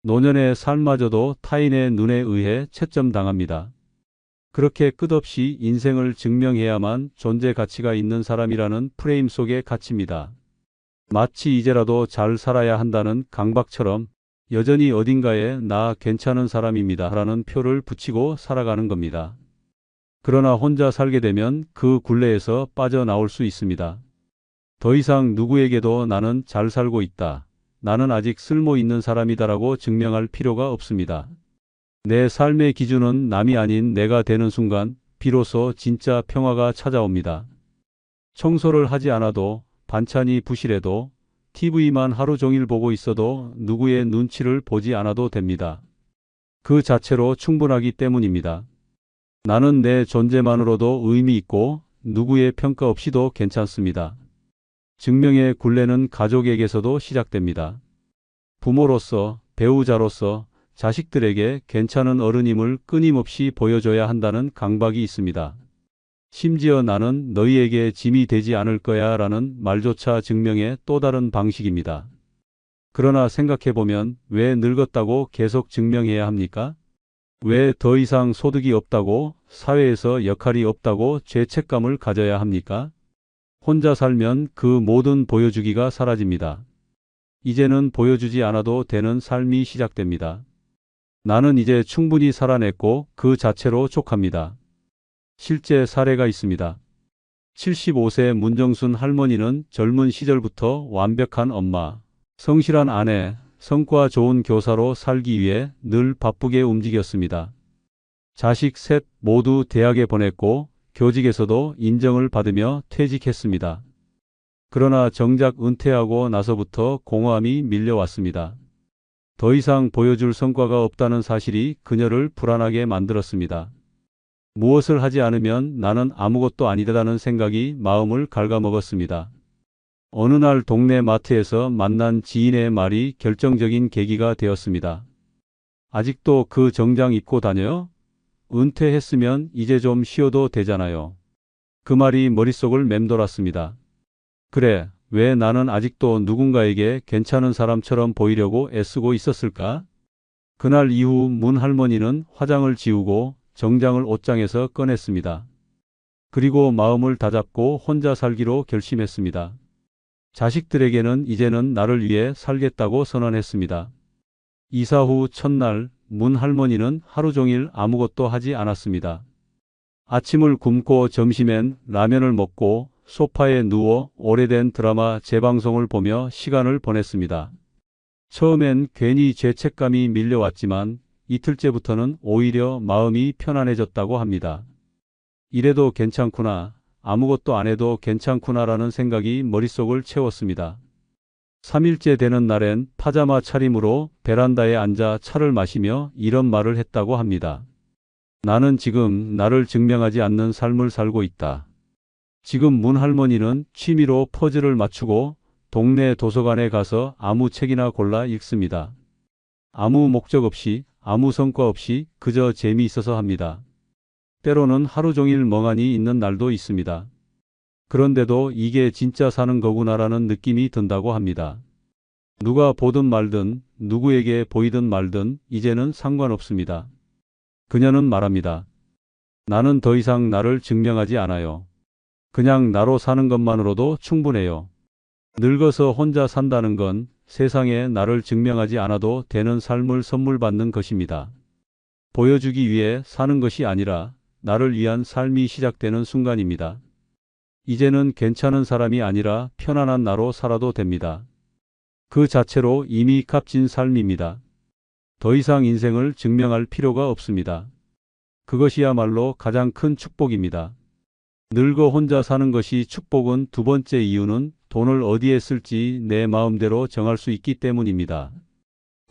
노년의 삶마저도 타인의 눈에 의해 채점당합니다. 그렇게 끝없이 인생을 증명해야만 존재 가치가 있는 사람이라는 프레임 속에 갇힙니다. 마치 이제라도 잘 살아야 한다는 강박처럼 여전히 어딘가에 나 괜찮은 사람입니다 라는 표를 붙이고 살아가는 겁니다. 그러나 혼자 살게 되면 그 굴레에서 빠져나올 수 있습니다. 더 이상 누구에게도 나는 잘 살고 있다, 나는 아직 쓸모 있는 사람이다라고 증명할 필요가 없습니다. 내 삶의 기준은 남이 아닌 내가 되는 순간 비로소 진짜 평화가 찾아옵니다. 청소를 하지 않아도, 반찬이 부실해도, TV만 하루 종일 보고 있어도 누구의 눈치를 보지 않아도 됩니다. 그 자체로 충분하기 때문입니다. 나는 내 존재만으로도 의미 있고 누구의 평가 없이도 괜찮습니다. 증명의 굴레는 가족에게서도 시작됩니다. 부모로서, 배우자로서 자식들에게 괜찮은 어른임을 끊임없이 보여줘야 한다는 강박이 있습니다. 심지어 나는 너희에게 짐이 되지 않을 거야 라는 말조차 증명의 또 다른 방식입니다. 그러나 생각해보면 왜 늙었다고 계속 증명해야 합니까? 왜 더 이상 소득이 없다고, 사회에서 역할이 없다고 죄책감을 가져야 합니까? 혼자 살면 그 모든 보여주기가 사라집니다. 이제는 보여주지 않아도 되는 삶이 시작됩니다. 나는 이제 충분히 살아냈고 그 자체로 족합니다. 실제 사례가 있습니다. 75세 문정순 할머니는 젊은 시절부터 완벽한 엄마, 성실한 아내, 성과 좋은 교사로 살기 위해 늘 바쁘게 움직였습니다. 자식 셋 모두 대학에 보냈고 교직에서도 인정을 받으며 퇴직했습니다. 그러나 정작 은퇴하고 나서부터 공허함이 밀려왔습니다. 더 이상 보여줄 성과가 없다는 사실이 그녀를 불안하게 만들었습니다. 무엇을 하지 않으면 나는 아무것도 아니다라는 생각이 마음을 갉아먹었습니다. 어느 날 동네 마트에서 만난 지인의 말이 결정적인 계기가 되었습니다. 아직도 그 정장 입고 다녀요? 은퇴했으면 이제 좀 쉬어도 되잖아요. 그 말이 머릿속을 맴돌았습니다. 그래, 왜 나는 아직도 누군가에게 괜찮은 사람처럼 보이려고 애쓰고 있었을까? 그날 이후 문 할머니는 화장을 지우고 정장을 옷장에서 꺼냈습니다. 그리고 마음을 다잡고 혼자 살기로 결심했습니다. 자식들에게는 이제는 나를 위해 살겠다고 선언했습니다. 이사 후 첫날 문 할머니는 하루 종일 아무것도 하지 않았습니다. 아침을 굶고 점심엔 라면을 먹고 소파에 누워 오래된 드라마 재방송을 보며 시간을 보냈습니다. 처음엔 괜히 죄책감이 밀려왔지만 이틀째부터는 오히려 마음이 편안해졌다고 합니다. 이래도 괜찮구나, 아무것도 안 해도 괜찮구나라는 생각이 머릿속을 채웠습니다. 3일째 되는 날엔 파자마 차림으로 베란다에 앉아 차를 마시며 이런 말을 했다고 합니다. 나는 지금 나를 증명하지 않는 삶을 살고 있다. 지금 문 할머니는 취미로 퍼즐을 맞추고 동네 도서관에 가서 아무 책이나 골라 읽습니다. 아무 목적 없이, 아무 성과 없이 그저 재미있어서 합니다. 때로는 하루 종일 멍하니 있는 날도 있습니다. 그런데도 이게 진짜 사는 거구나라는 느낌이 든다고 합니다. 누가 보든 말든 누구에게 보이든 말든 이제는 상관없습니다. 그녀는 말합니다. 나는 더 이상 나를 증명하지 않아요. 그냥 나로 사는 것만으로도 충분해요. 늙어서 혼자 산다는 건 세상에 나를 증명하지 않아도 되는 삶을 선물 받는 것입니다. 보여주기 위해 사는 것이 아니라 나를 위한 삶이 시작되는 순간입니다. 이제는 괜찮은 사람이 아니라 편안한 나로 살아도 됩니다. 그 자체로 이미 값진 삶입니다. 더 이상 인생을 증명할 필요가 없습니다. 그것이야말로 가장 큰 축복입니다. 늙어 혼자 사는 것이 축복은 두 번째 이유는 돈을 어디에 쓸지 내 마음대로 정할 수 있기 때문입니다.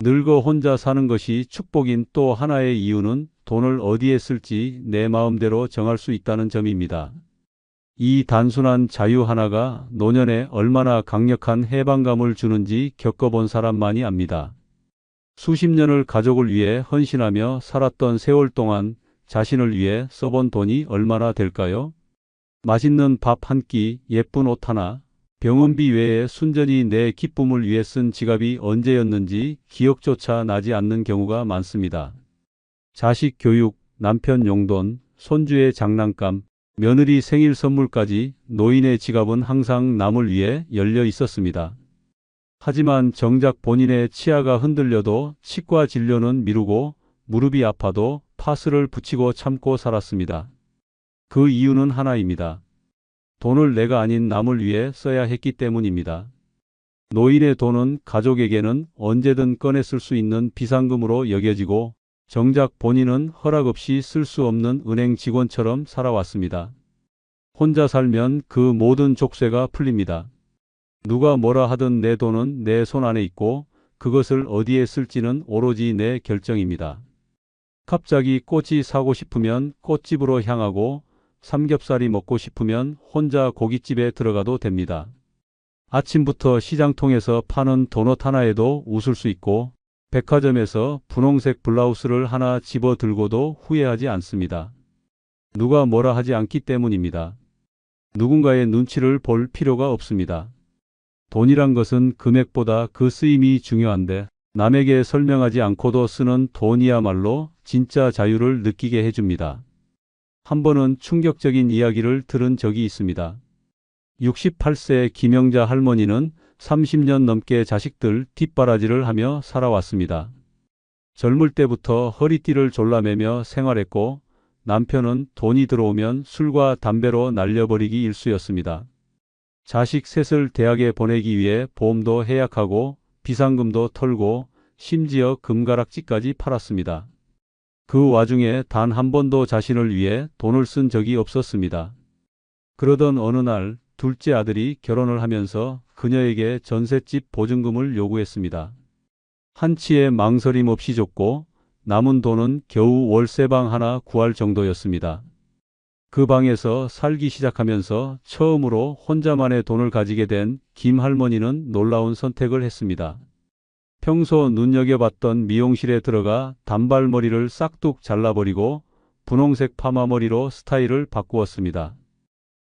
늙어 혼자 사는 것이 축복인 또 하나의 이유는 돈을 어디에 쓸지 내 마음대로 정할 수 있다는 점입니다. 이 단순한 자유 하나가 노년에 얼마나 강력한 해방감을 주는지 겪어본 사람만이 압니다. 수십 년을 가족을 위해 헌신하며 살았던 세월 동안 자신을 위해 써본 돈이 얼마나 될까요? 맛있는 밥 한 끼, 예쁜 옷 하나, 병원비 외에 순전히 내 기쁨을 위해 쓴 지갑이 언제였는지 기억조차 나지 않는 경우가 많습니다. 자식 교육, 남편 용돈, 손주의 장난감, 며느리 생일 선물까지 노인의 지갑은 항상 남을 위해 열려 있었습니다. 하지만 정작 본인의 치아가 흔들려도 치과 진료는 미루고 무릎이 아파도 파스를 붙이고 참고 살았습니다. 그 이유는 하나입니다. 돈을 내가 아닌 남을 위해 써야 했기 때문입니다. 노인의 돈은 가족에게는 언제든 꺼내 쓸 수 있는 비상금으로 여겨지고 정작 본인은 허락 없이 쓸 수 없는 은행 직원처럼 살아왔습니다. 혼자 살면 그 모든 족쇄가 풀립니다. 누가 뭐라 하든 내 돈은 내 손 안에 있고 그것을 어디에 쓸지는 오로지 내 결정입니다. 갑자기 꽃이 사고 싶으면 꽃집으로 향하고 삼겹살이 먹고 싶으면 혼자 고깃집에 들어가도 됩니다. 아침부터 시장통에서 파는 도넛 하나에도 웃을 수 있고 백화점에서 분홍색 블라우스를 하나 집어 들고도 후회하지 않습니다. 누가 뭐라 하지 않기 때문입니다. 누군가의 눈치를 볼 필요가 없습니다. 돈이란 것은 금액보다 그 쓰임이 중요한데 남에게 설명하지 않고도 쓰는 돈이야말로 진짜 자유를 느끼게 해줍니다. 한 번은 충격적인 이야기를 들은 적이 있습니다. 68세 김영자 할머니는 30년 넘게 자식들 뒷바라지를 하며 살아왔습니다. 젊을 때부터 허리띠를 졸라매며 생활했고 남편은 돈이 들어오면 술과 담배로 날려버리기 일쑤였습니다. 자식 셋을 대학에 보내기 위해 보험도 해약하고 비상금도 털고 심지어 금가락지까지 팔았습니다. 그 와중에 단 한 번도 자신을 위해 돈을 쓴 적이 없었습니다. 그러던 어느 날 둘째 아들이 결혼을 하면서 그녀에게 전셋집 보증금을 요구했습니다. 한치의 망설임 없이 줬고 남은 돈은 겨우 월세방 하나 구할 정도였습니다. 그 방에서 살기 시작하면서 처음으로 혼자만의 돈을 가지게 된 김 할머니는 놀라운 선택을 했습니다. 평소 눈여겨봤던 미용실에 들어가 단발머리를 싹둑 잘라버리고 분홍색 파마머리로 스타일을 바꾸었습니다.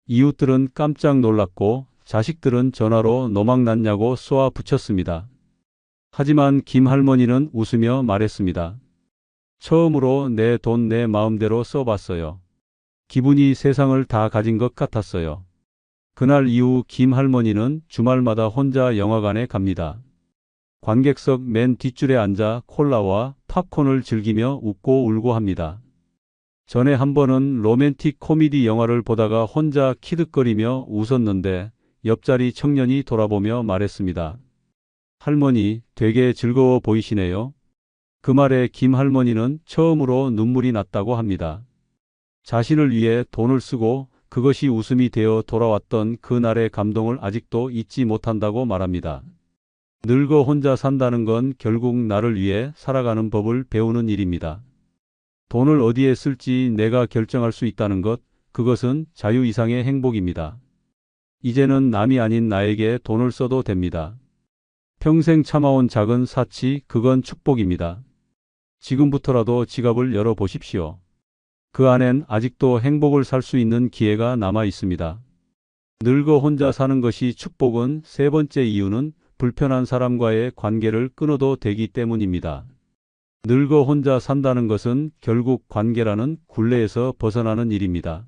이웃들은 깜짝 놀랐고 자식들은 전화로 노망났냐고 쏘아 붙였습니다. 하지만 김 할머니는 웃으며 말했습니다. 처음으로 내 돈 내 마음대로 써봤어요. 기분이 세상을 다 가진 것 같았어요. 그날 이후 김 할머니는 주말마다 혼자 영화관에 갑니다. 관객석 맨 뒷줄에 앉아 콜라와 팝콘을 즐기며 웃고 울고 합니다. 전에 한 번은 로맨틱 코미디 영화를 보다가 혼자 키득거리며 웃었는데 옆자리 청년이 돌아보며 말했습니다. 할머니, 되게 즐거워 보이시네요. 그 말에 김 할머니는 처음으로 눈물이 났다고 합니다. 자신을 위해 돈을 쓰고 그것이 웃음이 되어 돌아왔던 그날의 감동을 아직도 잊지 못한다고 말합니다. 늙어 혼자 산다는 건 결국 나를 위해 살아가는 법을 배우는 일입니다. 돈을 어디에 쓸지 내가 결정할 수 있다는 것, 그것은 자유 이상의 행복입니다. 이제는 남이 아닌 나에게 돈을 써도 됩니다. 평생 참아온 작은 사치, 그건 축복입니다. 지금부터라도 지갑을 열어보십시오. 그 안엔 아직도 행복을 살 수 있는 기회가 남아 있습니다. 늙어 혼자 사는 것이 축복은 세 번째 이유는 불편한 사람과의 관계를 끊어도 되기 때문입니다. 늙어 혼자 산다는 것은 결국 관계라는 굴레에서 벗어나는 일입니다.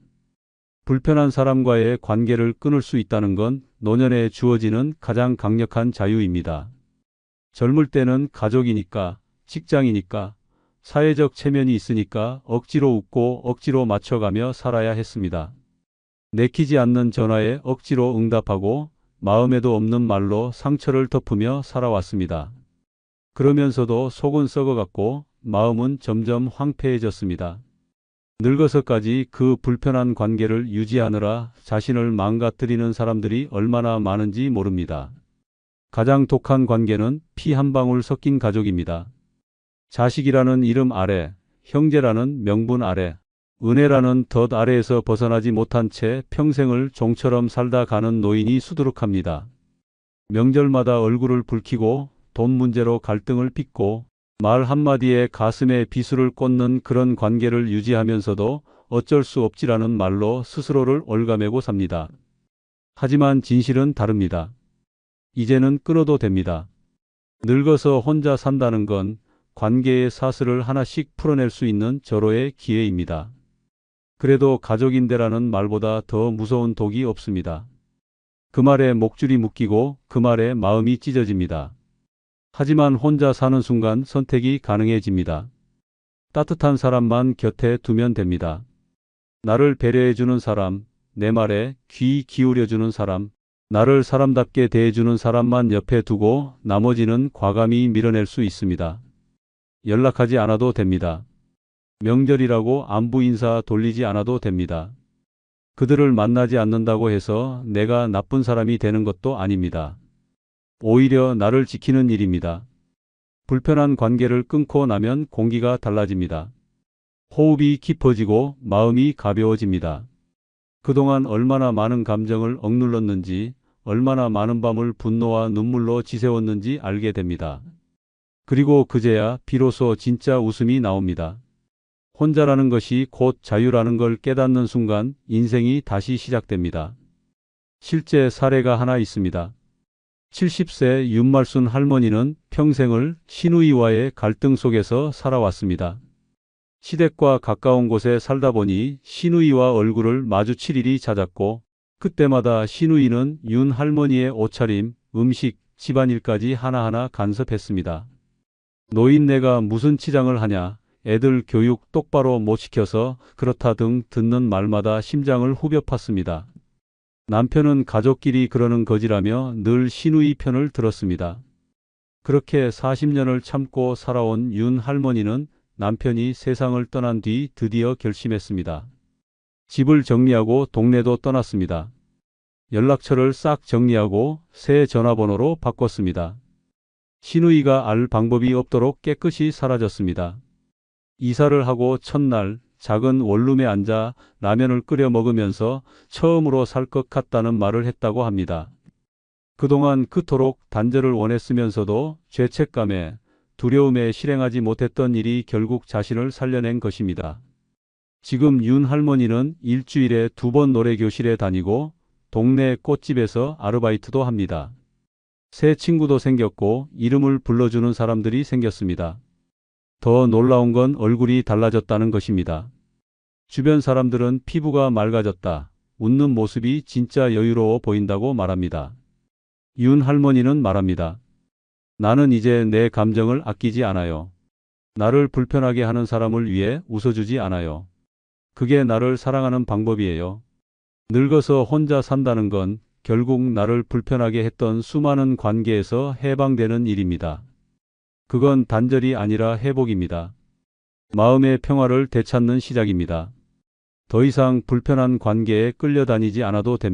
불편한 사람과의 관계를 끊을 수 있다는 건 노년에 주어지는 가장 강력한 자유입니다. 젊을 때는 가족이니까, 직장이니까, 사회적 체면이 있으니까 억지로 웃고 억지로 맞춰가며 살아야 했습니다. 내키지 않는 전화에 억지로 응답하고 마음에도 없는 말로 상처를 덮으며 살아왔습니다. 그러면서도 속은 썩어갔고 마음은 점점 황폐해졌습니다. 늙어서까지 그 불편한 관계를 유지하느라 자신을 망가뜨리는 사람들이 얼마나 많은지 모릅니다. 가장 독한 관계는 피 한 방울 섞인 가족입니다. 자식이라는 이름 아래, 형제라는 명분 아래, 은혜라는 덫 아래에서 벗어나지 못한 채 평생을 종처럼 살다 가는 노인이 수두룩합니다. 명절마다 얼굴을 붉히고 돈 문제로 갈등을 빚고 말 한마디에 가슴에 비수를 꽂는 그런 관계를 유지하면서도 어쩔 수 없지라는 말로 스스로를 옭아매고 삽니다. 하지만 진실은 다릅니다. 이제는 끊어도 됩니다. 늙어서 혼자 산다는 건 관계의 사슬을 하나씩 풀어낼 수 있는 절호의 기회입니다. 그래도 가족인데라는 말보다 더 무서운 독이 없습니다. 그 말에 목줄이 묶이고 그 말에 마음이 찢어집니다. 하지만 혼자 사는 순간 선택이 가능해집니다. 따뜻한 사람만 곁에 두면 됩니다. 나를 배려해주는 사람, 내 말에 귀 기울여주는 사람, 나를 사람답게 대해주는 사람만 옆에 두고 나머지는 과감히 밀어낼 수 있습니다. 연락하지 않아도 됩니다. 명절이라고 안부 인사 돌리지 않아도 됩니다. 그들을 만나지 않는다고 해서 내가 나쁜 사람이 되는 것도 아닙니다. 오히려 나를 지키는 일입니다. 불편한 관계를 끊고 나면 공기가 달라집니다. 호흡이 깊어지고 마음이 가벼워집니다. 그동안 얼마나 많은 감정을 억눌렀는지, 얼마나 많은 밤을 분노와 눈물로 지새웠는지 알게 됩니다. 그리고 그제야 비로소 진짜 웃음이 나옵니다. 혼자라는 것이 곧 자유라는 걸 깨닫는 순간 인생이 다시 시작됩니다. 실제 사례가 하나 있습니다. 70세 윤말순 할머니는 평생을 시누이와의 갈등 속에서 살아왔습니다. 시댁과 가까운 곳에 살다 보니 시누이와 얼굴을 마주칠 일이 잦았고 그때마다 시누이는 윤 할머니의 옷차림, 음식, 집안일까지 하나하나 간섭했습니다. 노인네가 무슨 치장을 하냐, 애들 교육 똑바로 못 시켜서 그렇다 등 듣는 말마다 심장을 후벼 팠습니다. 남편은 가족끼리 그러는 거지라며 늘 시누이 편을 들었습니다. 그렇게 40년을 참고 살아온 윤 할머니는 남편이 세상을 떠난 뒤 드디어 결심했습니다. 집을 정리하고 동네도 떠났습니다. 연락처를 싹 정리하고 새 전화번호로 바꿨습니다. 시누이가 알 방법이 없도록 깨끗이 사라졌습니다. 이사를 하고 첫날 작은 원룸에 앉아 라면을 끓여 먹으면서 처음으로 살 것 같다는 말을 했다고 합니다. 그동안 그토록 단절을 원했으면서도 죄책감에 두려움에 실행하지 못했던 일이 결국 자신을 살려낸 것입니다. 지금 윤 할머니는 일주일에 2번 노래교실에 다니고 동네 꽃집에서 아르바이트도 합니다. 새 친구도 생겼고 이름을 불러주는 사람들이 생겼습니다. 더 놀라운 건 얼굴이 달라졌다는 것입니다. 주변 사람들은 피부가 맑아졌다, 웃는 모습이 진짜 여유로워 보인다고 말합니다. 윤 할머니는 말합니다. 나는 이제 내 감정을 아끼지 않아요. 나를 불편하게 하는 사람을 위해 웃어주지 않아요. 그게 나를 사랑하는 방법이에요. 늙어서 혼자 산다는 건 결국 나를 불편하게 했던 수많은 관계에서 해방되는 일입니다. 그건 단절이 아니라 회복입니다. 마음의 평화를 되찾는 시작입니다. 더 이상 불편한 관계에 끌려다니지 않아도 됩니다.